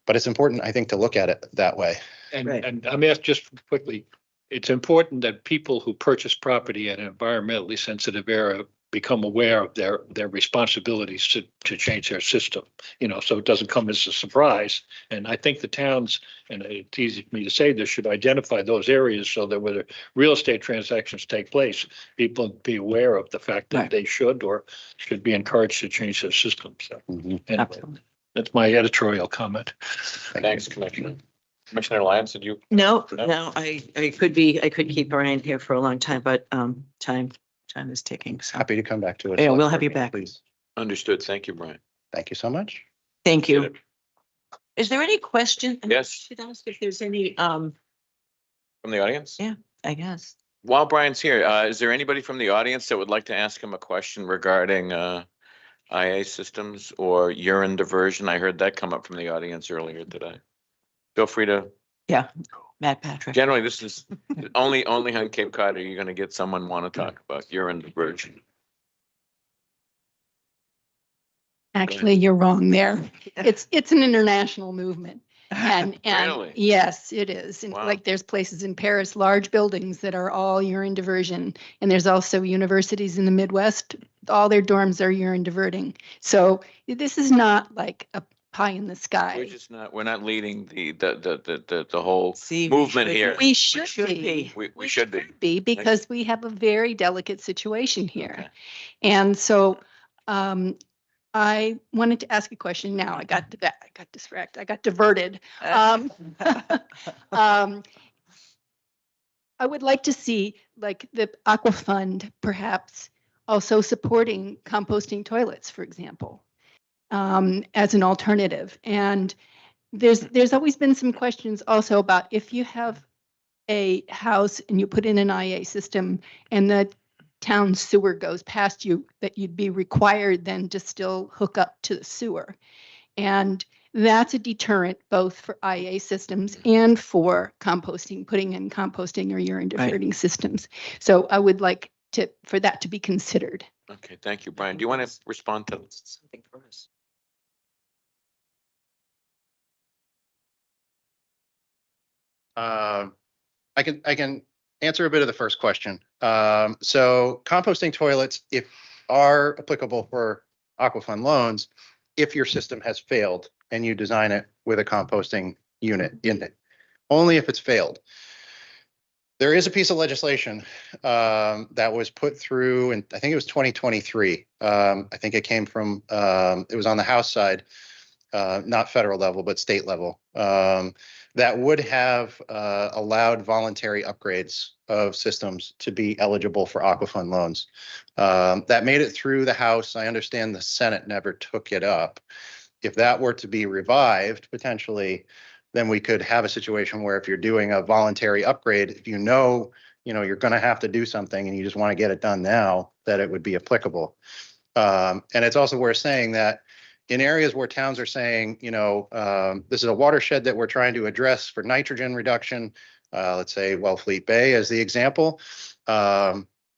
But it's important, I think, to look at it that way. And I mean, just quickly, it's important that people who purchase property in an environmentally sensitive area become aware of their responsibilities to change their system, so it doesn't come as a surprise. And I think the towns, and it's easy for me to say this, should identify those areas so that whether real estate transactions take place, people be aware of the fact that they should be encouraged to change their system. So anyway, that's my editorial comment. Thanks, Commissioner. Commissioner Lyons, did you? No, I could keep Brian here for a long time, but time is ticking. So Happy to come back to it. Yeah, we'll have you back. Please. Understood. Thank you, Brian. Thank you so much. Thank you. Is there any question? Yes. Should ask if there's any, From the audience? Yeah. I guess. While Brian's here, is there anybody from the audience that would like to ask him a question regarding IA systems or urine diversion? I heard that come up from the audience earlier today. Feel free to. Yeah. Matt Patrick. Generally, this is only on Cape Cod are you going to get someone want to talk about urine diversion. Actually, you're wrong there. It's an international movement. And Really? yes, it is. And Wow. like there's places in Paris, large buildings that are all urine diversion. And there's also universities in the Midwest, all their dorms are urine diverting. So this is not like a pie in the sky. We're not leading the whole See, movement here. We should be. We should be. Because we have a very delicate situation here. Okay. And so I wanted to ask a question now. I got distracted. I got diverted. I would like to see like the Aqua Fund perhaps also supporting composting toilets, for example, as an alternative. And there's always been some questions also about if you have a house and you put in an IA system and the town sewer goes past you, that you'd be required then to still hook up to the sewer. And that's a deterrent both for IA systems and for composting, putting in composting or urine diverting systems. So I would like for that to be considered. Okay, thank you, Brian. Do you want to respond to Something for us. I can answer a bit of the first question. So composting toilets, are applicable for Aqua Fund loans if your system has failed and you design it with a composting unit in it. Only if it's failed. There is a piece of legislation that was put through, and I think it was 2023. I think it came from, it was on the House side, not federal level, but state level, that would have allowed voluntary upgrades of systems to be eligible for Aqua Fund loans. That made it through the House. I understand the Senate never took it up. If that were to be revived, potentially, then we could have a situation where if you're doing a voluntary upgrade, if you know, you're going to have to do something and you just want to get it done now, that it would be applicable. And it's also worth saying that in areas where towns are saying, this is a watershed that we're trying to address for nitrogen reduction, let's say Wellfleet Bay as the example.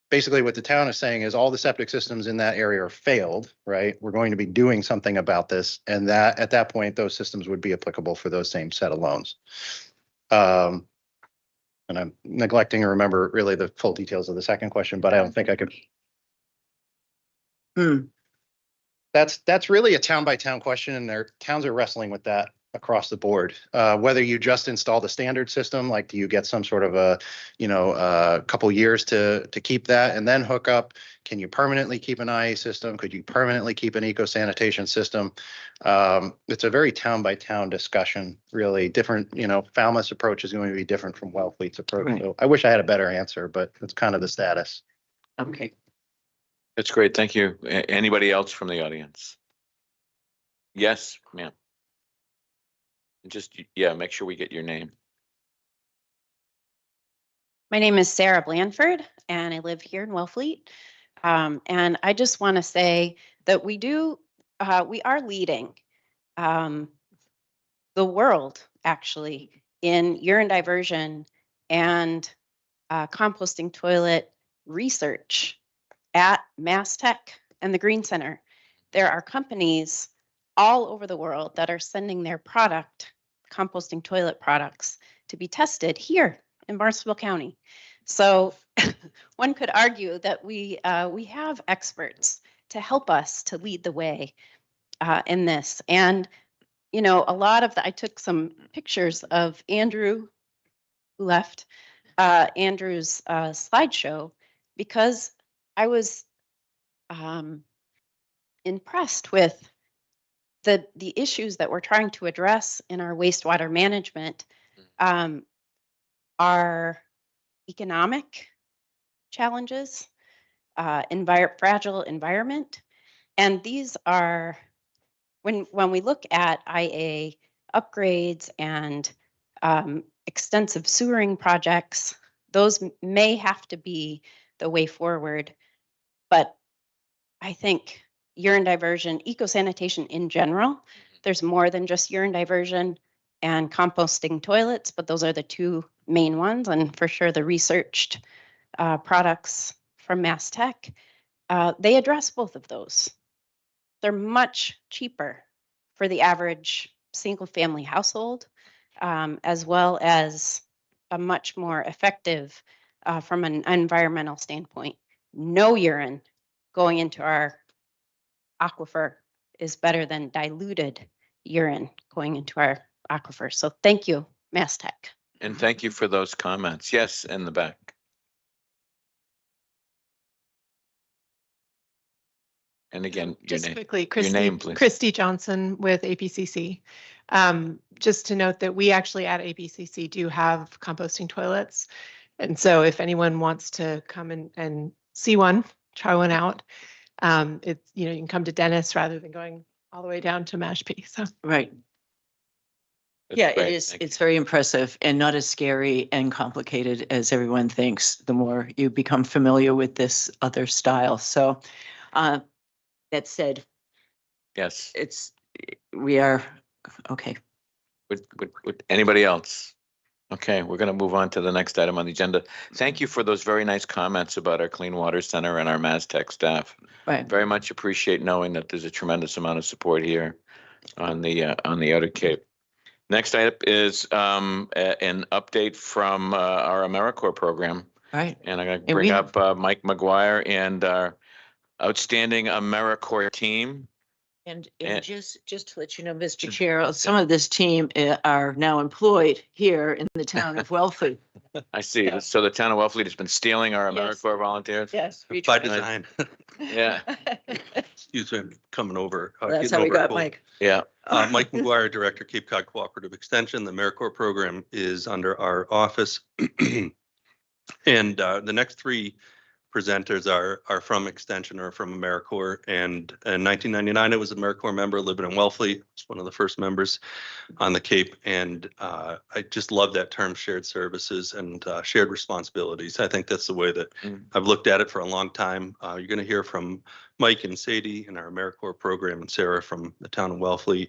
Basically what the town is saying is all the septic systems in that area are failed, right? We're going to be doing something about this. And that at that point, those systems would be applicable for those same set of loans. And I'm neglecting to remember really the full details of the second question, but I don't think I could. That's really a town by town question, and their towns are wrestling with that across the board. Whether you just install the standard system, like do you get some sort of a couple years to keep that and then hook up? Can you permanently keep an IA system? Could you permanently keep an eco-sanitation system? It's a very town by town discussion, really different. Falmouth's approach is going to be different from Wellfleet's approach. Right. So I wish I had a better answer, but that's kind of the status. Okay. That's great. Thank you. Anybody else from the audience? Yes, ma'am. Just, yeah, make sure we get your name. My name is Sarah Blandford, and I live here in Wellfleet. And I just want to say that we are leading the world, actually, in urine diversion and composting toilet research at MassTech and the Green Center. There are companies all over the world that are sending their composting toilet products, to be tested here in Barnstable County. So one could argue that we have experts to help us to lead the way in this. And a lot of I took some pictures of Andrew, who left, Andrew's slideshow, because I was impressed with the issues that we're trying to address in our wastewater management. Are economic challenges, fragile environment, and these are when we look at IA upgrades and extensive sewering projects, those may have to be the way forward. But I think urine diversion, eco-sanitation in general, there's more than just urine diversion and composting toilets, but those are the two main ones. And for sure, the researched products from MassTech, they address both of those. They're much cheaper for the average single family household, as well as a much more effective from an environmental standpoint. No urine going into our aquifer is better than diluted urine going into our aquifer. So thank you, MassTech. And thank you for those comments. Yes, in the back. And again, your Just name. quickly, Your name, please. Christy Johnson with APCC. Just to note that we actually at APCC do have composting toilets. And so if anyone wants to come and see one, try one out, it's, you can come to Dennis rather than going all the way down to Mashpee. So Right. That's Yeah, great. it is. Thank you. It's very impressive and not as scary and complicated as everyone thinks, the more you become familiar with this other style. So that said, Yes. we are, okay. Would anybody else? Okay, we're going to move on to the next item on the agenda. Thank you for those very nice comments about our Clean Water Center and our MassTech staff. Right. Very much appreciate knowing that there's a tremendous amount of support here on the Outer Cape. Next item is an update from our AmeriCorps program. Right. And I'm going to And bring we up Mike McGuire and our outstanding AmeriCorps team. And And- just to let you know, Mr. Chair, some of this team are now employed here in the town of Wellfleet. I see. Yeah. So the town of Wellfleet has been stealing our Yes. AmeriCorps volunteers? Yes. we By try. design. Yeah. Excuse me, I'm coming over. That's getting how we over a got cold. Mike. Yeah. Mike McGuire, Director, Cape Cod Cooperative Extension. The AmeriCorps program is under our office. And the next three presenters are from Extension or from AmeriCorps. And in 1999, I was an AmeriCorps member living in Wellfleet. I was one of the first members on the Cape. And I just love that term, shared services and shared responsibilities. I think that's the way that I've looked at it for a long time. You're going to hear from Mike and Sadie in our AmeriCorps program and Sarah from the town of Wellfleet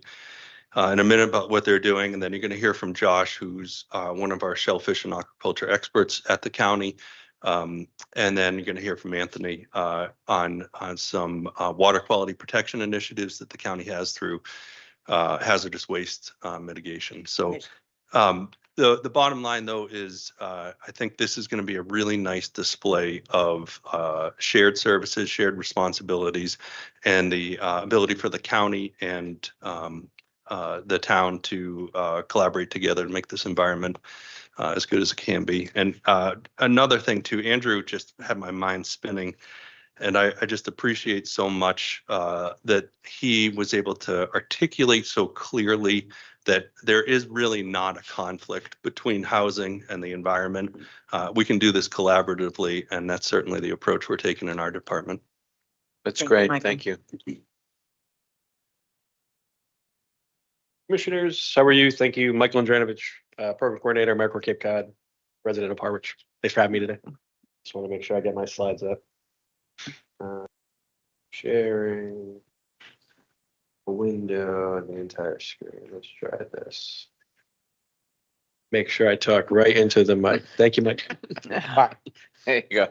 in a minute about what they're doing. And then you're going to hear from Josh, who's one of our shellfish and aquaculture experts at the county. And then you're going to hear from Anthony on some water quality protection initiatives that the county has through hazardous waste mitigation. So the bottom line, though, is I think this is going to be a really nice display of shared services, shared responsibilities, and the ability for the county and the town to collaborate together to make this environment as good as it can be. And another thing too, Andrew just had my mind spinning, and I just appreciate so much that he was able to articulate so clearly that there is really not a conflict between housing and the environment. We can do this collaboratively, and that's certainly the approach we're taking in our department. That's Thank you, great. Michael. Thank you. Commissioners, how are you? Thank you. Michael Andrenovich, Program Coordinator, AmeriCorps Cape Cod, resident of Harwich. Thanks for having me today. Just want to make sure I get my slides up. Sharing a window and the entire screen. Let's try this. Make sure I talk right into the mic. Thank you, Mike. All right. There you go.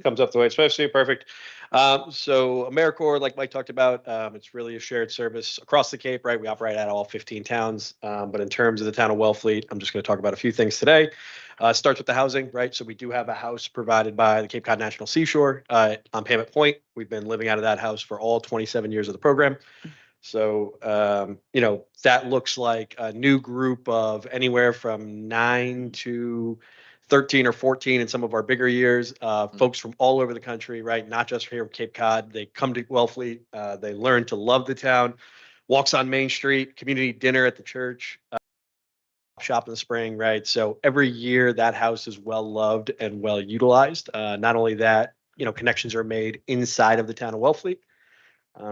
Comes up the way it's supposed to. Perfect. So AmeriCorps, like Mike talked about, it's really a shared service across the Cape, right? We operate at all 15 towns. But in terms of the town of Wellfleet, I'm just going to talk about a few things today. Starts with the housing, right? So we do have a house provided by the Cape Cod National Seashore on Payment Point. We've been living out of that house for all 27 years of the program. So, that looks like a new group of anywhere from 9 to 13 or 14 in some of our bigger years, folks from all over the country, right? Not just here at Cape Cod. They come to Wellfleet. They learn to love the town. Walks on Main Street, community dinner at the church, shop in the spring, right? So every year that house is well loved and well utilized. Not only that, connections are made inside of the town of Wellfleet.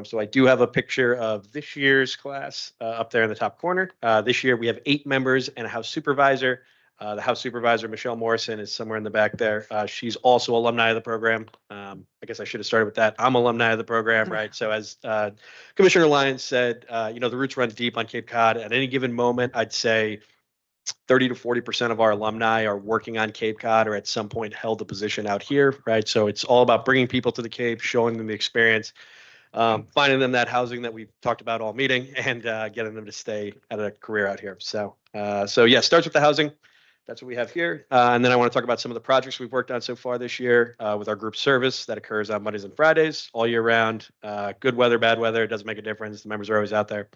So I do have a picture of this year's class up there in the top corner. This year we have 8 members and a house supervisor. The house supervisor, Michelle Morrison, is somewhere in the back there. She's also alumni of the program. I guess I should have started with that. I'm alumni of the program, right? So as Commissioner Lyons said, the roots run deep on Cape Cod. At any given moment, I'd say 30 to 40% of our alumni are working on Cape Cod or at some point held a position out here, right? So it's all about bringing people to the Cape, showing them the experience, finding them that housing that we've talked about all meeting, and getting them to stay at a career out here. So yeah, starts with the housing. That's what we have here. And then I want to talk about some of the projects we've worked on so far this year with our group service that occurs on Mondays and Fridays all year round. Good weather, bad weather, it doesn't make a difference. The members are always out there.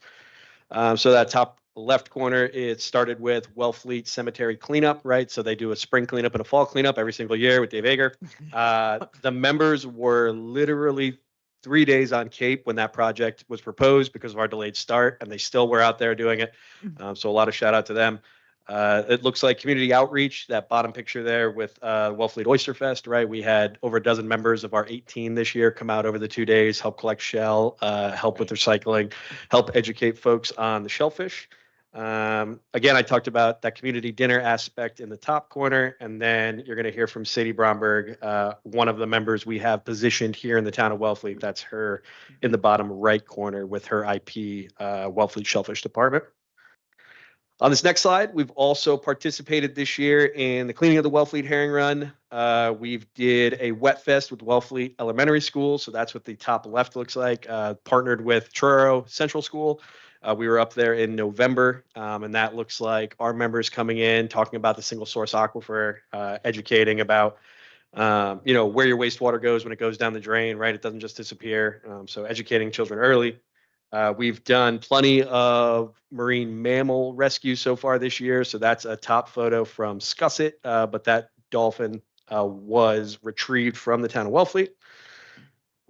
So that top left corner, it started with Wellfleet Cemetery cleanup, right? So they do a spring cleanup and a fall cleanup every single year with Dave Ager. The members were literally 3 days on Cape when that project was proposed because of our delayed start, and they still were out there doing it. So a lot of shout out to them. It looks like community outreach, that bottom picture there with Wellfleet Oyster Fest, right? We had over a dozen members of our 18 this year come out over the 2 days, help collect shell, help with recycling, help educate folks on the shellfish. Again, I talked about that community dinner aspect in the top corner, and then you're going to hear from Sadie Bromberg, one of the members we have positioned here in the town of Wellfleet. That's her in the bottom right corner with her IP Wellfleet Shellfish Department. On this next slide, we've also participated this year in the cleaning of the Wellfleet Herring Run. We've did a wet fest with Wellfleet Elementary School. So that's what the top left looks like. Partnered with Truro Central School. We were up there in November, and that looks like our members coming in, talking about the single source aquifer, educating about where your wastewater goes when it goes down the drain, right? It doesn't just disappear. So educating children early. We've done plenty of marine mammal rescues so far this year. So that's a top photo from Scusset, but that dolphin was retrieved from the town of Wellfleet.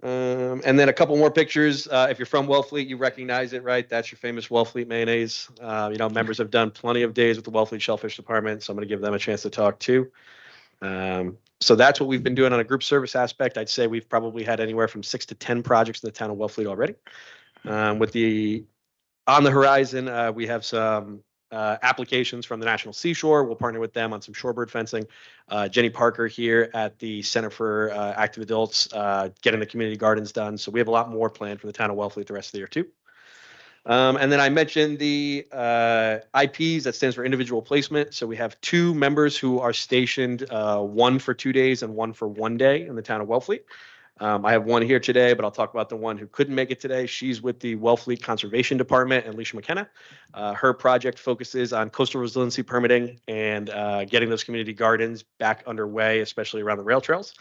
And then a couple more pictures. If you're from Wellfleet, you recognize it, right? That's your famous Wellfleet mayonnaise. Members have done plenty of days with the Wellfleet Shellfish Department, so I'm going to give them a chance to talk too. So that's what we've been doing on a group service aspect. I'd say we've probably had anywhere from 6 to 10 projects in the town of Wellfleet already. With the on the horizon, we have some applications from the National Seashore. We'll partner with them on some shorebird fencing. Jenny Parker here at the Center for Active Adults, getting the community gardens done. So we have a lot more planned for the town of Wellfleet the rest of the year too. And then I mentioned the IPs, that stands for individual placement. So we have 2 members who are stationed, one for 2 days and one for 1 day in the town of Wellfleet. I have one here today, but I'll talk about the one who couldn't make it today. She's with the Wellfleet Conservation Department, and Alicia McKenna. Her project focuses on coastal resiliency permitting and getting those community gardens back underway, especially around the rail trails.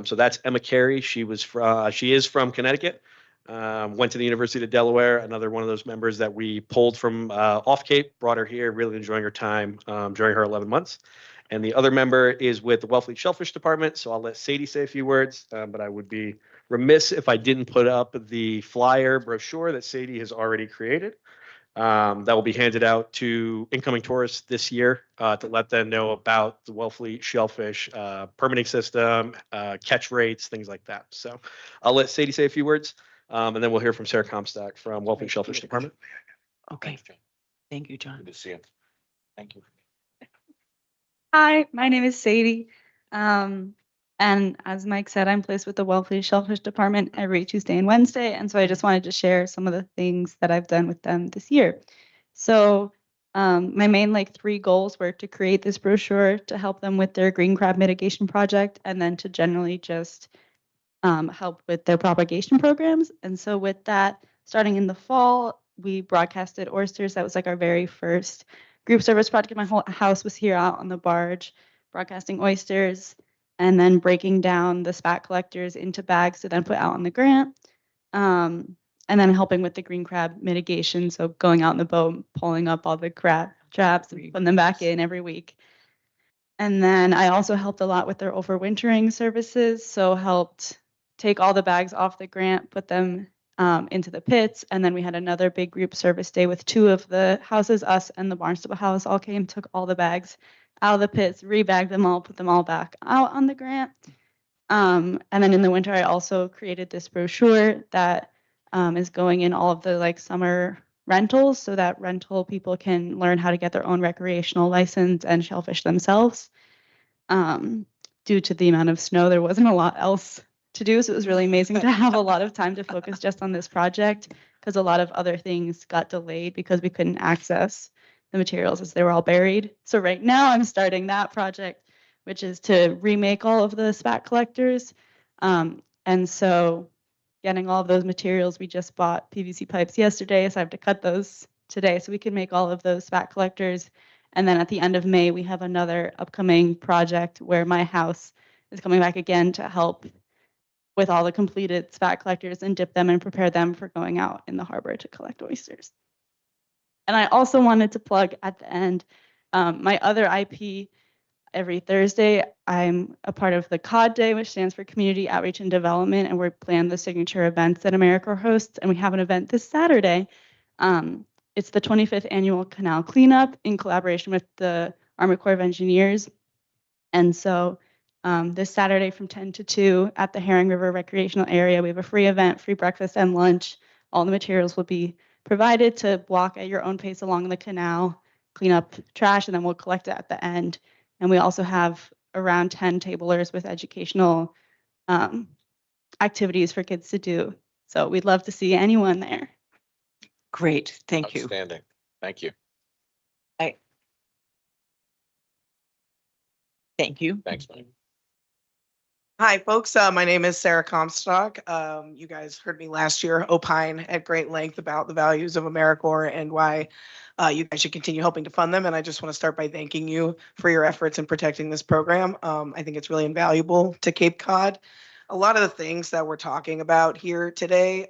So that's Emma Carey. She is from Connecticut. Went to the University of Delaware, another one of those members that we pulled from off Cape, brought her here, really enjoying her time during her 11 months. And the other member is with the Wellfleet Shellfish Department. So I'll let Sadie say a few words, but I would be remiss if I didn't put up the flyer brochure that Sadie has already created. That will be handed out to incoming tourists this year to let them know about the Wellfleet Shellfish permitting system, catch rates, things like that. So I'll let Sadie say a few words. And then we'll hear from Sarah Comstock from Wellfleet Shellfish Department. Okay. Thank you, John. Good to see you. Thank you. Hi, my name is Sadie. And as Mike said, I'm placed with the Wellfleet Shellfish Department every Tuesday and Wednesday. And so I just wanted to share some of the things that I've done with them this year. So my main 3 goals were to create this brochure to help them with their green crab mitigation project, and then to generally just help with their propagation programs. And so with that, starting in the fall, we broadcasted oysters. That was our very first group service project. My whole house was here out on the barge, broadcasting oysters, and then breaking down the spat collectors into bags to then put out on the grant. And then helping with the green crab mitigation. So going out in the boat, pulling up all the crab traps and putting them back in every week. And then I also helped a lot with their overwintering services. So helped take all the bags off the grant, put them into the pits. And then we had another big group service day with 2 of the houses, us and the Barnstable house, all came, took all the bags out of the pits, rebagged them all, put them all back out on the grant. And then in the winter, I also created this brochure that is going in all of the summer rentals, so that rental people can learn how to get their own recreational license and shellfish themselves. Due to the amount of snow, there wasn't a lot else to do, so it was really amazing to have a lot of time to focus just on this project, because a lot of other things got delayed because we couldn't access the materials as they were all buried. So right now I'm starting that project, which is to remake all of the spat collectors. And so getting all of those materials, we just bought PVC pipes yesterday, so I have to cut those today so we can make all of those spat collectors. And then at the end of May, we have another upcoming project where my house is coming back again to help with all the completed spat collectors and dip them and prepare them for going out in the harbor to collect oysters. And I also wanted to plug at the end my other IP. Every Thursday, I'm a part of the COD Day, which stands for Community Outreach and Development, and we plan the signature events that AmeriCorps hosts. And we have an event this Saturday. It's the 25th annual canal cleanup in collaboration with the Army Corps of Engineers. And so this Saturday from 10 to 2 at the Herring River Recreational Area, we have a free event, free breakfast and lunch. All the materials will be provided to walk at your own pace along the canal, clean up trash, and then we'll collect it at the end. And we also have around 10 tablers with educational activities for kids to do. So we'd love to see anyone there. Great, thank you. Outstanding. Thank you. Thank you. Thanks, Mike. Hi, folks. My name is Sarah Comstock. You guys heard me last year opine at great length about the values of AmeriCorps and why you guys should continue helping to fund them. And I just want to start by thanking you for your efforts in protecting this program. I think it's really invaluable to Cape Cod. A lot of the things that we're talking about here today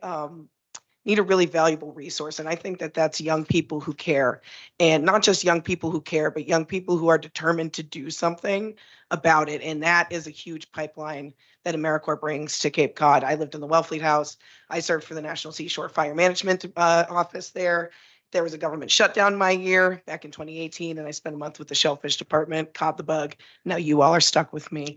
need a really valuable resource. And I think that that's young people who care, and not just young people who care, but young people who are determined to do something about it. And that is a huge pipeline that AmeriCorps brings to Cape Cod. I lived in the Wellfleet House. I served for the National Seashore Fire Management Office there. There was a government shutdown my year back in 2018, and I spent a month with the shellfish department, caught the bug. Now you all are stuck with me.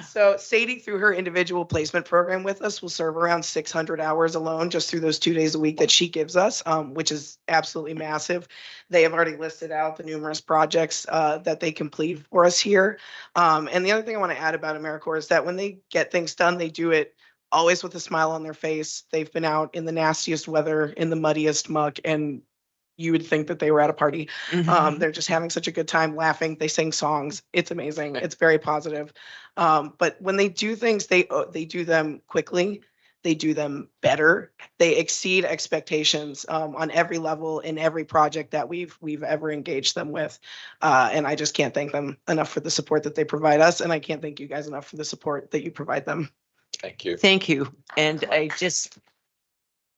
So Sadie, through her individual placement program with us, will serve around 600 hours alone just through those 2 days a week that she gives us, which is absolutely massive. They have already listed out the numerous projects that they complete for us here. And the other thing I want to add about AmeriCorps is that when they get things done, they do it always with a smile on their face. They've been out in the nastiest weather, in the muddiest muck, and you would think that they were at a party. They're just having such a good time laughing. They sing songs. It's amazing. It's very positive. But when they do things, they do them quickly. They do them better. They exceed expectations on every level in every project that we've ever engaged them with. And I just can't thank them enough for the support that they provide us. And I can't thank you guys enough for the support that you provide them. Thank you. Thank you. And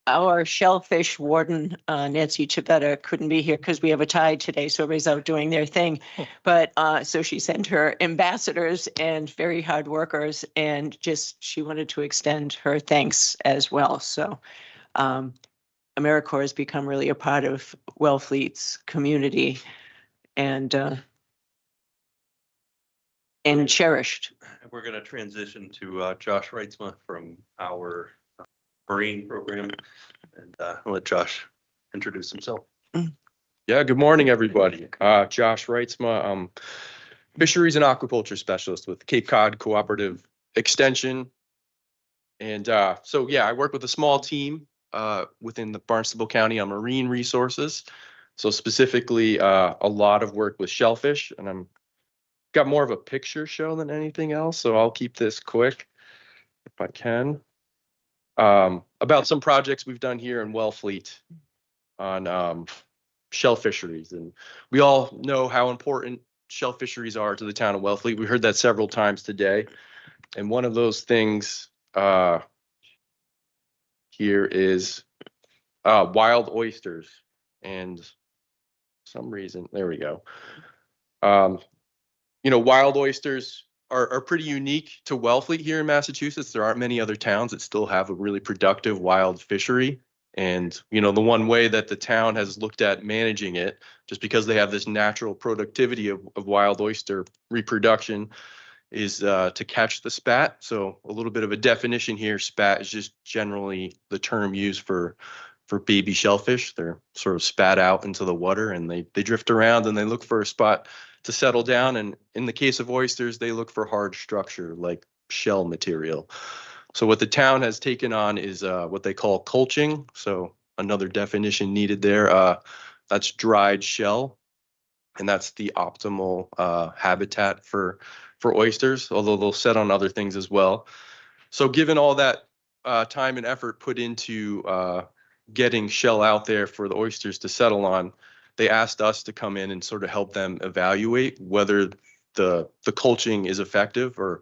our shellfish warden, Nancy Chivetta, couldn't be here because we have a tide today, so everybody's out doing their thing. But so she sent her ambassadors and very hard workers, and she wanted to extend her thanks as well. So AmeriCorps has become really a part of Wellfleet's community and cherished. We're going to transition to Josh Reitzma from our Marine program, and I'll let Josh introduce himself. Yeah, good morning, everybody. Josh Reitzma, I'm fisheries and aquaculture specialist with Cape Cod Cooperative Extension. And so, yeah, I work with a small team within the Barnstable County on marine resources. So specifically, a lot of work with shellfish, and I'm got more of a picture show than anything else. So I'll keep this quick if I can. About some projects we've done here in Wellfleet on shell fisheries. And we all know how important shell fisheries are to the town of Wellfleet. We heard that several times today. And one of those things here is wild oysters. And for some reason, there we go. Wild oysters are pretty unique to Wellfleet here in Massachusetts. There aren't many other towns that still have a really productive wild fishery. And, the one way that the town has looked at managing it, just because they have this natural productivity of wild oyster reproduction, is to catch the spat. So a little bit of a definition here, spat is just generally the term used for baby shellfish. They're sort of spat out into the water and they drift around and they look for a spot to settle down. And in the case of oysters, they look for hard structure like shell material. So what the town has taken on is what they call culching. So another definition needed there. That's dried shell. And that's the optimal habitat for oysters, although they'll set on other things as well. So given all that time and effort put into getting shell out there for the oysters to settle on, they asked us to come in and sort of help them evaluate whether the culching is effective or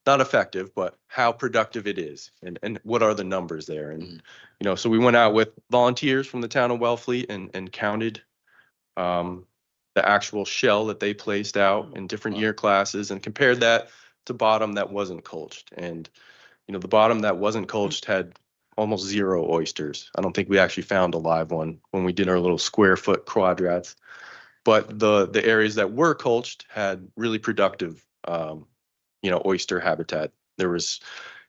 not effective, but how productive it is and what are the numbers there. And, so we went out with volunteers from the town of Wellfleet and counted the actual shell that they placed out in different year classes and compared that to bottom that wasn't culched. And, the bottom that wasn't culched had almost zero oysters. I don't think we actually found a live one when we did our little square foot quadrats. But the areas that were culched had really productive, oyster habitat. There was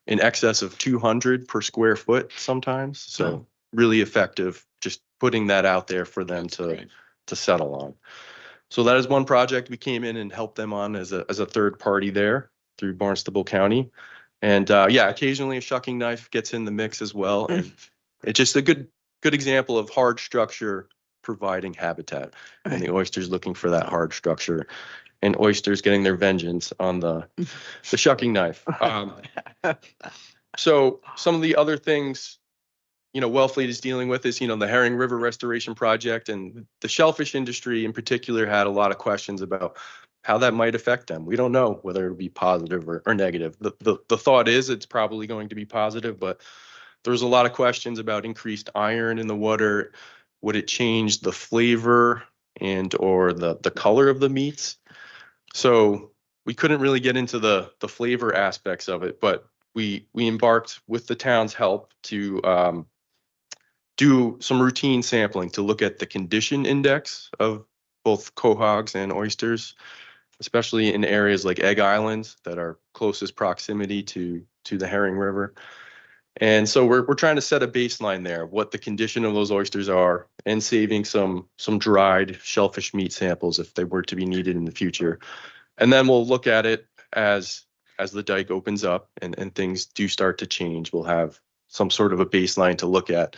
in excess of 200 per square foot sometimes. So really effective, just putting that out there for them to settle on. So that is one project we came in and helped them on as a third party there through Barnstable County. And occasionally a shucking knife gets in the mix as well. And it's just a good example of hard structure providing habitat and the oysters looking for that hard structure and oysters getting their vengeance on the shucking knife. So some of the other things, Wellfleet is dealing with is, the Herring River Restoration Project, and the shellfish industry in particular had a lot of questions about how that might affect them. We don't know whether it'll be positive or negative. The thought is it's probably going to be positive, but there's a lot of questions about increased iron in the water. Would it change the flavor or the color of the meats? So we couldn't really get into the flavor aspects of it, but we embarked with the town's help to do some routine sampling to look at the condition index of both quahogs and oysters, especially in areas like Egg Islands that are closest proximity to the Herring River. And so we're trying to set a baseline there of what the condition of those oysters are, and saving some dried shellfish meat samples if they were to be needed in the future. And then we'll look at it as the dike opens up and things do start to change. We'll have some sort of a baseline to look at.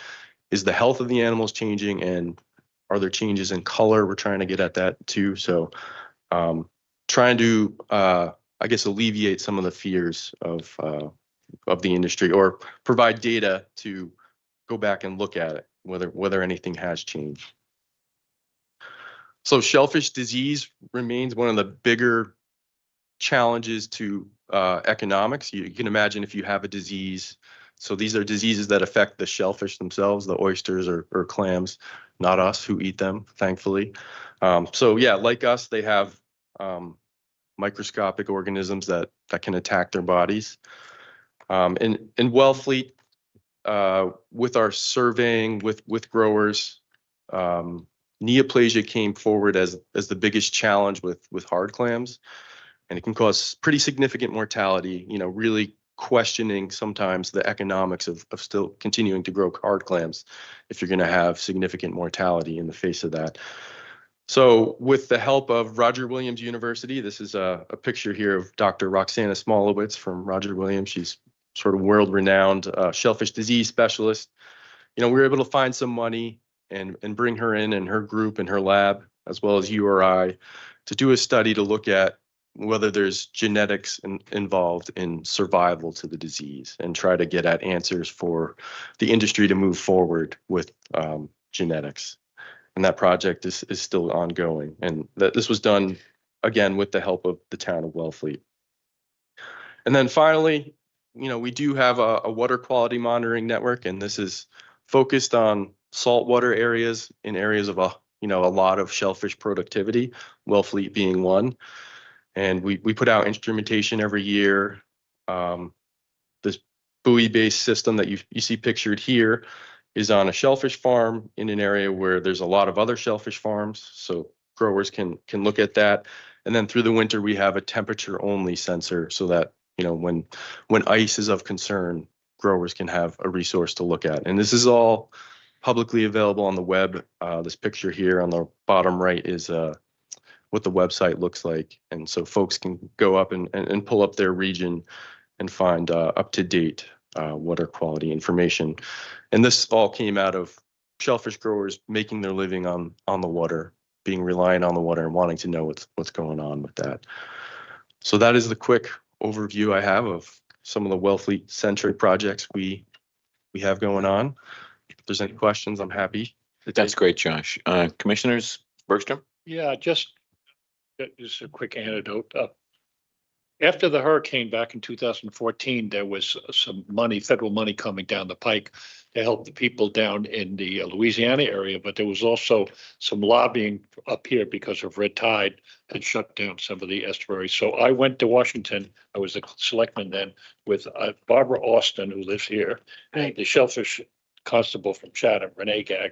Is the health of the animals changing, and are there changes in color? We're trying to get at that too. So trying to, I guess, alleviate some of the fears of the industry, or provide data to go back and look at it, whether anything has changed. So shellfish disease remains one of the bigger challenges to economics. You can imagine if you have a disease. So these are diseases that affect the shellfish themselves, the oysters or clams, not us who eat them, thankfully. So yeah, like us, they have microscopic organisms that can attack their bodies. In Wellfleet, with our surveying with growers, neoplasia came forward as the biggest challenge with hard clams, and it can cause pretty significant mortality. Really questioning sometimes the economics of still continuing to grow hard clams if you're going to have significant mortality in the face of that. So with the help of Roger Williams University, this is a picture here of Dr. Roxana Smolowitz from Roger Williams. She's sort of world-renowned shellfish disease specialist. We were able to find some money and bring her in and her group and her lab, as well as URI, to do a study to look at whether there's genetics involved in survival to the disease, and try to get at answers for the industry to move forward with genetics. And that project is still ongoing. And this was done, again, with the help of the town of Wellfleet. And then finally, we do have a water quality monitoring network, and this is focused on saltwater areas, in areas of a lot of shellfish productivity, Wellfleet being one. And we put out instrumentation every year. This buoy-based system that you see pictured here is on a shellfish farm in an area where there's a lot of other shellfish farms, so growers can look at that. And then through the winter, we have a temperature-only sensor, so that when ice is of concern, growers can have a resource to look at. And this is all publicly available on the web. This picture here on the bottom right is what the website looks like. And so folks can go up and pull up their region and find up-to-date water quality information. And this all came out of shellfish growers making their living on the water, being reliant on the water, and wanting to know what's going on with that. So that is the quick overview I have of some of the Wellfleet centric projects we have going on. If there's any questions, I'm happy. That's great, Josh. Commissioners Bergstrom? Yeah, just a quick anecdote. After the hurricane back in 2014, there was some money, federal money coming down the pike to help the people down in the Louisiana area, but there was also some lobbying up here because of red tide had shut down some of the estuaries. So I went to Washington. I was a selectman then with Barbara Austin, who lives here, and the shellfish constable from Chatham, Renee Gag.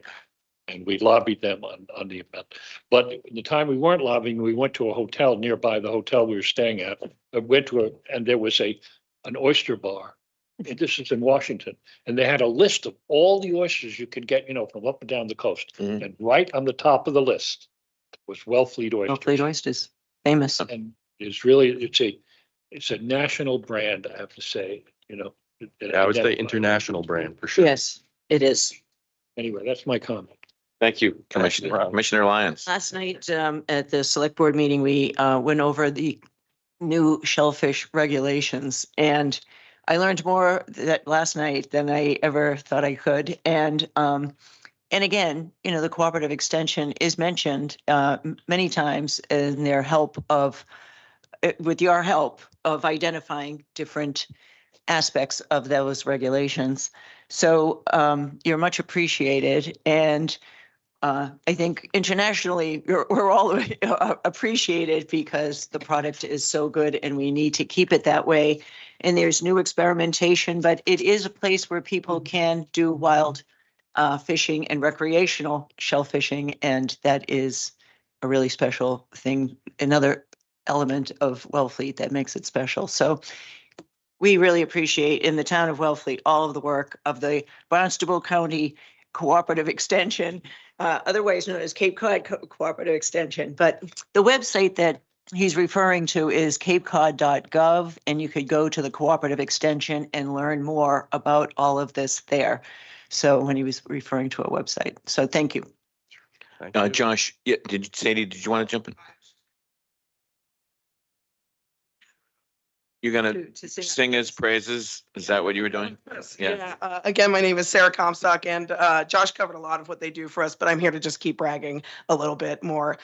And we lobbied them on the event. But the time we weren't lobbying, we went to a hotel nearby the hotel we were staying at. And there was an oyster bar. And this is in Washington. And they had a list of all the oysters you could get, from up and down the coast. Mm-hmm. And right on the top of the list was Wellfleet oysters. Wellfleet oysters, famous. And it's a national brand, I have to say, I would say international brand for sure. Yes, it is. Anyway, that's my comment. Thank you, Commissioner. Commissioner Lyons. Last night at the select board meeting, we went over the new shellfish regulations, and I learned more last night than I ever thought I could. And again, the cooperative extension is mentioned many times in their help with your help of identifying different aspects of those regulations. So you're much appreciated. And I think internationally, we're all appreciated because the product is so good and we need to keep it that way. And there's new experimentation, but it is a place where people can do wild fishing and recreational shellfishing, and that is a really special thing, another element of Wellfleet that makes it special. So we really appreciate in the town of Wellfleet all of the work of the Barnstable County Cooperative Extension, otherwise known as Cape Cod Cooperative Extension. But the website that he's referring to is capecod.gov, and you could go to the Cooperative Extension and learn more about all of this there. So when he was referring to a website. So thank you. Josh, yeah, Sadie, did you want to jump in? You're gonna sing his praises? Is that what you were doing? Yeah. Again, my name is Sarah Comstock, and Josh covered a lot of what they do for us, but I'm here to just keep bragging a little bit more.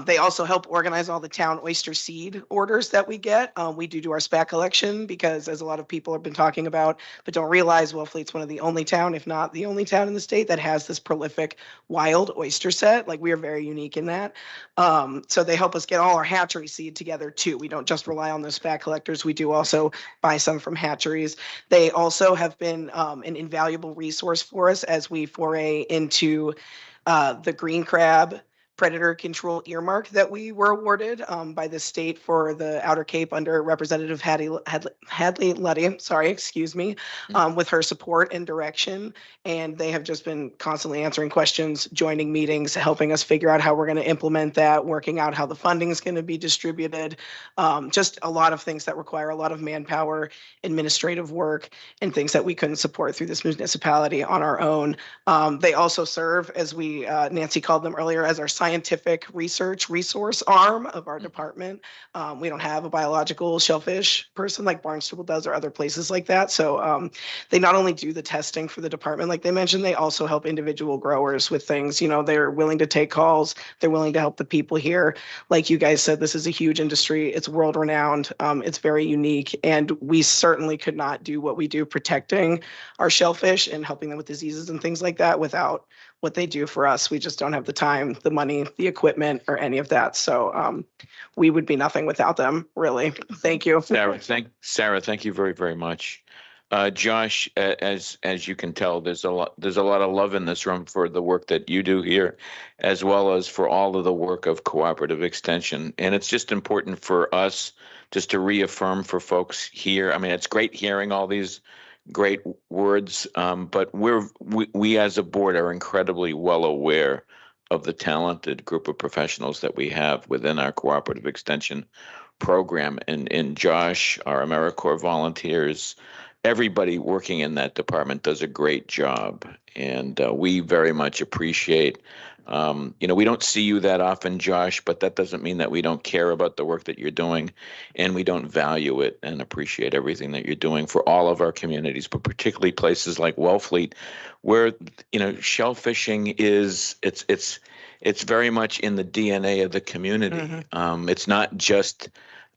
They also help organize all the town oyster seed orders that we get. We do our spat collection because, as a lot of people have been talking about, but don't realize, Wellfleet's one of the only town, if not the only town in the state, that has this prolific wild oyster set. Like, we are very unique in that. So they help us get all our hatchery seed together too. We don't just rely on those spat collectors. We do also buy some from hatcheries. They also have been an invaluable resource for us as we foray into the green crab predator control earmark that we were awarded by the state for the Outer Cape under Representative Hadley Luddy, sorry, excuse me, with her support and direction. And they have just been constantly answering questions, joining meetings, helping us figure out how we're going to implement that, working out how the funding is going to be distributed. Just a lot of things that require a lot of manpower, administrative work, and things that we couldn't support through this municipality on our own. They also serve, as we, Nancy called them earlier, as our scientific research resource arm of our department. We don't have a biological shellfish person like Barnstable does or other places like that. So they not only do the testing for the department, like they mentioned, they also help individual growers with things. You know, they're willing to take calls. They're willing to help the people here. Like you guys said, this is a huge industry. It's world renowned. It's very unique. And we certainly could not do what we do protecting our shellfish and helping them with diseases and things like that without what they do for us. We just don't have the time, the money, the equipment, or any of that. So we would be nothing without them, really. Thank you. Sarah, thank you very, very much. Josh, as you can tell, there's a lot of love in this room for the work that you do here, as well as for all of the work of Cooperative Extension. And it's just important for us just to reaffirm for folks here. I mean, it's great hearing all these great words, but we as a board are incredibly well aware of the talented group of professionals that we have within our Cooperative Extension program. And Josh, our AmeriCorps volunteers, everybody working in that department does a great job. And we very much appreciate, we don't see you that often, Josh, but that doesn't mean that we don't care about the work that you're doing, and we don't value it and appreciate everything that you're doing for all of our communities, but particularly places like Wellfleet, where, shell fishing is, it's very much in the DNA of the community. Mm-hmm. It's not just,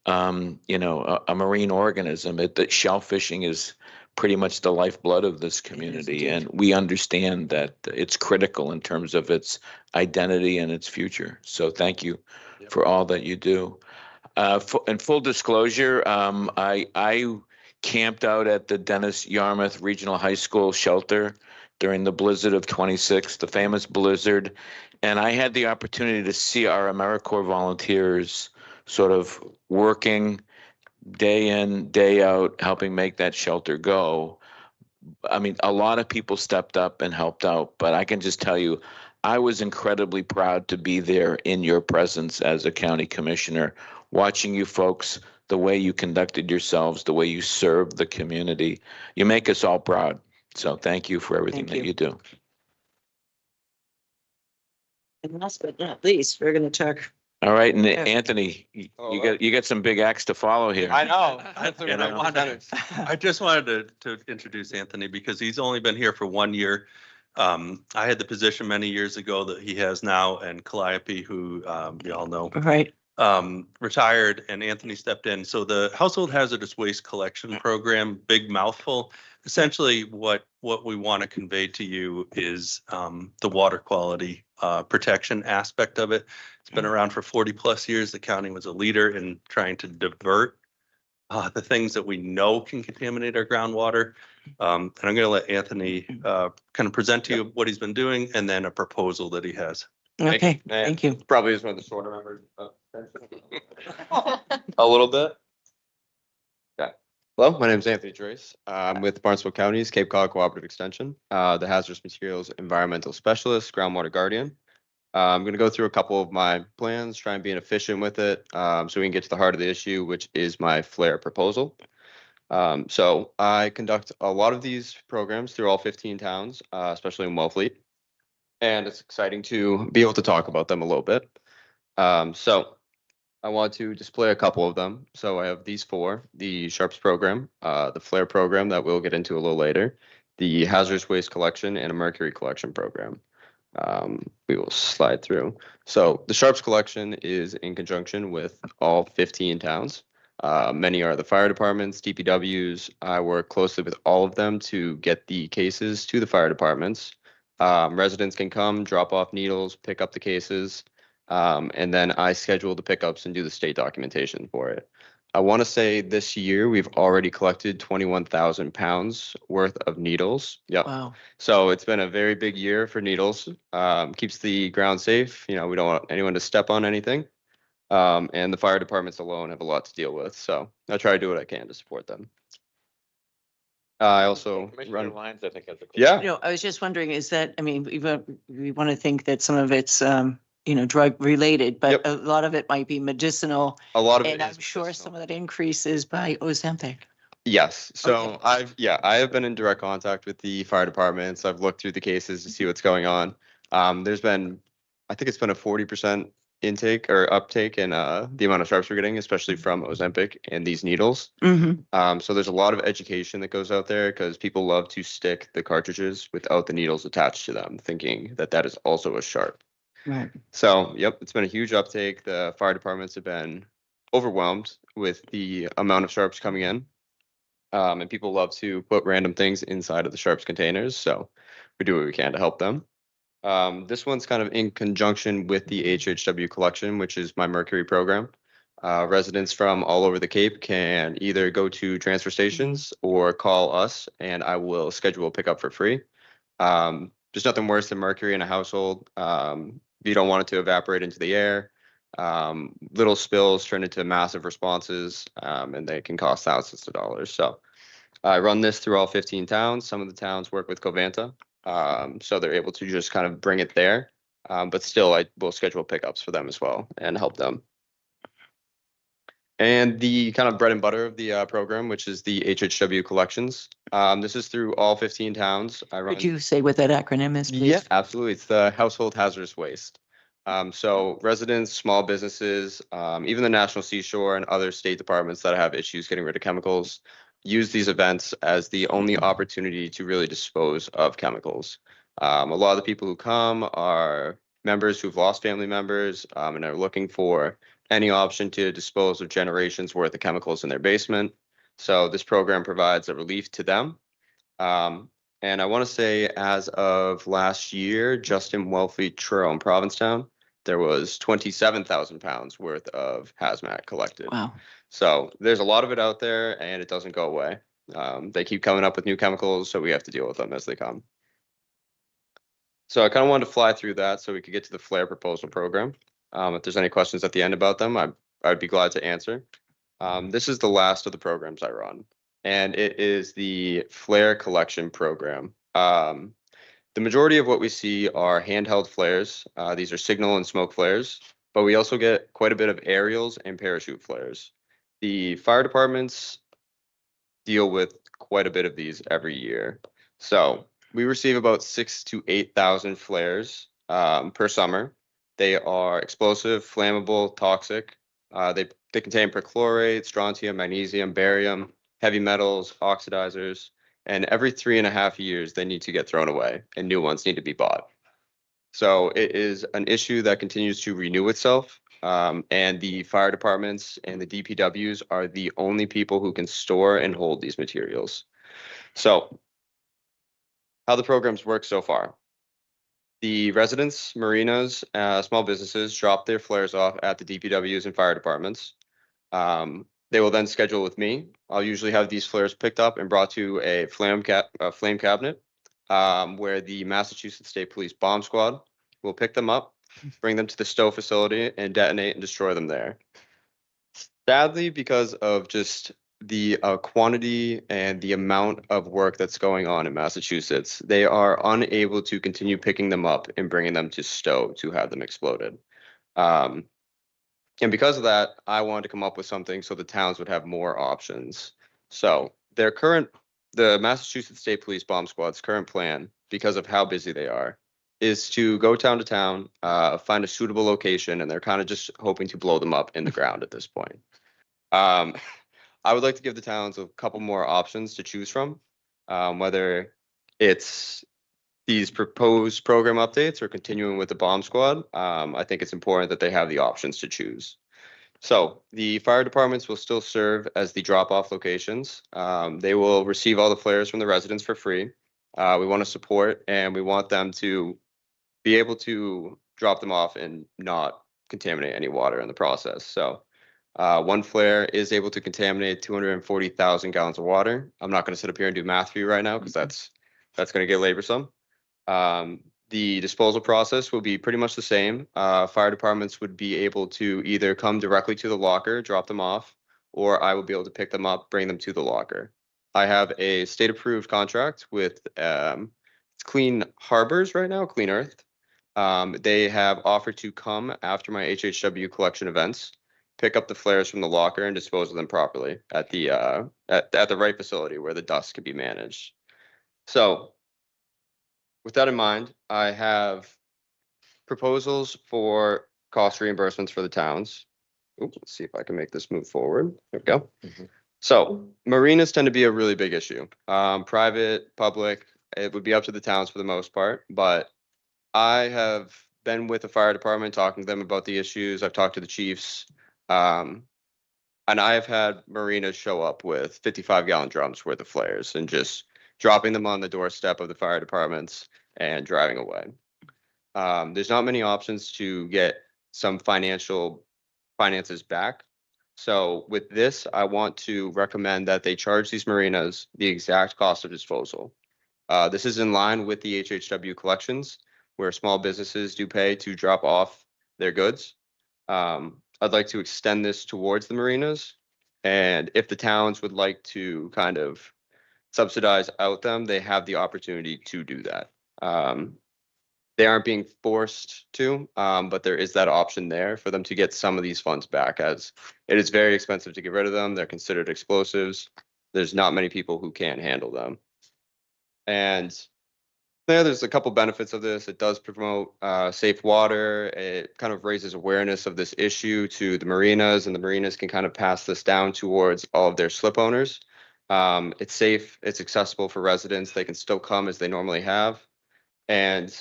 a marine organism. That shell fishing is pretty much the lifeblood of this community. And we understand that it's critical in terms of its identity and its future. So thank you for all that you do. In full disclosure, I camped out at the Dennis Yarmouth Regional High School shelter during the blizzard of 26, the famous blizzard. And I had the opportunity to see our AmeriCorps volunteers sort of working day in, day out, helping make that shelter go. I mean, a lot of people stepped up and helped out, but I can just tell you, I was incredibly proud to be there in your presence as a county commissioner, watching you folks, the way you conducted yourselves, the way you served the community. You make us all proud. So thank you for everything that you do. And last but not least, we're going to talk. All right, and Anthony, you got some big acts to follow here. I know. That's what I wanted. I just wanted to introduce Anthony because he's only been here for 1 year. I had the position many years ago that he has now, and Calliope, who you all know, right, retired, and Anthony stepped in. So the Household Hazardous Waste Collection Program, big mouthful. Essentially, what we want to convey to you is the water quality protection aspect of it. It's been around for 40 plus years. The county was a leader in trying to divert the things that we know can contaminate our groundwater. And I'm going to let Anthony kind of present to you what he's been doing and then a proposal that he has. Okay, thank you. Probably is one of the shorter members. A little bit. Yeah. Hello, my name is Anthony Trace. I'm with Barnstable County's Cape Cod Cooperative Extension, the Hazardous Materials Environmental Specialist, Groundwater Guardian. I'm going to go through a couple of my plans, try and be efficient with it, so we can get to the heart of the issue, which is my flare proposal. So I conduct a lot of these programs through all 15 towns, especially in Wellfleet, and it's exciting to be able to talk about them a little bit. So I want to display a couple of them. So I have these four: the Sharps program, the flare program that we'll get into a little later, the hazardous waste collection, and a mercury collection program. We will slide through. So the Sharps collection is in conjunction with all 15 towns. Many are the fire departments, DPWs. I work closely with all of them to get the cases to the fire departments. Residents can come, drop off needles, pick up the cases, and then I schedule the pickups and do the state documentation for it. I want to say this year we've already collected 21,000 pounds worth of needles. Yep. Wow. So it's been a very big year for needles. Keeps the ground safe. You know, we don't want anyone to step on anything. And the fire departments alone have a lot to deal with. So I try to do what I can to support them. I also Commissioner run. Lyons, I think, has a question. Yeah. You know, I was just wondering, is that, I mean, we want to think that some of it's, you know, drug related, but Yep. a lot of it might be medicinal. A lot of it And I'm is sure medicinal. some of that increases by Ozempic. Yes. So Okay. I have been in direct contact with the fire departments. I've looked through the cases to see what's going on. There's been, I think it's been a 40% intake or uptake in the amount of Sharps we're getting, especially from Ozempic and these needles. Mm-hmm. So there's a lot of education that goes out there because people love to stick the cartridges without the needles attached to them, thinking that that is also a Sharp. Right. So, yep, it's been a huge uptake. The fire departments have been overwhelmed with the amount of Sharps coming in. And people love to put random things inside of the Sharps containers. So we do what we can to help them. This one's kind of in conjunction with the HHW collection, which is my mercury program. Residents from all over the Cape can either go to transfer stations or call us, and I will schedule a pickup for free. There's nothing worse than mercury in a household. If you don't want it to evaporate into the air, little spills turn into massive responses, and they can cost thousands of dollars. So I run this through all 15 towns. Some of the towns work with Covanta, so they're able to just kind of bring it there. But still, I will schedule pickups for them as well and help them. And the kind of bread and butter of the program, which is the HHW collections. This is through all 15 towns. I run. Could you say what that acronym is, please? Yeah, absolutely. It's the household hazardous waste. So residents, small businesses, even the National Seashore and other state departments that have issues getting rid of chemicals use these events as the only opportunity to really dispose of chemicals. A lot of the people who come are members who've lost family members and are looking for any option to dispose of generations worth of chemicals in their basement. So this program provides a relief to them. And I want to say as of last year, just in Wellfleet, Truro, and Provincetown, there was 27,000 pounds worth of hazmat collected. Wow. So there's a lot of it out there and it doesn't go away. They keep coming up with new chemicals, so we have to deal with them as they come. So I kind of wanted to fly through that so we could get to the flare proposal program. If there's any questions at the end about them, I'd be glad to answer. This is the last of the programs I run, and it is the flare collection program. The majority of what we see are handheld flares. These are signal and smoke flares, but we also get quite a bit of aerials and parachute flares. The fire departments deal with quite a bit of these every year. So we receive about 6,000 to 8,000 flares per summer. They are explosive, flammable, toxic. They contain perchlorate, strontium, magnesium, barium, heavy metals, oxidizers, and every 3.5 years they need to get thrown away and new ones need to be bought. So it is an issue that continues to renew itself. And the fire departments and the DPWs are the only people who can store and hold these materials. So how the programs work so far. The residents, marinas, small businesses drop their flares off at the DPWs and fire departments. They will then schedule with me. I'll usually have these flares picked up and brought to a flame cabinet, where the Massachusetts State Police Bomb Squad will pick them up, bring them to the Stowe facility, and detonate and destroy them there. Sadly, because of just the quantity and the amount of work that's going on in Massachusetts, they are unable to continue picking them up and bringing them to Stowe to have them exploded. And because of that, I wanted to come up with something so the towns would have more options. So the Massachusetts State Police Bomb Squad's current plan, because of how busy they are, is to go town to town, find a suitable location, and they're kind of just hoping to blow them up in the ground at this point. I would like to give the towns a couple more options to choose from, whether it's these proposed program updates or continuing with the bomb squad. I think it's important that they have the options to choose. So the fire departments will still serve as the drop-off locations. They will receive all the flares from the residents for free. We want to support and we want them to be able to drop them off and not contaminate any water in the process. So one flare is able to contaminate 240,000 gallons of water. I'm not going to sit up here and do math for you right now because that's going to get laborsome. The disposal process will be pretty much the same. Fire departments would be able to either come directly to the locker, drop them off, or I will be able to pick them up, bring them to the locker. I have a state-approved contract with it's Clean Harbors right now, Clean Earth. They have offered to come after my HHW collection events, pick up the flares from the locker and dispose of them properly at the right facility where the dust can be managed. So with that in mind, I have proposals for cost reimbursements for the towns. Oops, let's see if I can make this move forward. There we go. So marinas tend to be a really big issue. Private, public, it would be up to the towns for the most part, but I have been with the fire department talking to them about the issues. I've talked to the chiefs, and I have had marinas show up with 55-gallon drums worth of flares and just dropping them on the doorstep of the fire departments and driving away. There's not many options to get some finances back. So with this, I want to recommend that they charge these marinas the exact cost of disposal. This is in line with the HHW collections, where small businesses do pay to drop off their goods. I'd like to extend this towards the marinas. And if the towns would like to kind of subsidize out them, they have the opportunity to do that. They aren't being forced to, but there is that option there for them to get some of these funds back, as it is very expensive to get rid of them. They're considered explosives. There's not many people who can handle them. And there's a couple benefits of this. It does promote safe water. It kind of raises awareness of this issue to the marinas, and the marinas can kind of pass this down towards all of their slip owners. It's safe, it's accessible for residents. They can still come as they normally have. And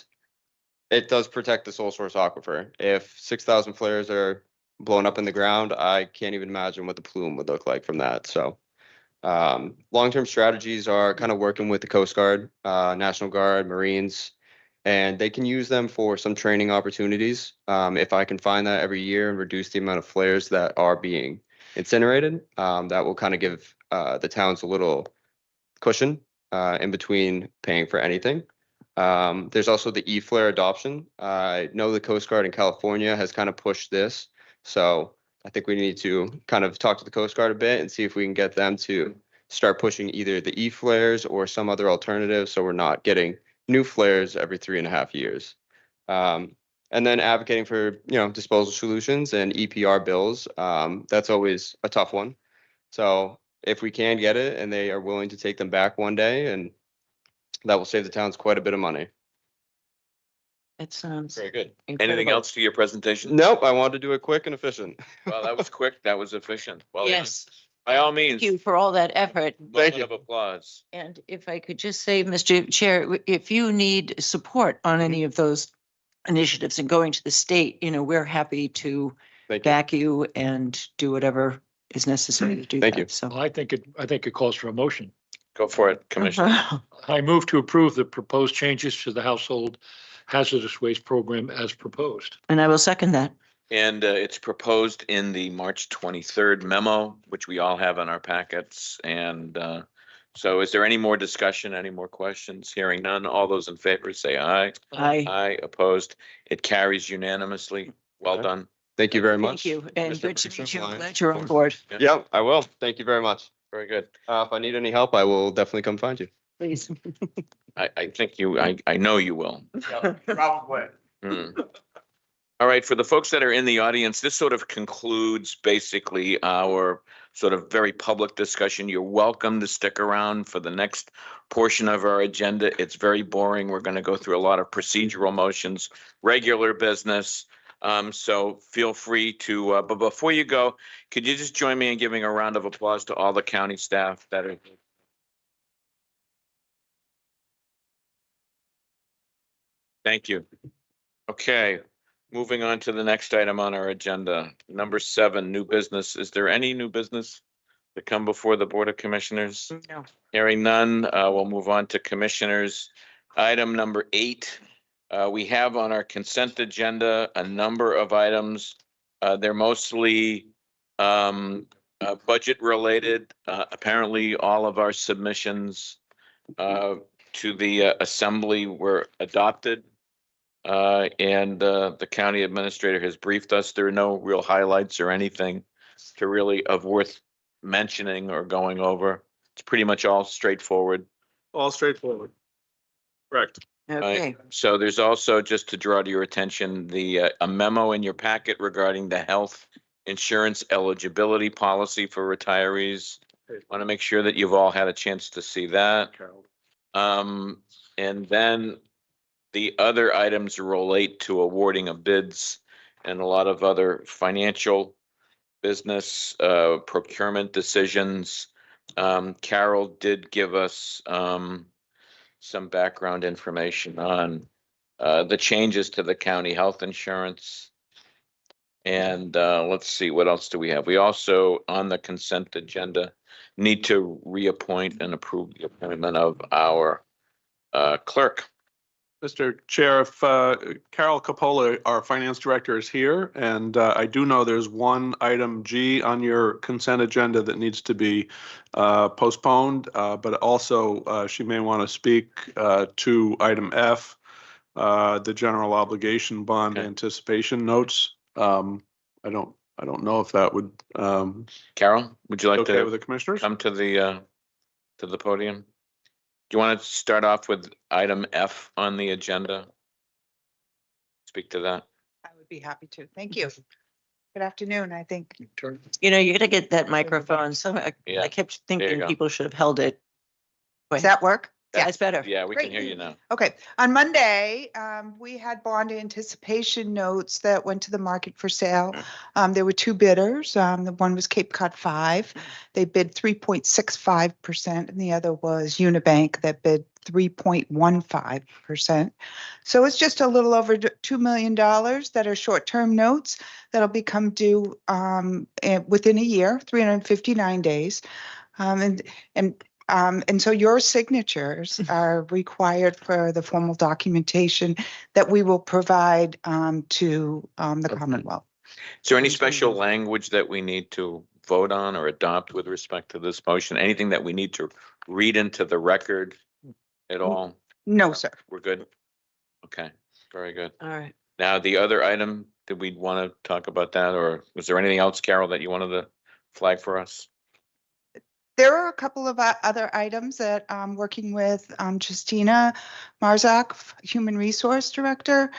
it does protect the sole source aquifer. If 6,000 flares are blown up in the ground, I can't even imagine what the plume would look like from that. So long-term strategies are kind of working with the Coast Guard, National Guard, Marines, and they can use them for some training opportunities. If I can find that every year and reduce the amount of flares that are being incinerated, that will kind of give the towns a little cushion in between paying for anything. There's also the e-flare adoption. I know the Coast Guard in California has kind of pushed this. So I think we need to kind of talk to the Coast Guard a bit and see if we can get them to start pushing either the e-flares or some other alternative, so we're not getting new flares every 3.5 years. And then advocating for, disposal solutions and EPR bills. That's always a tough one. So if we can get it and they are willing to take them back one day, and that will save the towns quite a bit of money. It sounds Very good. incredible. Anything else to your presentation? Nope, I wanted to do it quick and efficient. Well, that was quick. That was efficient. Well, Yes, by all means, thank you for all that effort. moment of applause. And if I could just say, Mr. Chair, if you need support on any of those initiatives and going to the state, we're happy to Thank you. back you and do whatever is necessary to do that. Thank you. So. I think it calls for a motion. Go for it, Commissioner. I move to approve the proposed changes to the household hazardous waste program as proposed. And I will second that. And it's proposed in the March 23rd memo, which we all have in our packets. And so is there any more discussion, any more questions? Hearing none, all those in favor say aye. Aye. Aye, opposed. It carries unanimously. Well Okay. done. Thank you very Thank much. you, and Mr. good to meet you. Bergstrom. Glad you're on board. Yep, I will. Thank you very much. Very good. If I need any help, I will definitely come find you. Please. I think you, I know you will. Probably. Hmm. All right, for the folks that are in the audience, this sort of concludes basically our sort of very public discussion. You're welcome to stick around for the next portion of our agenda. It's very boring. We're going to go through a lot of procedural motions, regular business. So feel free to, but before you go, could you just join me in giving a round of applause to all the county staff that are. Thank you. Okay. Moving on to the next item on our agenda, number 7, new business. Is there any new business to come before the Board of Commissioners? No. Hearing none, we'll move on to Commissioners. Item number 8, we have on our consent agenda a number of items. They're mostly budget related. Apparently, all of our submissions to the assembly were adopted. And the county administrator has briefed us. There are no real highlights or anything to really of worth mentioning or going over. It's pretty much all straightforward. All straightforward. Correct. Okay. So there's also, just to draw to your attention, the a memo in your packet regarding the health insurance eligibility policy for retirees. Want to make sure that you've all had a chance to see that. And then the other items relate to awarding of bids and a lot of other financial business procurement decisions. Carol did give us some background information on the changes to the county health insurance. And let's see, what else do we have? We also, on the consent agenda, need to reappoint and approve the appointment of our clerk. Mr. Chair, if Carol Capola, our finance director, is here, and I do know there's one item G on your consent agenda that needs to be postponed, but also she may want to speak to item F, the general obligation bond anticipation notes. I don't know if that would. Carol, would you like okay to with the commissioners? come to the podium? Do you want to start off with item F on the agenda? Speak to that. I would be happy to. Thank you. Good afternoon, I think. You know, you gotta get that microphone. So Yeah, I kept there you thinking go. people should have held it. Does that work? Yeah, it's better. Yeah, we can Great. hear you now. Okay, on Monday, we had bond anticipation notes that went to the market for sale. There were 2 bidders. The one was Cape Cod 5. They bid 3.65%, and the other was Unibank that bid 3.15%. So it's just a little over $2 million that are short-term notes that'll become due within a year, 359 days. And so your signatures are required for the formal documentation that we will provide to the Commonwealth. Is there any special language that we need to vote on or adopt with respect to this motion? Anything that we need to read into the record at all? No, sir. We're good? Okay, very good. All right. Now, the other item, did we want to talk about that, or was there anything else, Carol, that you wanted to flag for us? There are a couple of other items that I'm working with Justina Marzak, Human Resource Director.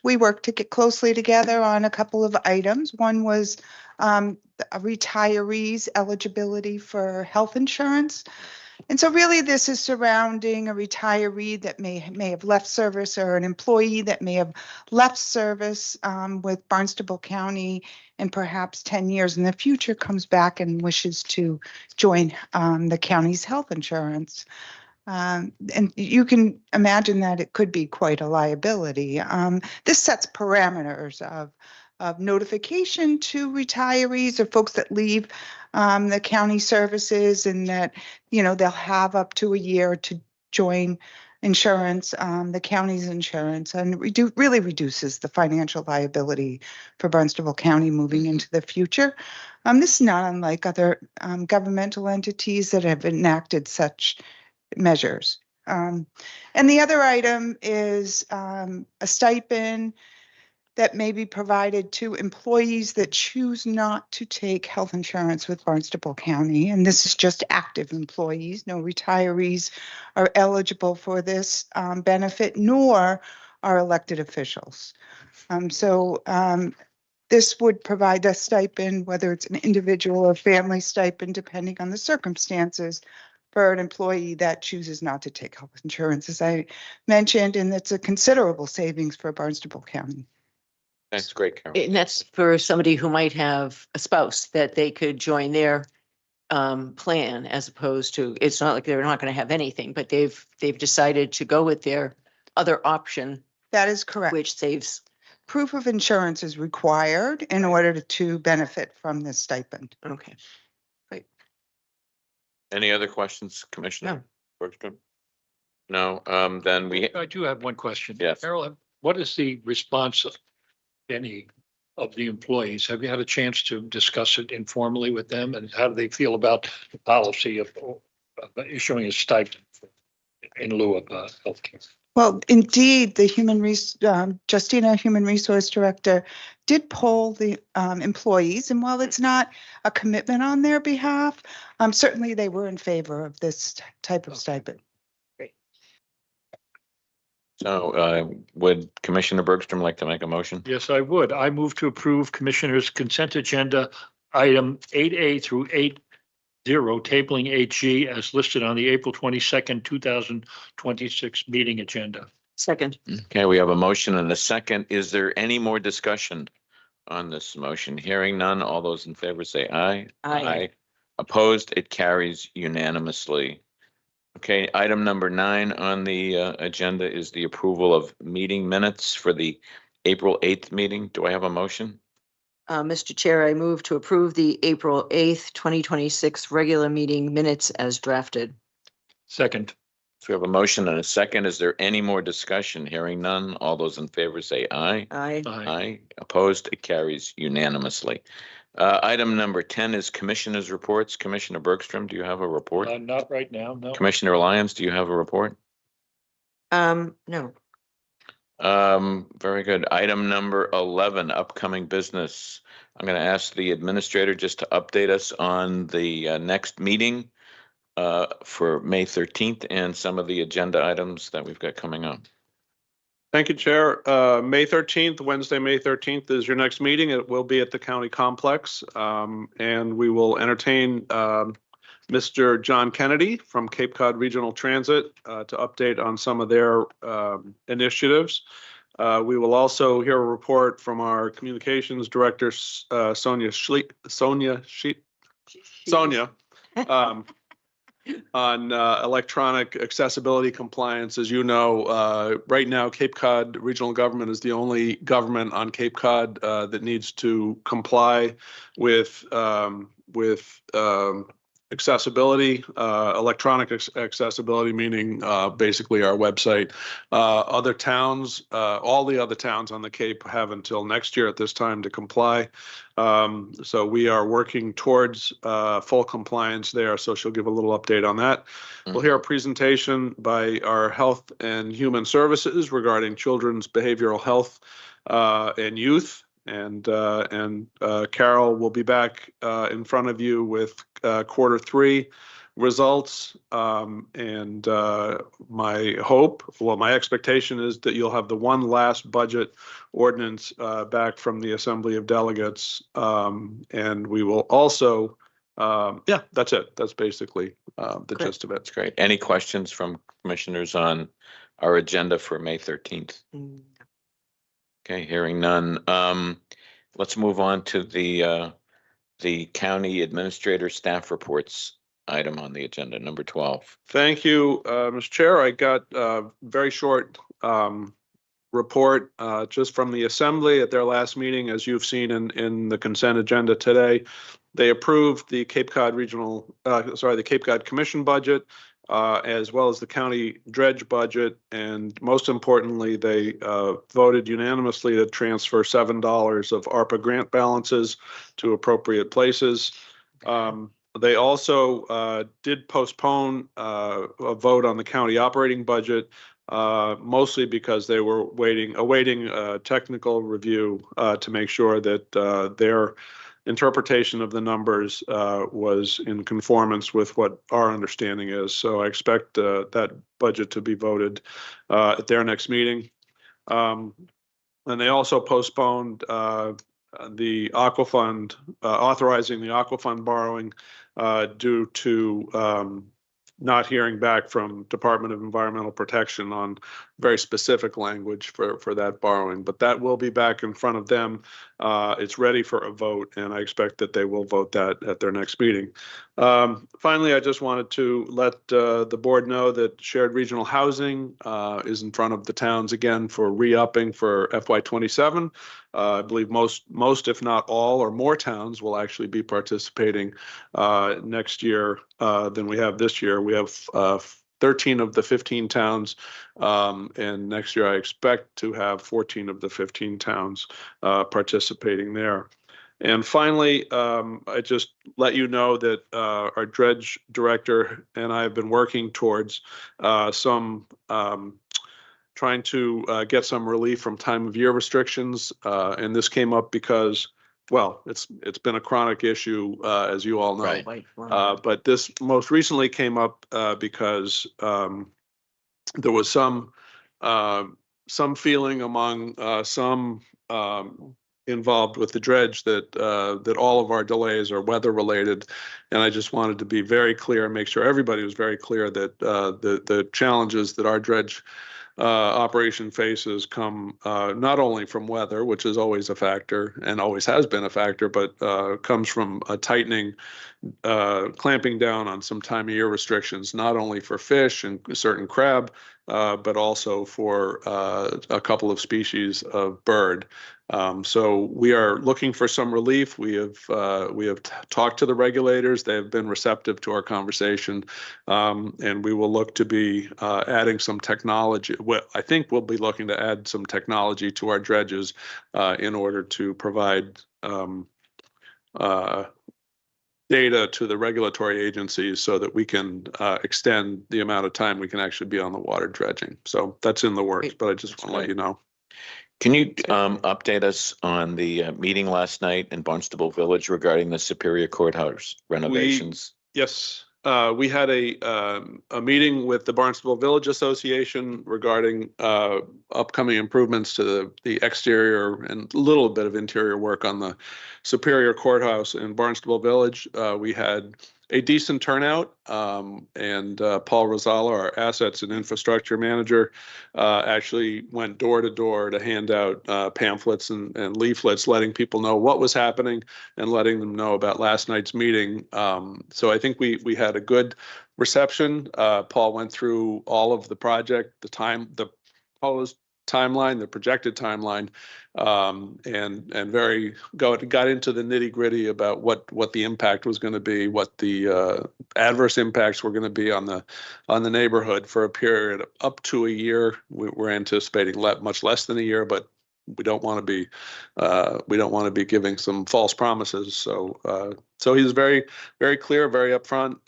We worked to get closely together on a couple of items. One was retirees' eligibility for health insurance. And so really this is surrounding a retiree that may have left service, or an employee that may have left service with Barnstable County and perhaps 10 years in the future comes back and wishes to join the county's health insurance. And you can imagine that it could be quite a liability. This sets parameters of notification to retirees or folks that leave the county services, and that, you know, they'll have up to a year to join insurance, the county's insurance, and really reduces the financial liability for Barnstable County moving into the future. This is not unlike other governmental entities that have enacted such measures. And the other item is a stipend that may be provided to employees that choose not to take health insurance with Barnstable County. And this is just active employees. No retirees are eligible for this benefit, nor are elected officials. This would provide a stipend, whether it's an individual or family stipend, depending on the circumstances, for an employee that chooses not to take health insurance, as I mentioned, and it's a considerable savings for Barnstable County. That's great, Carol. And that's for somebody who might have a spouse that they could join their plan, as opposed to, it's not like they're not going to have anything, but they've decided to go with their other option. That is correct. Which saves. Proof of insurance is required in order to benefit from this stipend. Okay. Any other questions, Commissioner Bergstrom? No, then I do have one question. Yes. Carol, what is the response of any of the employees? Have you had a chance to discuss it informally with them, and how do they feel about the policy of issuing a stipend in lieu of healthcare? Well, indeed, the Justina, Human Resource Director, did poll the employees, and while it's not a commitment on their behalf, certainly they were in favor of this type of stipend. So would Commissioner Bergstrom like to make a motion? Yes, I would. I move to approve Commissioner's consent agenda item 8A through 8. Tabling 8G as listed on the April 22nd, 2026 meeting agenda. Second. Okay, we have a motion and a second. Is there any more discussion on this motion? Hearing none, all those in favor say aye. Aye. Opposed, it carries unanimously. Okay, item number 9 on the agenda is the approval of meeting minutes for the April 8th meeting. Do I have a motion? Mr. Chair, I move to approve the April 8th, 2026 regular meeting minutes as drafted. Second. So we have a motion and a second. Is there any more discussion? Hearing none. All those in favor say aye. Aye. Aye. Opposed? It carries unanimously. Item number 10 is Commissioners' reports. Commissioner Bergstrom, do you have a report? Not right now, no. Commissioner Lyons, do you have a report? No. Very good. Item number 11, upcoming business. I'm going to ask the administrator just to update us on the next meeting for May 13th and some of the agenda items that we've got coming up. Thank you, Chair. May 13th, Wednesday, May 13th is your next meeting. It will be at the county complex, and we will entertain Mr. John Kennedy from Cape Cod Regional Transit to update on some of their initiatives. We will also hear a report from our communications director, Sonia, on electronic accessibility compliance. As you know, right now, Cape Cod Regional Government is the only government on Cape Cod that needs to comply with accessibility, electronic accessibility, meaning basically our website. Other towns, all the other towns on the Cape have until next year at this time to comply. So we are working towards full compliance there. So she'll give a little update on that. We'll hear a presentation by our Health and Human Services regarding children's behavioral health and youth. And Carol will be back in front of you with Q3 results. And my hope, well, my expectation is that you'll have the one last budget ordinance back from the Assembly of Delegates. And we will also, yeah, that's it. That's basically the gist of it. That's great. Any questions from commissioners on our agenda for May 13th? Okay, hearing none. Let's move on to the county administrator staff reports item on the agenda, number 12. Thank you, Mr. Chair. I got a very short report just from the Assembly at their last meeting. As you've seen in the consent agenda today, they approved the Cape Cod Regional, the Cape Cod Commission budget as well as the county dredge budget. And most importantly, they voted unanimously to transfer $7 of ARPA grant balances to appropriate places. They also did postpone a vote on the county operating budget, mostly because they were awaiting a technical review to make sure that their interpretation of the numbers was in conformance with what our understanding is. So I expect that budget to be voted at their next meeting. And they also postponed the Aqua Fund, authorizing the Aqua Fund borrowing due to not hearing back from Department of Environmental Protection on very specific language for that borrowing. But that will be back in front of them. It's ready for a vote, and I expect that they will vote that at their next meeting. Finally, I just wanted to let the board know that shared regional housing is in front of the towns again for re-upping for FY27. I believe most, if not all, or more towns will actually be participating next year than we have this year. We have 13 of the 15 towns, and next year I expect to have 14 of the 15 towns participating there. And finally, I just let you know that our dredge director and I have been working towards trying to get some relief from time of year restrictions. And this came up because, well, it's been a chronic issue, as you all know. Right. But this most recently came up because there was some feeling among some involved with the dredge that all of our delays are weather related. And I just wanted to be very clear and make sure everybody was very clear that the challenges that our dredge operation faces come not only from weather, which is always a factor and always has been a factor, but comes from a tightening, clamping down on some time of year restrictions, not only for fish and certain crab, but also for a couple of species of bird. So we are looking for some relief. We have talked to the regulators. They have been receptive to our conversation, and we will look to be adding some technology. Well, I think we'll be looking to add some technology to our dredges in order to provide data to the regulatory agencies so that we can extend the amount of time we can actually be on the water dredging. So that's in the works, but I just want to let you know. Can you update us on the meeting last night in Barnstable Village regarding the Superior Courthouse renovations? Yes, we had a meeting with the Barnstable Village Association regarding upcoming improvements to the exterior and a little bit of interior work on the Superior Courthouse in Barnstable Village. We had a decent turnout, and Paul Rosala, our assets and infrastructure manager, actually went door to door to hand out pamphlets and leaflets, letting people know what was happening and letting them know about last night's meeting. So I think we had a good reception. Paul went through all of the project, the proposed timeline, the projected timeline, and very got into the nitty gritty about what the impact was going to be, what the adverse impacts were going to be on the neighborhood for a period up to a year. We're anticipating much less than a year, but we don't want to be giving some false promises. So he was very, very clear, very upfront.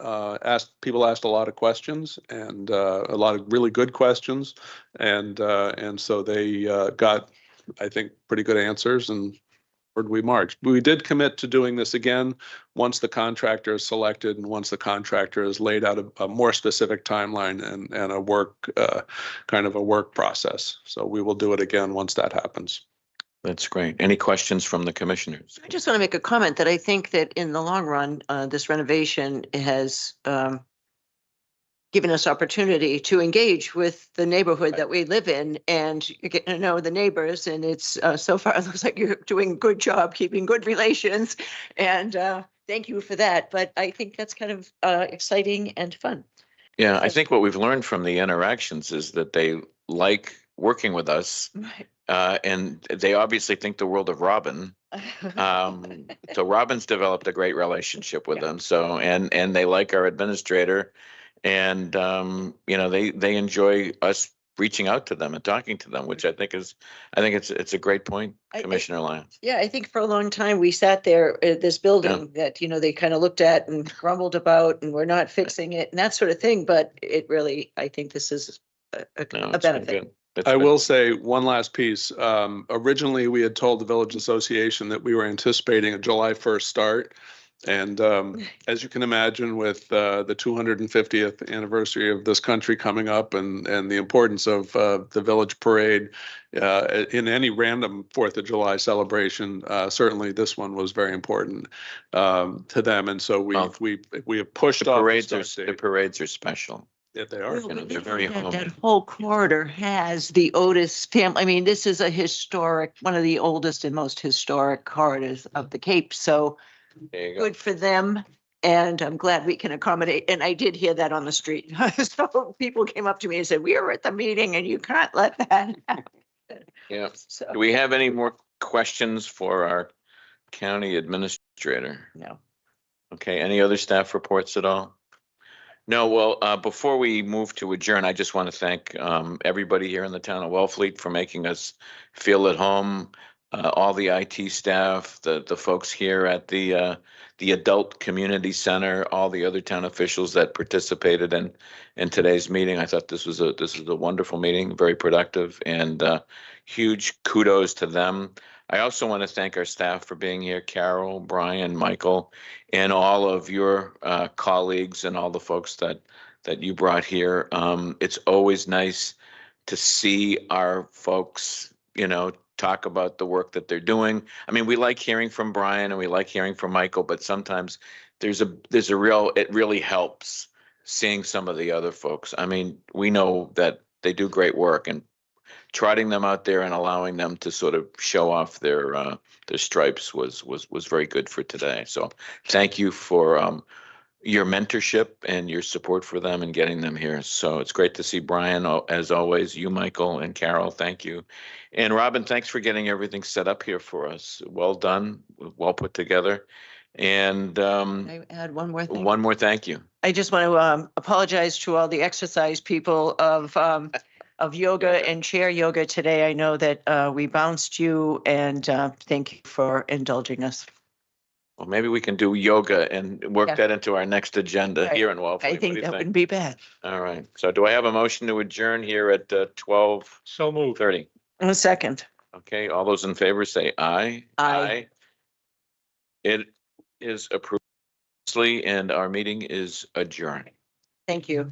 People asked a lot of questions and a lot of really good questions, and so they got, I think, pretty good answers. And where'd we march? We did commit to doing this again once the contractor is selected and once the contractor has laid out a more specific timeline and a work kind of a work process. So we will do it again once that happens. That's great. Any questions from the commissioners? I just want to make a comment that I think that in the long run, this renovation has given us opportunity to engage with the neighborhood that we live in and get to know the neighbors. And it's so far, it looks like you're doing a good job keeping good relations. And thank you for that. But I think that's kind of exciting and fun. Yeah, I think what we've learned from the interactions is that they like working with us. Right. And they obviously think the world of Robin. So Robin's developed a great relationship with them. So and they like our administrator, And, you know, they enjoy us reaching out to them and talking to them, which I think it's a great point, Commissioner Lyons. Yeah, I think for a long time we sat there at this building that, you know, they kind of looked at and grumbled about and we're not fixing it and that sort of thing. But it really, I think this is a No, it's been benefit. good. I will say one last piece. Originally, we had told the Village Association that we were anticipating a July 1st start. And as you can imagine, with the 250th anniversary of this country coming up and the importance of the Village Parade in any random 4th of July celebration, certainly this one was very important to them. And so we have pushed The off the parades are special. Yeah, they are. Well, but They're very that homey. whole corridor has the Otis family. I mean, this is a historic, one of the oldest and most historic corridors of the Cape. So There you go. good for them. And I'm glad we can accommodate. And I did hear that on the street. So people came up to me and said, we were at the meeting and you can't let that happen. Yeah. So, Do we have any more questions for our county administrator? no. Okay, any other staff reports at all? No, well, before we move to adjourn, I just want to thank everybody here in the town of Wellfleet for making us feel at home. All the IT staff, the folks here at the Adult Community Center, all the other town officials that participated in today's meeting. I thought this was a wonderful meeting, very productive, and huge kudos to them. I also want to thank our staff for being here, Carol, Brian, Michael, and all of your colleagues and all the folks that you brought here. It's always nice to see our folks, you know, talk about the work that they're doing. I mean, we like hearing from Brian and we like hearing from Michael, but sometimes it really helps seeing some of the other folks. I mean, we know that they do great work, and trotting them out there and allowing them to sort of show off their stripes was very good for today. So thank you for your mentorship and your support for them and getting them here. So it's great to see Brian, as always, you, Michael, and Carol, thank you. And Robin, thanks for getting everything set up here for us. Well done, well put together. And I add one more thing. one more thank you. I just want to apologize to all the exercise people of yoga and chair yoga today. I know that we bounced you, and thank you for indulging us. Well, maybe we can do yoga and work Yeah. that into our next agenda Right. here in Wellfleet. I What think do you that wouldn't be bad. All right. So do I have a motion to adjourn here at 12:30? In a second. Okay, all those in favor say aye. Aye. It is approved, and our meeting is adjourned. Thank you.